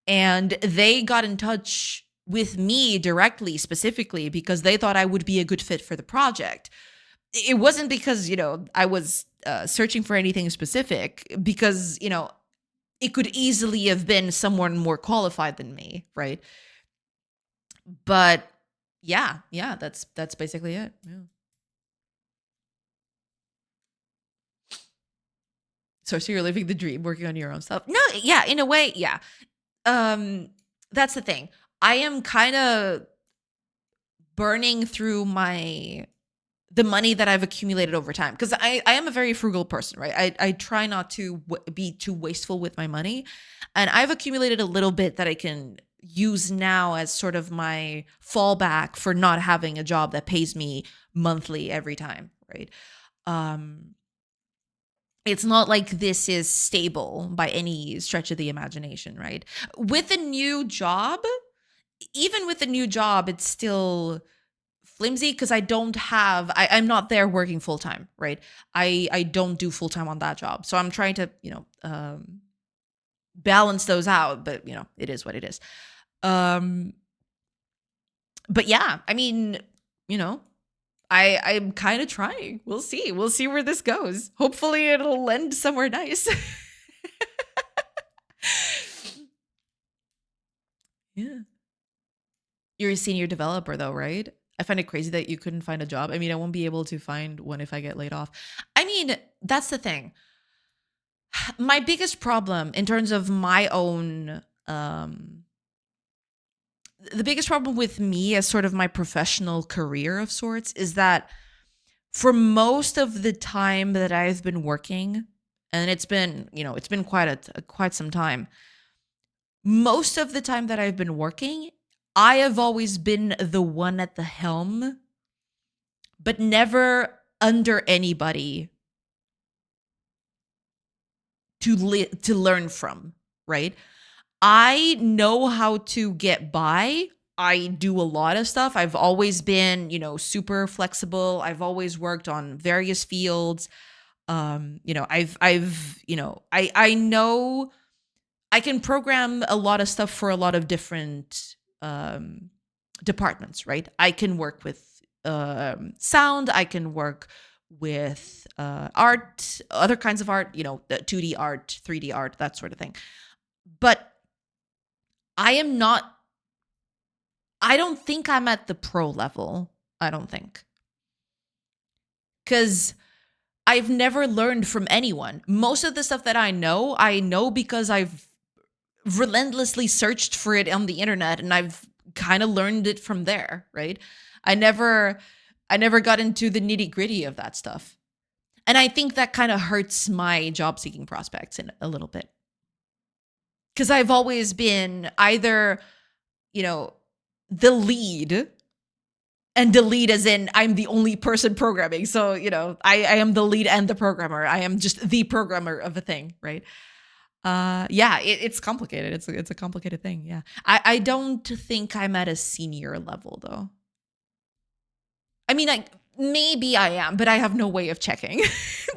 and they got in touch with me directly, specifically because they thought I would be a good fit for the project. It wasn't because, I was searching for anything specific, because, it could easily have been someone more qualified than me, right? But yeah, that's basically it. Yeah. So you're living the dream, working on your own stuff. No, yeah, in a way, yeah. Um, that's the thing. I am kind of burning through the money that I've accumulated over time, because I am a very frugal person, right? I try not to be too wasteful with my money, and I've accumulated a little bit that I can use now as sort of my fallback for not having a job that pays me monthly every time, right? Um, it's not like this is stable by any stretch of the imagination, right? With a new job, even with a new job, it's still flimsy because I'm not there working full time, right? I don't do full time on that job. So I'm trying to, balance those out, but it is what it is. But yeah, I mean, you know, I'm kind of trying. We'll see. We'll see where this goes. Hopefully it'll end somewhere nice. Yeah. You're a senior developer though, right? I find it crazy that you couldn't find a job. I mean, I won't be able to find one if I get laid off. I mean, that's the thing. My biggest problem in terms of my own the biggest problem with me as sort of my professional career of sorts is that for most of the time that I've been working, and it's been quite some time. Most of the time that I've been working, I have always been the one at the helm, but never under anybody to learn from, right? I know how to get by. I do a lot of stuff. I've always been, super flexible. I've always worked on various fields. I know I can program a lot of stuff for a lot of different departments, right? I can work with sound. I can work with art, other kinds of art, the 2D art, 3D art, that sort of thing. But I am not I don't think I'm at the pro level. I don't think. Because I've never learned from anyone. Most of the stuff that I know because I've relentlessly searched for it on the internet and I've kind of learned it from there, right? I never I never got into the nitty-gritty of that stuff. And I think that kind of hurts my job seeking prospects in a little bit. Cuz I've always been either, you know, the lead, and the lead as in I'm the only person programming. So, I am the lead and the programmer. I am just the programmer of a thing, right? Yeah, it's complicated. It's a complicated thing. Yeah. I don't think I'm at a senior level though. I mean, maybe I am, but I have no way of checking.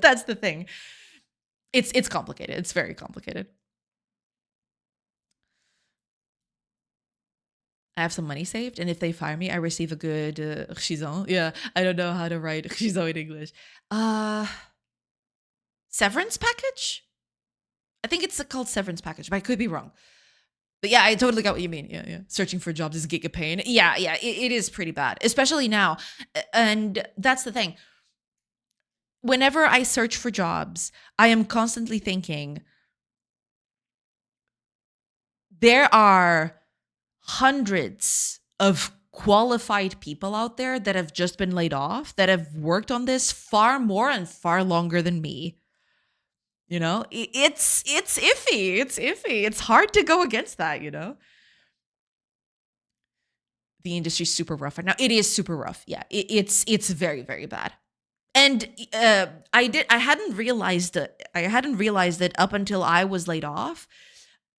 That's the thing. It's complicated. It's very complicated. I have some money saved, and if they fire me, I receive a good chizon. Yeah, I don't know how to write chizon in English. Uh, Severance package? I think it's called severance package, but I could be wrong. But yeah, I totally got what you mean. Yeah, yeah. Searching for jobs is giga pain. Yeah, yeah, it is pretty bad, especially now. And that's the thing. Whenever I search for jobs, I am constantly thinking there are hundreds of qualified people out there that have just been laid off that have worked on this far more and far longer than me. It's iffy. It's iffy. It's hard to go against that. The industry's super rough right now. It is super rough. Yeah, it's very, very bad. And I hadn't realized it. I hadn't realized it up until I was laid off.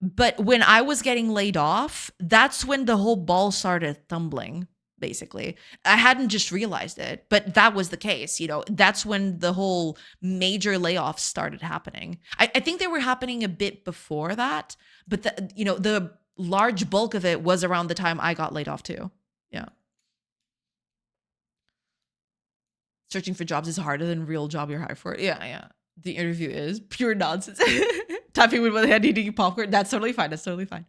But when I was getting laid off, that's when the whole ball started tumbling, basically. I hadn't just realized it, but that was the case. That's when the whole major layoffs started happening. I think they were happening a bit before that, but the large bulk of it was around the time I got laid off too. Yeah. Searching for jobs is harder than real job you're hired for. Yeah, yeah. The interview is pure nonsense. Typing with one hand, eating popcorn. That's totally fine. That's totally fine.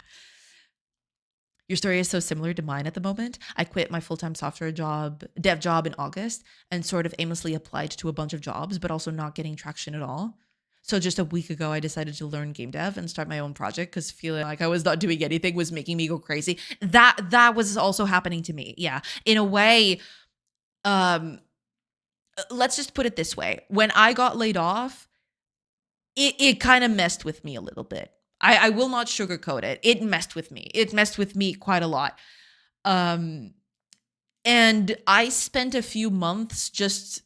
Your story is so similar to mine at the moment. I quit my full-time software dev job in August and sort of aimlessly applied to a bunch of jobs, but also not getting traction at all. So just a week ago, I decided to learn game dev and start my own project because feeling like I was not doing anything was making me go crazy. That was also happening to me. Yeah. In a way, let's just put it this way. When I got laid off, it kind of messed with me a little bit. I will not sugarcoat it. It messed with me. It messed with me quite a lot. And I spent a few months just,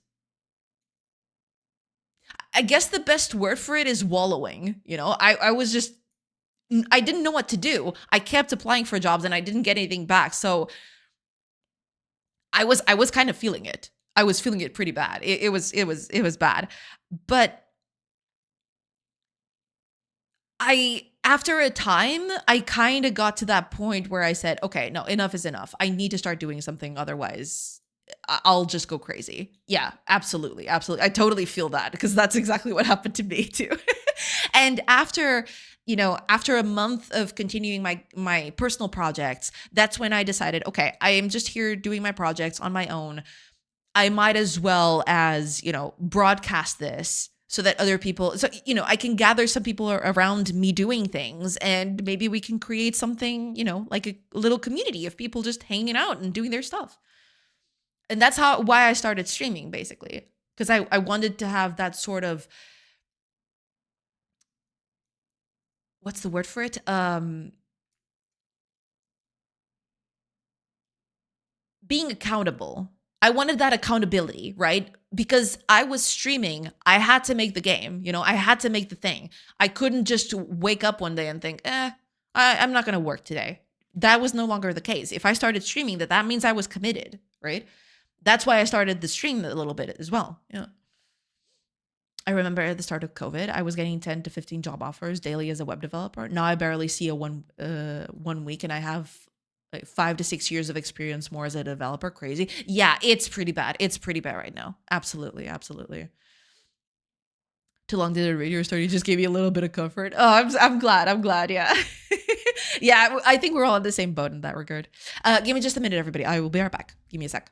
I guess the best word for it is wallowing. I was just, I didn't know what to do. I kept applying for jobs and I didn't get anything back. So I was kind of feeling it. I was feeling it pretty bad. It was bad. But after a time, I kind of got to that point where I said, okay, no, enough is enough. I need to start doing something. Otherwise, I'll just go crazy. Yeah, absolutely. Absolutely. I totally feel that because that's exactly what happened to me too. And after a month of continuing my personal projects, that's when I decided, okay, I am just here doing my projects on my own. I might as well as, broadcast this so that other people, I can gather some people around me doing things and maybe we can create something, like a little community of people just hanging out and doing their stuff. And that's why I started streaming, basically, because I wanted to have that sort of, what's the word for it? Being accountable. I wanted that accountability, right? Because I was streaming, I had to make the game, I had to make the thing. I couldn't just wake up one day and think, I'm not going to work today. That was no longer the case. If I started streaming, that means I was committed, right? That's why I started the stream a little bit as well. Yeah. I remember at the start of COVID, I was getting 10 to 15 job offers daily as a web developer. Now I barely see a one week and I have 5 to 6 years of experience more as a developer. Crazy. Yeah, it's pretty bad. It's pretty bad right now. Absolutely. Absolutely. Too long did I read your story? You just gave me a little bit of comfort. Oh, I'm glad. I'm glad. Yeah. Yeah, I think we're all in the same boat in that regard. Give me just a minute, everybody. I will be right back. Give me a sec.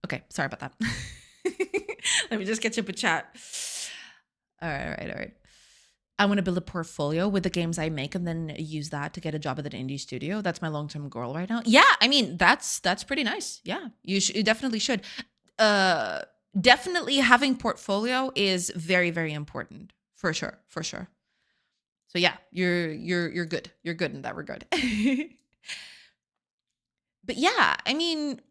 Okay, sorry about that. Let me just catch up with chat. All right, all right, all right. I want to build a portfolio with the games I make and then use that to get a job at an indie studio. That's my long-term goal right now. Yeah, I mean, that's pretty nice. Yeah. You definitely should. Uh Definitely having portfolio is very, very important. For sure, for sure. So yeah, you're good. You're good in that regard. But yeah, I mean,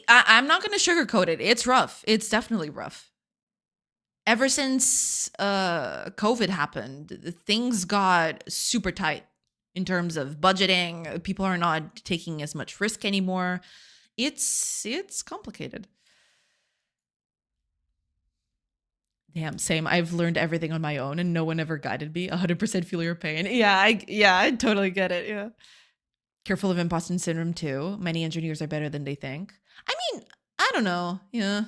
I'm not gonna sugarcoat it. It's rough. It's definitely rough. Ever since COVID happened, things got super tight in terms of budgeting. People are not taking as much risk anymore. It's complicated. Damn, same. I've learned everything on my own and no one ever guided me. 100% feel your pain. Yeah, I totally get it. Yeah. Careful of imposter syndrome too. Many engineers are better than they think. I mean, I don't know. Yeah.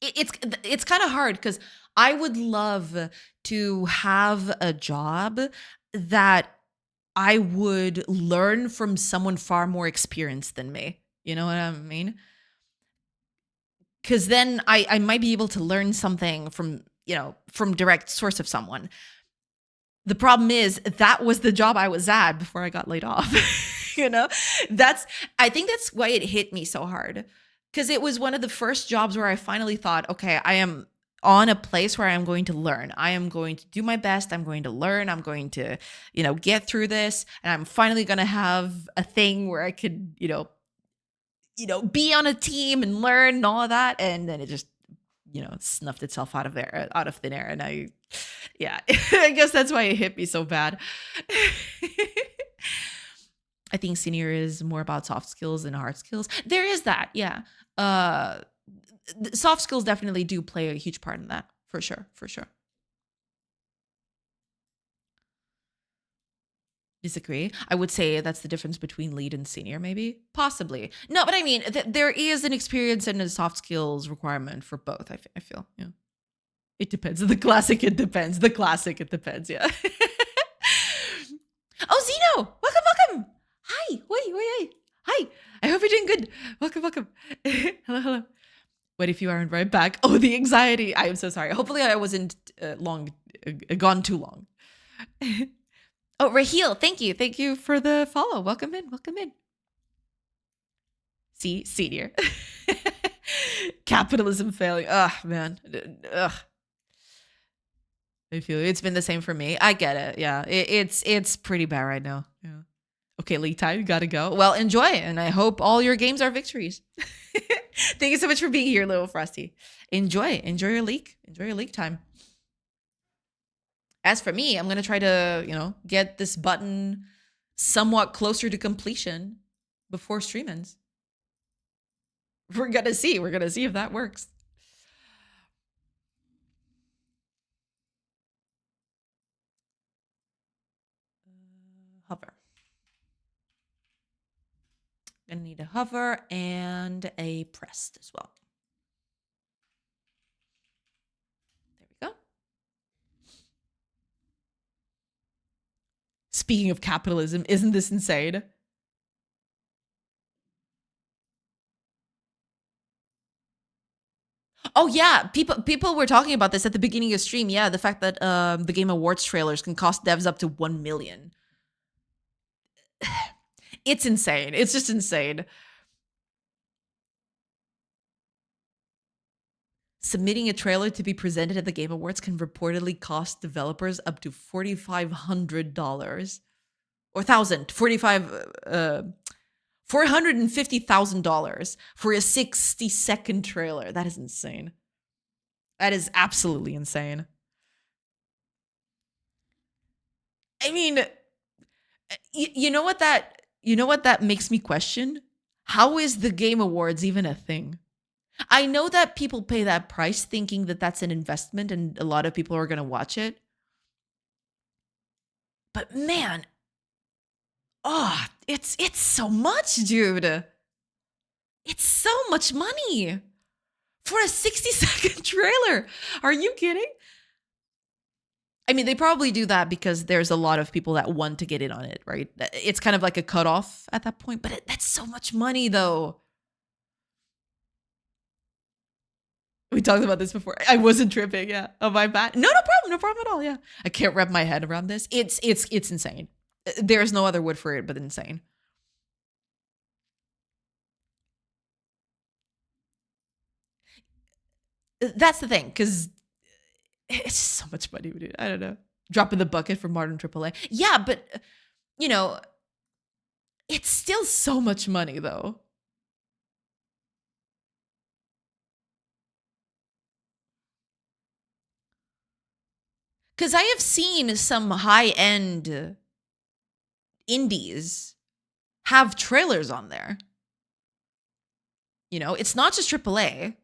It's kind of hard because I would love to have a job that I would learn from someone far more experienced than me. You know what I mean? Because then I might be able to learn something from, from direct source of someone. The problem is that was the job I was at before I got laid off. you know, I think that's why it hit me so hard. Because it was one of the first jobs where I finally thought, okay, I am on a place where I am going to learn. I am going to do my best. I'm going to learn. I'm going to, get through this. And I'm finally going to have a thing where I could, be on a team and learn and all of that. And then it just, snuffed itself out of thin air. And Yeah, I guess that's why it hit me so bad. I think senior is more about soft skills than hard skills. There is that, yeah. Uh, Soft skills definitely do play a huge part in that, for sure, for sure. Disagree. I would say that's the difference between lead and senior, maybe, possibly. No, but I mean, there is an experience and a soft skills requirement for both. I feel, yeah. It depends. The classic, it depends. The classic, it depends. Yeah. Oh, Zeno, welcome, welcome. Hi, wait. Hi. I hope you're doing good. Welcome, welcome. Hello, hello. What if you aren't right back? Oh, the anxiety. I am so sorry. Hopefully, I wasn't gone too long. Oh, Raheel, thank you. Thank you for the follow. Welcome in. Welcome in. See, senior. Capitalism failing. Ugh, man. Ugh. I feel it's been the same for me. I get it. Yeah, it's pretty bad right now. Yeah. Okay, league time. Gotta go. Well, enjoy it, and I hope all your games are victories. Thank you so much for being here, Little Frosty. Enjoy your league. Enjoy your league time. As for me, I'm gonna try to get this button somewhat closer to completion before stream ends. We're gonna see. We're gonna see if that works. Hover. Gonna need a hover and a pressed as well. There we go. Speaking of capitalism, isn't this insane? Oh yeah, people were talking about this at the beginning of stream. Yeah, the fact that the Game Awards trailers can cost devs up to 1 million. It's insane. It's just insane. Submitting a trailer to be presented at the Game Awards can reportedly cost developers up to $4,500 or $450,000 for a 60-second trailer. That is insane. That is absolutely insane. I mean, you know what that makes me question? How is the Game Awards even a thing? I know that people pay that price thinking that that's an investment and a lot of people are going to watch it. But man, it's so much, dude. It's so much money for a 60-second trailer. Are you kidding? I mean, they probably do that because there's a lot of people that want to get in on it, right? It's kind of like a cutoff at that point, but that's so much money, though. We talked about this before. I wasn't tripping, yeah. Oh, my bad. No problem at all, yeah. I can't wrap my head around this. It's insane. There's no other word for it but insane. That's the thing, because it's just so much money, dude. I don't know. Drop in the bucket for modern AAA. Yeah, but, it's still so much money, though. Because I have seen some high-end indies have trailers on there. It's not just AAA.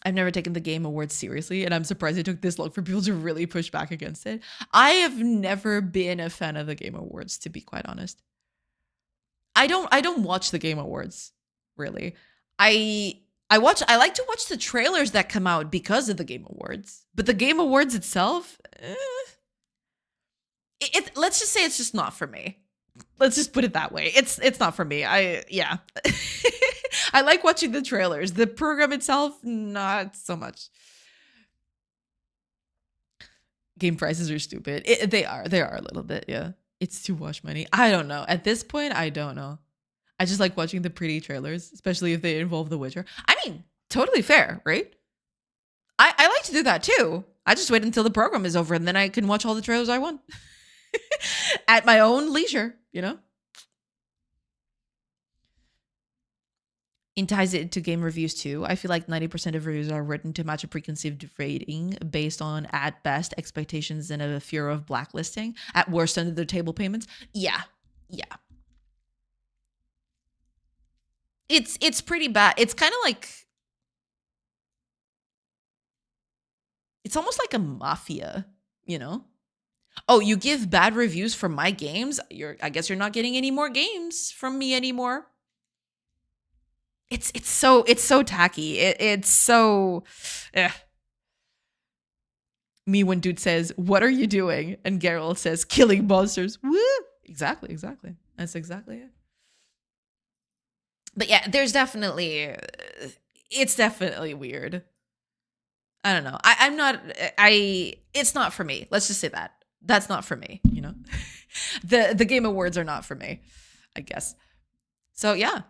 I've never taken the Game Awards seriously, and I'm surprised it took this long for people to really push back against it. I have never been a fan of the Game Awards, to be quite honest. I don't watch the Game Awards, really. I like to watch the trailers that come out because of the Game Awards, but the Game Awards itself, let's just say it's just not for me. Let's just put it that way. It's not for me. Yeah. I like watching the trailers. The program itself, not so much. Game prices are stupid. They are a little bit, yeah. It's too much money. I don't know. At this point, I don't know. I just like watching the pretty trailers, especially if they involve The Witcher. I mean, totally fair, right? I like to do that too. I just wait until the program is over and then I can watch all the trailers I want. At my own leisure, It ties it to game reviews too. I feel like 90% of reviews are written to match a preconceived rating based on, at best, expectations and a fear of blacklisting. At worst, under the table payments. Yeah. Yeah. It's pretty bad. It's kind of like, it's almost like a mafia, you know? Oh, you give bad reviews for my games? I guess you're not getting any more games from me anymore. It's so tacky. It's so me when dude says, "What are you doing?" and Geralt says, "Killing monsters." Woo! Exactly. That's exactly it. But yeah, there's definitely it's definitely weird. I don't know. I'm not it's not for me. Let's just say that. That's not for me, you know? The Game Awards are not for me, I guess. So yeah.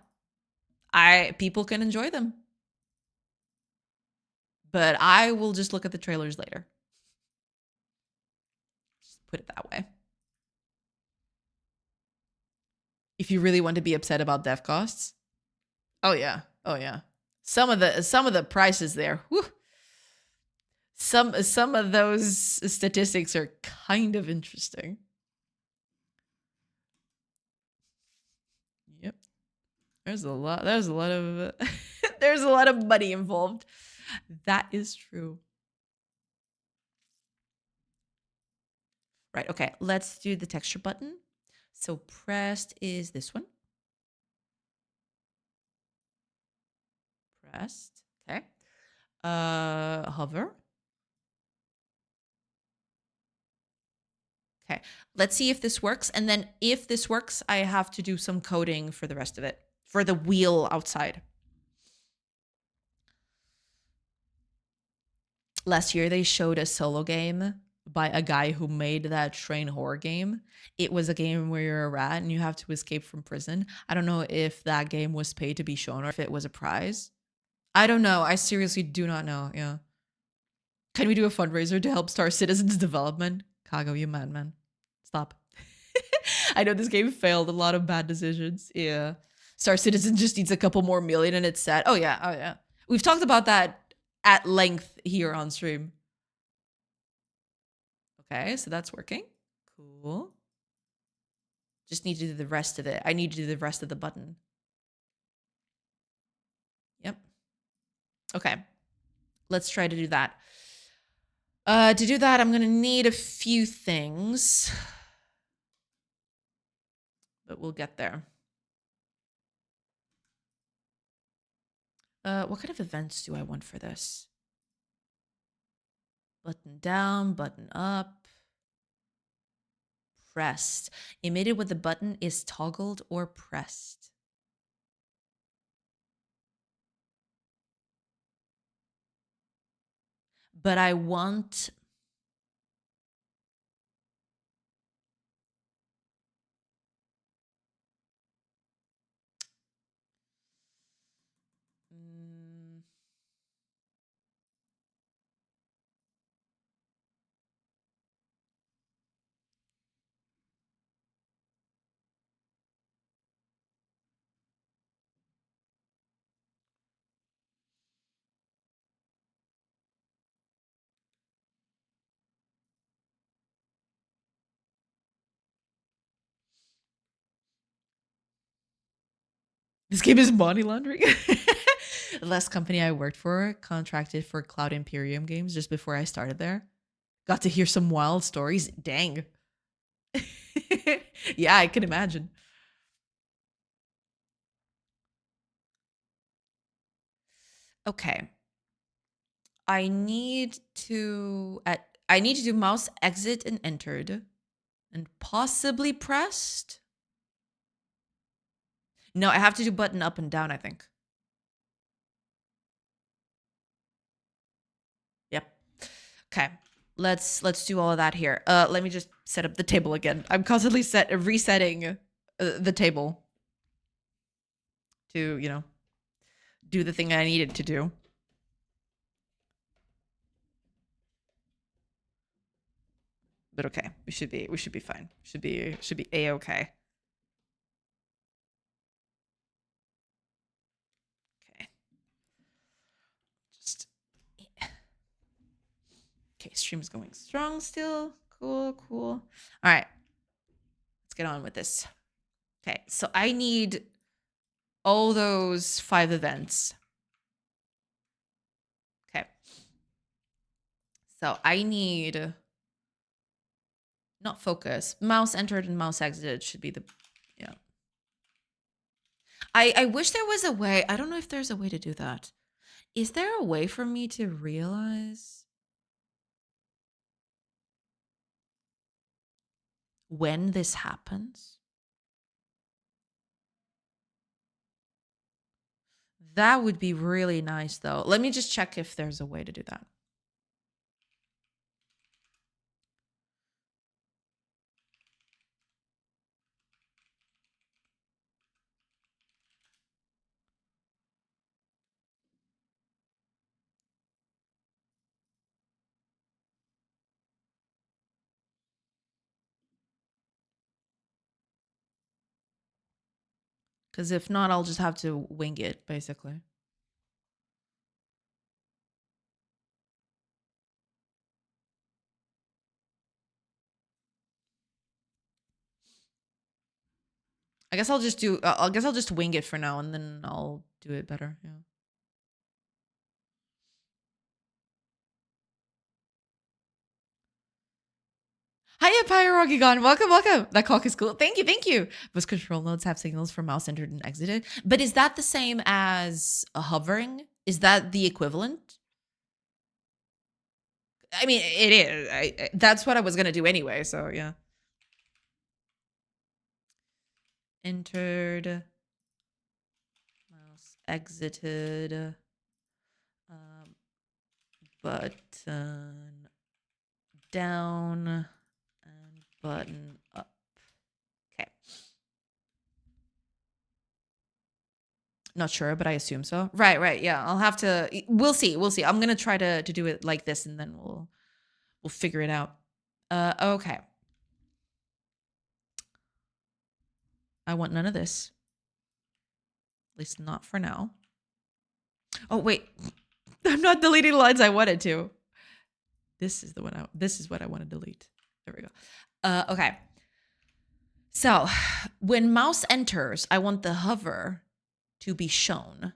People can enjoy them. But I will just look at the trailers later. Just put it that way. If you really want to be upset about dev costs. Oh yeah. Some of the prices there. Whew. Some of those statistics are kind of interesting. Yep. There's a lot of there's a lot of money involved. That is true. Right, okay. Let's do the texture button. So pressed is this one. Pressed. Okay. Hover. Okay, let's see if this works. And then if this works, I have to do some coding for the rest of it, for the wheel outside. Last year, they showed a solo game by a guy who made that train horror game. It was a game where you're a rat and you have to escape from prison. I don't know if that game was paid to be shown or if it was a prize. I don't know. I seriously do not know. Yeah. Can we do a fundraiser to help Star Citizen's development? Kago, you madman. Stop. I know this game failed a lot of bad decisions. Yeah. Star Citizen just needs a couple more million and it's set. Oh yeah. We've talked about that at length here on stream. Okay, so that's working. Cool. Just need to do the rest of it. I need to do the rest of the button. Yep. Okay. Let's try to do that. To do that, I'm going to need a few things. But we'll get there. What kind of events do I want for this? Button down, button up. Pressed. Emitted when the button is toggled or pressed. But I want... This game is money laundering. The last company I worked for contracted for Cloud Imperium games just before I started there. Got to hear some wild stories. Dang. Yeah, I can imagine. Okay. I need to do mouse exit and entered and possibly pressed. No, I have to do button up and down, I think. Yep. Okay. Let's do all of that here. Let me just set up the table again. I'm constantly resetting the table to, you know, do the thing I needed to do. But okay, we should be fine. Should be a-okay. Okay, stream's going strong still. Cool, cool. All right, let's get on with this. Okay, so I need all those 5 events. Okay. So I need not focus. Mouse entered and mouse exited should be the yeah. I wish there was a way. I don't know if there's a way to do that. Is there a way for me to realize when this happens? That would be really nice though. Let me just check if there's a way to do that. Because if not, I'll just have to wing it, basically. I guess I'll just do. I guess I'll just wing it for now, and then I'll do it better. Yeah. Hiya, Pyrogigon. Welcome, welcome. That clock is cool. Thank you, thank you. Most control nodes have signals for mouse entered and exited. But is that the same as a hovering? Is that the equivalent? I mean, it is. That's what I was gonna do anyway. So yeah. Entered, mouse exited, button down, and button up. Okay. Not sure, but I assume so. Right. Yeah, I'll have to. We'll see. I'm gonna try to do it like this, and then we'll figure it out. Okay. I want none of this. At least not for now. Oh wait, I'm not deleting lines I wanted to. This is the one. This is what I want to delete. There we go. Okay. So when mouse enters, I want the hover to be shown.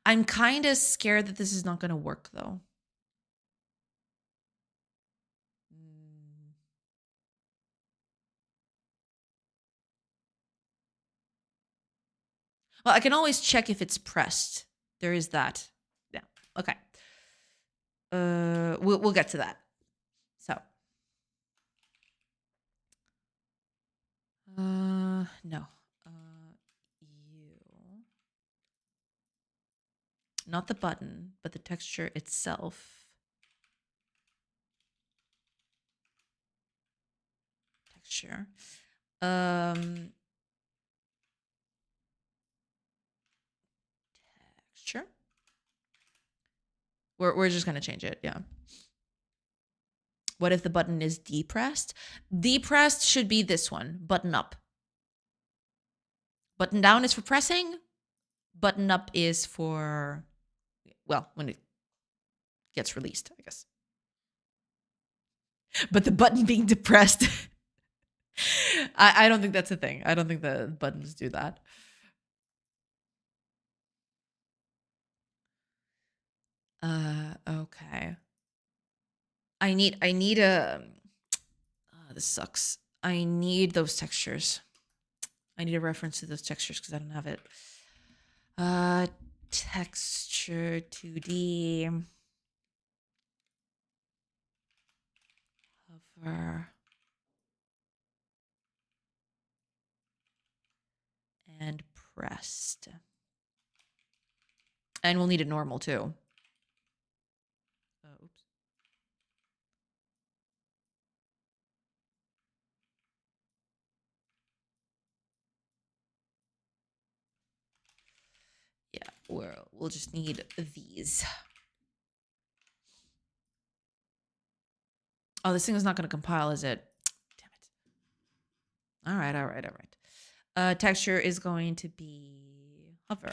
I'm kind of scared that this is not going to work though. Well, I can always check if it's pressed. There is that. Yeah. Okay. We'll get to that. So. No. You. Not the button, but the texture itself. Texture. Texture. We're just gonna change it, yeah. What if the button is depressed? Depressed should be this one, button up. Button down is for pressing. Button up is for, well, when it gets released, I guess. But the button being depressed, I don't think that's a thing. I don't think the buttons do that. Okay. I need a, this sucks. I need those textures. I need a reference to those textures because I don't have it. Texture 2D. Hover. And pressed. And we'll need it normal too. Oops. Yeah, we'll just need these. Oh, this thing is not going to compile, is it? Damn it. All right. Texture is going to be hover.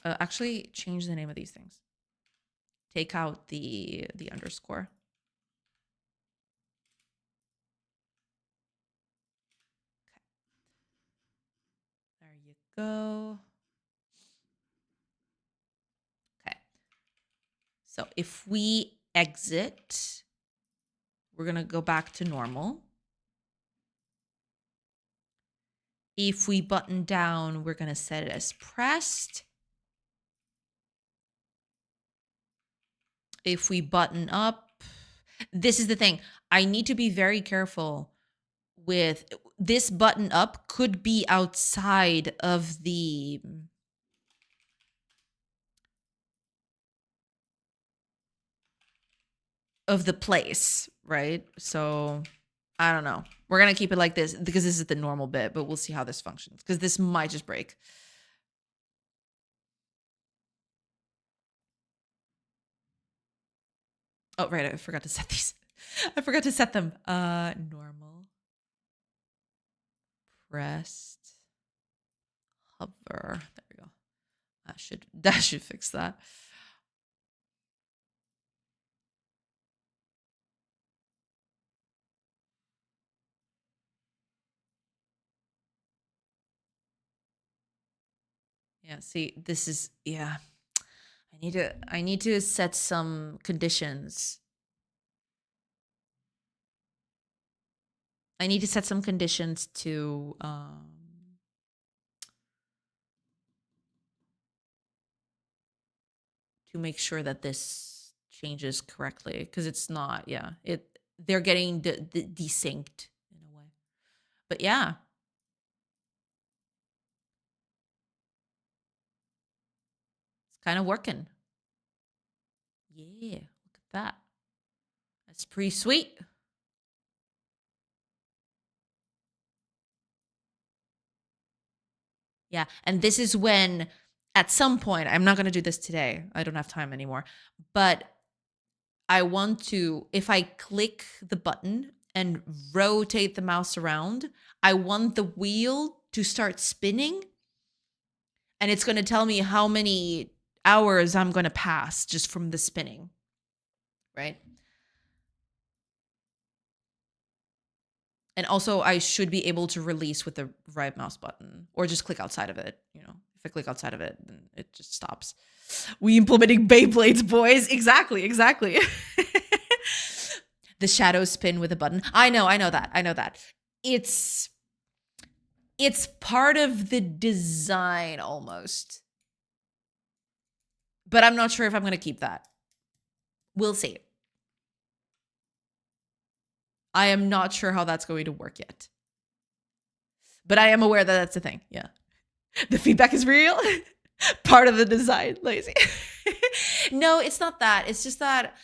Actually, change the name of these things. Take out the underscore. Okay. There you go. Okay. So if we exit, we're going to go back to normal. If we button down, we're going to set it as pressed. If we button up, this is the thing. I need to be very careful with this. Button up could be outside of the place, right? So I don't know. We're going to keep it like this because this is the normal bit, but we'll see how this functions because this might just break. Oh, right. I forgot to set these. I forgot to set them. Normal. Pressed. Hover. There we go. That should fix that. Yeah, see, this is yeah. I need to set some conditions. I need to set some conditions to make sure that this changes correctly because it's not, yeah. They're getting desynced in a way. But yeah. It's kind of working. Yeah, look at that. That's pretty sweet. Yeah, and this is when at some point, I'm not going to do this today. I don't have time anymore. But I want to, if I click the button and rotate the mouse around, I want the wheel to start spinning. And it's going to tell me how many hours I'm going to pass just from the spinning. Right? And also, I should be able to release with the right mouse button or just click outside of it. You know, if I click outside of it, then it just stops. We implementing Beyblades, boys. Exactly. The shadow spin with a button. I know that. It's part of the design almost. But I'm not sure if I'm going to keep that. We'll see. I am not sure how that's going to work yet. But I am aware that that's a thing. Yeah. The feedback is real. Part of the design, lazy. No, it's not that. It's just that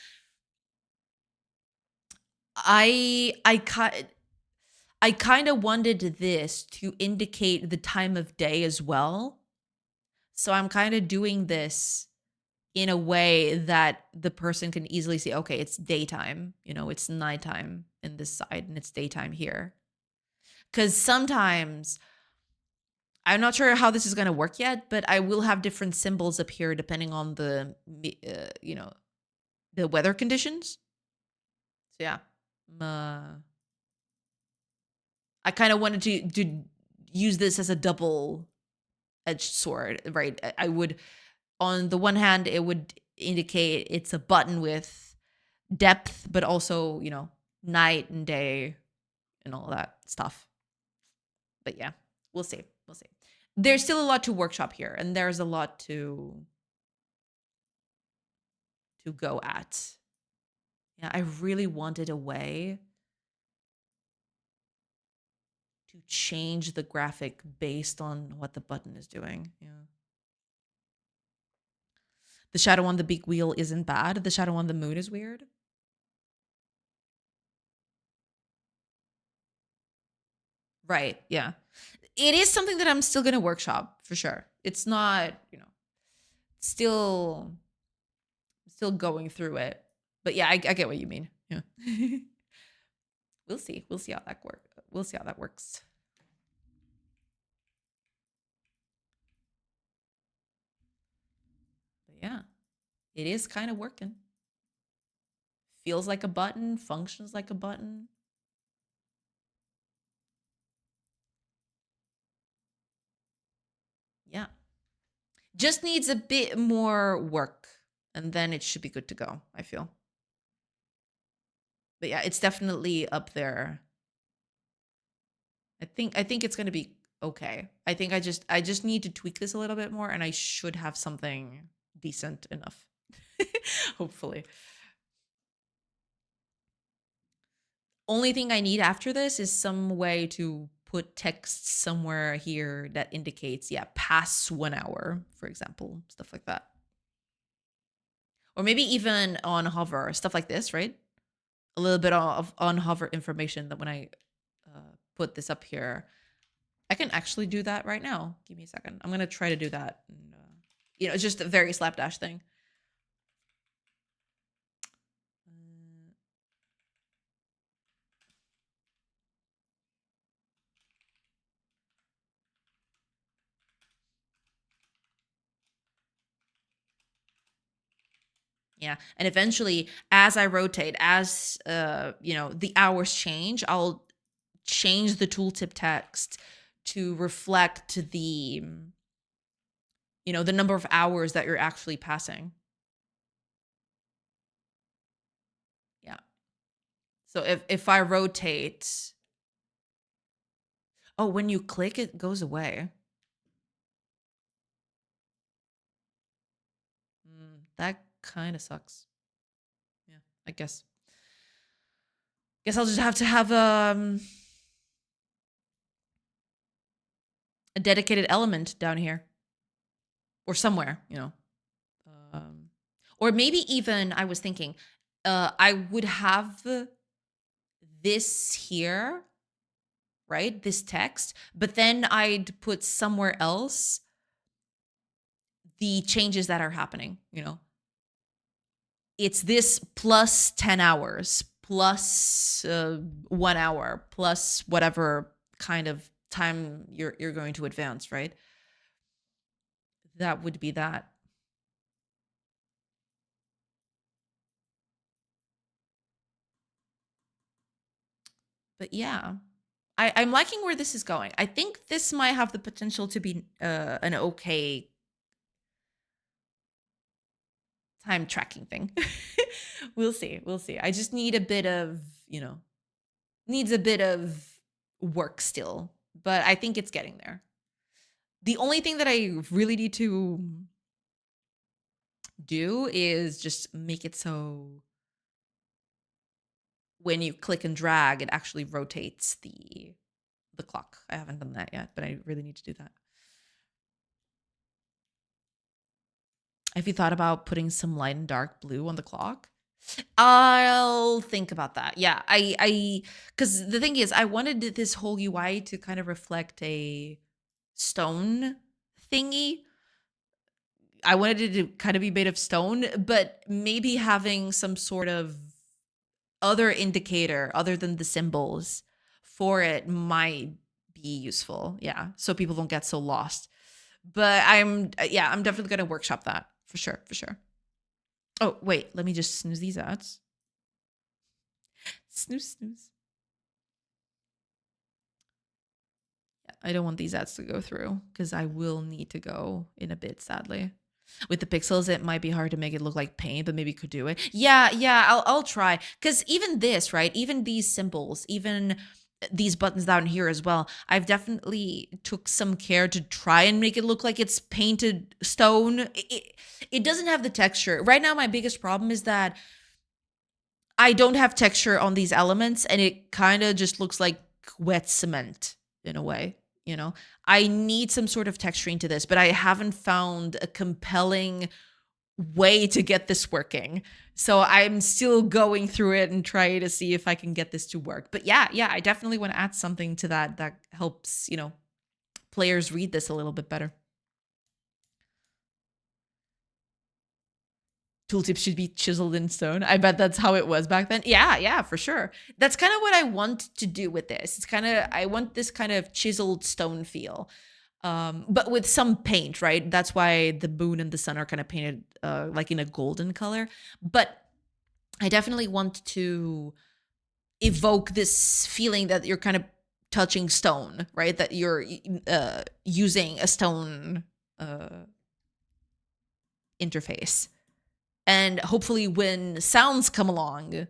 I kind of wanted this to indicate the time of day as well. So I'm kind of doing this in a way that the person can easily see, okay, it's daytime, you know, it's nighttime in this side and it's daytime here. Because sometimes I'm not sure how this is going to work yet, but I will have different symbols appear depending on the, the weather conditions. So yeah, I kind of wanted to use this as a double-edged sword, right? I would, on the one hand, it would indicate it's a button with depth, but also, you know, night and day and all that stuff. But yeah, we'll see. There's still a lot to workshop here, and there's a lot to go at. Yeah, I really wanted a way to change the graphic based on what the button is doing. Yeah. The shadow on the big wheel isn't bad. The shadow on the moon is weird. Right. Yeah. It is something that I'm still going to workshop for sure. It's not, you know, still going through it. But yeah, I get what you mean. Yeah. We'll see. We'll see how that works. We'll see how that works. it is kind of working. Feels like a button, functions like a button. Yeah. Just needs a bit more work and then it should be good to go, I feel. But yeah, it's definitely up there. I think it's going to be okay. I think I just need to tweak this a little bit more and I should have something decent enough. Hopefully. Only thing I need after this is some way to put text somewhere here that indicates, yeah, past 1 hour, for example, stuff like that. Or maybe even on hover, stuff like this, right? A little bit of on hover information that when I put this up here, I can actually do that right now. Give me a second. I'm going to try to do that. And, it's just a very slapdash thing. Yeah. And eventually, as I rotate, as the hours change, I'll change the tooltip text to reflect the number of hours that you're actually passing. Yeah. So if I rotate, oh, when you click, it goes away. That kind of sucks. Yeah, I guess. Guess I'll just have to have a dedicated element down here or somewhere. Um, or maybe even I was thinking, I would have this here, right? This text, but then I'd put somewhere else the changes that are happening. It's this plus 10 hours, plus 1 hour, plus whatever kind of time you're going to advance, right? That would be that. But yeah, I'm liking where this is going. I think this might have the potential to be an okay time tracking thing. We'll see. We'll see. I just need a bit of, needs a bit of work still, but I think it's getting there. The only thing that I really need to do is just make it so when you click and drag, it actually rotates the clock. I haven't done that yet, but I really need to do that. Have you thought about putting some light and dark blue on the clock? I'll think about that. Yeah, because the thing is, I wanted this whole UI to kind of reflect a stone thingy. I wanted it to kind of be made of stone, but maybe having some sort of other indicator other than the symbols for it might be useful. Yeah, so people don't get so lost. But I'm definitely going to workshop that for sure, for sure. Oh, wait, let me just snooze these ads. Snooze. Yeah, I don't want these ads to go through because I will need to go in a bit, sadly. With the pixels, it might be hard to make it look like paint, but maybe could do it. Yeah, I'll try. Because even this, right? Even these symbols, even these buttons down here as well, I've definitely took some care to try and make it look like it's painted stone. It doesn't have the texture. Right now, my biggest problem is that I don't have texture on these elements, and it kind of just looks like wet cement in a way. I need some sort of texturing to this, but I haven't found a compelling way to get this working. So I'm still going through it and trying to see if I can get this to work. But yeah, I definitely want to add something to that helps, players read this a little bit better. Tooltips should be chiseled in stone. I bet that's how it was back then. Yeah, for sure. That's kind of what I want to do with this. I want this kind of chiseled stone feel, but with some paint, right? That's why the moon and the sun are kind of painted like in a golden color. But I definitely want to evoke this feeling that you're kind of touching stone, right? That you're using a stone interface. And hopefully when sounds come along,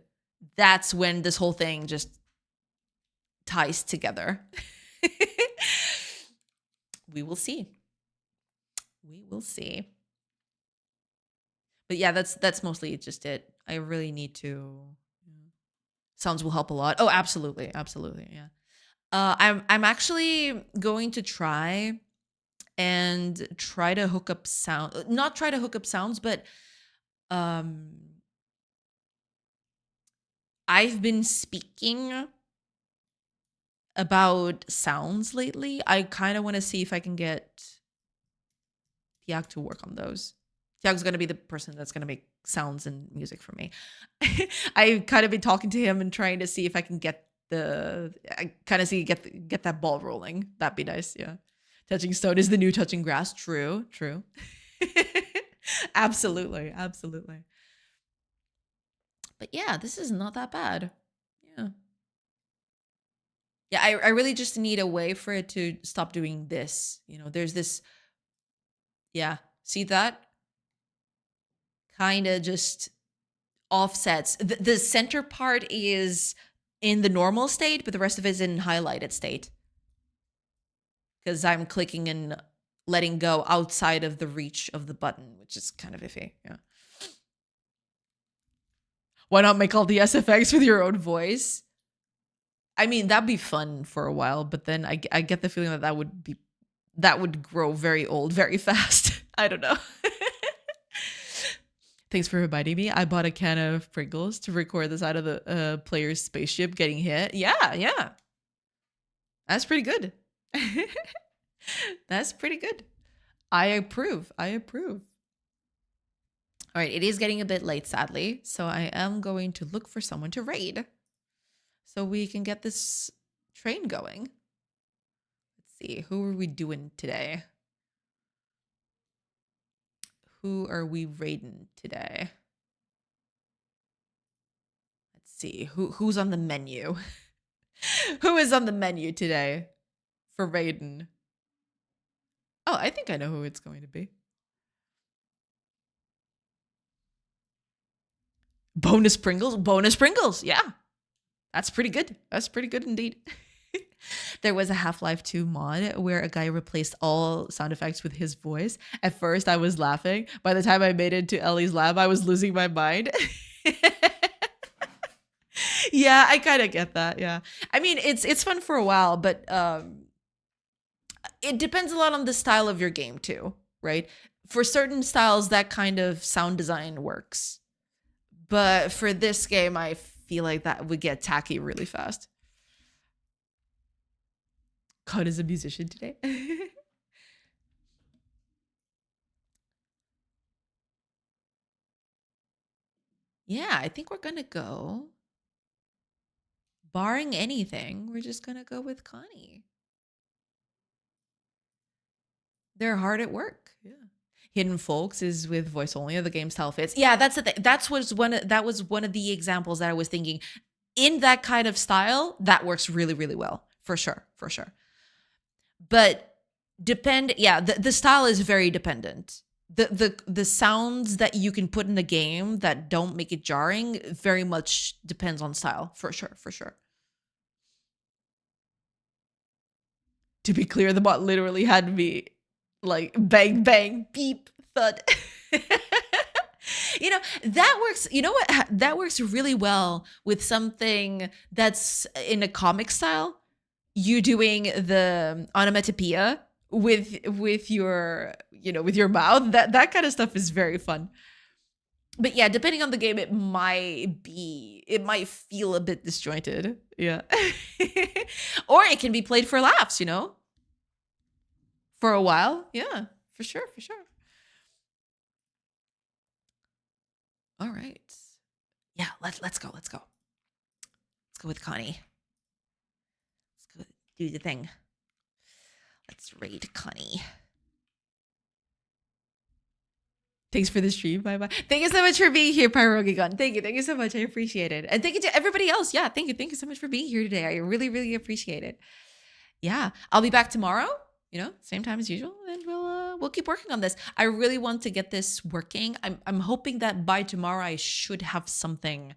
that's when this whole thing just ties together. We will see. We will see. But yeah, that's mostly just it. I really need to. Sounds will help a lot. Oh, absolutely, absolutely, yeah. I'm actually going to try and try to hook up sound, not try to hook up sounds, but um, I've been speaking about sounds lately. I kind of want to see if I can get Tiag to work on those. Tiag's going to be the person that's going to make sounds and music for me. I've kind of been talking to him and trying to see if I can get get that ball rolling. That'd be nice. Yeah. Touching stone is the new touching grass. True. Absolutely. Absolutely. But yeah, this is not that bad. Yeah. Yeah, I really just need a way for it to stop doing this. There's this, yeah, see that? Kind of just offsets. The center part is in the normal state, but the rest of it is in highlighted state. Because I'm clicking and letting go outside of the reach of the button, which is kind of iffy. Yeah. Why not make all the SFX with your own voice? I mean, that'd be fun for a while, but then I get the feeling that would grow very old very fast. I don't know. Thanks for reminding me. I bought a can of Pringles to record the side of the player's spaceship getting hit. Yeah. That's pretty good. That's pretty good. I approve. All right, it is getting a bit late, sadly. So I am going to look for someone to raid so we can get this train going. Let's see. Who are we doing today? Who are we raiding today? Let's see. Who's on the menu? Who is on the menu today for raiding? Oh, I think I know who it's going to be. Bonus Pringles. Yeah. That's pretty good. That's pretty good indeed. There was a Half-Life 2 mod where a guy replaced all sound effects with his voice. At first, I was laughing. By the time I made it to Ellie's lab, I was losing my mind. Yeah, I kind of get that. Yeah. I mean, it's fun for a while, but it depends a lot on the style of your game too, right? For certain styles, that kind of sound design works. But for this game, I feel like that would get tacky really fast. God is a musician today. Yeah, I think we're gonna go. Barring anything, we're just gonna go with Connie. They're hard at work. Yeah. Hidden Folks is with voice only. The game style fits. Yeah, that's the thing. That was one of the examples that I was thinking. In that kind of style, that works really, really well. For sure. But the style is very dependent. The sounds that you can put in the game that don't make it jarring very much depends on style. For sure. To be clear, the bot literally had me like bang, bang, beep, thud. That works. You know what? That works really well with something that's in a comic style. You doing the onomatopoeia with your with your mouth. That kind of stuff is very fun. But yeah, depending on the game, it might feel a bit disjointed. Yeah. Or it can be played for laughs, for a while. Yeah, for sure. All right. Yeah, let's go. Let's go with Connie. Let's go do the thing. Let's raid Connie. Thanks for the stream. Bye bye. Thank you so much for being here, Pyrogigon. Thank you. Thank you so much. I appreciate it. And thank you to everybody else. Yeah, thank you. Thank you so much for being here today. I really, really appreciate it. Yeah, I'll be back tomorrow. Same time as usual, and we'll keep working on this. I really want to get this working. I'm hoping that by tomorrow I should have something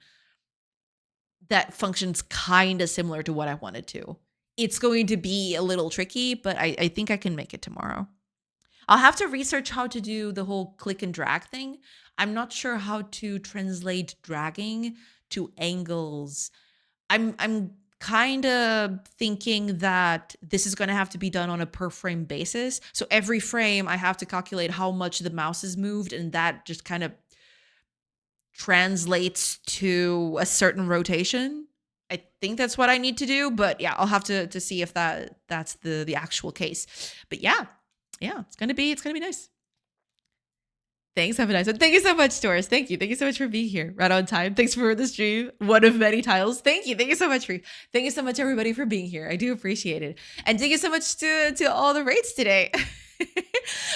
that functions kind of similar to what I wanted to. It's going to be a little tricky, but I think I can make it tomorrow. I'll have to research how to do the whole click and drag thing. I'm not sure how to translate dragging to angles. I'm kind of thinking that this is going to have to be done on a per frame basis. So every frame I have to calculate how much the mouse is moved, and that just kind of translates to a certain rotation. I think that's what I need to do, but yeah, I'll have to see if that's the actual case. But yeah, it's gonna be nice. Thanks. Have a nice one. Thank you so much, Doris. Thank you. Thank you so much for being here. Right on time. Thanks for the stream. One of many titles. Thank you. Thank you so much, Reef. Thank you so much, everybody, for being here. I do appreciate it. And thank you so much to all the rates today.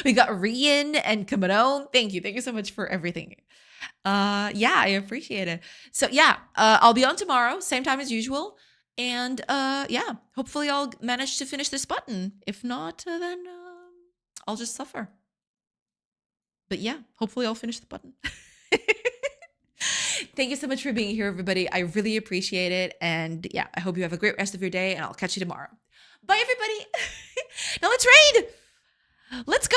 We got Rian and Kamano. Thank you. Thank you so much for everything. Yeah, I appreciate it. So yeah, I'll be on tomorrow, same time as usual. And yeah, hopefully I'll manage to finish this button. If not, then I'll just suffer. But yeah, hopefully I'll finish the button. Thank you so much for being here, everybody. I really appreciate it. And yeah, I hope you have a great rest of your day, and I'll catch you tomorrow. Bye, everybody. Now let's raid. Let's go.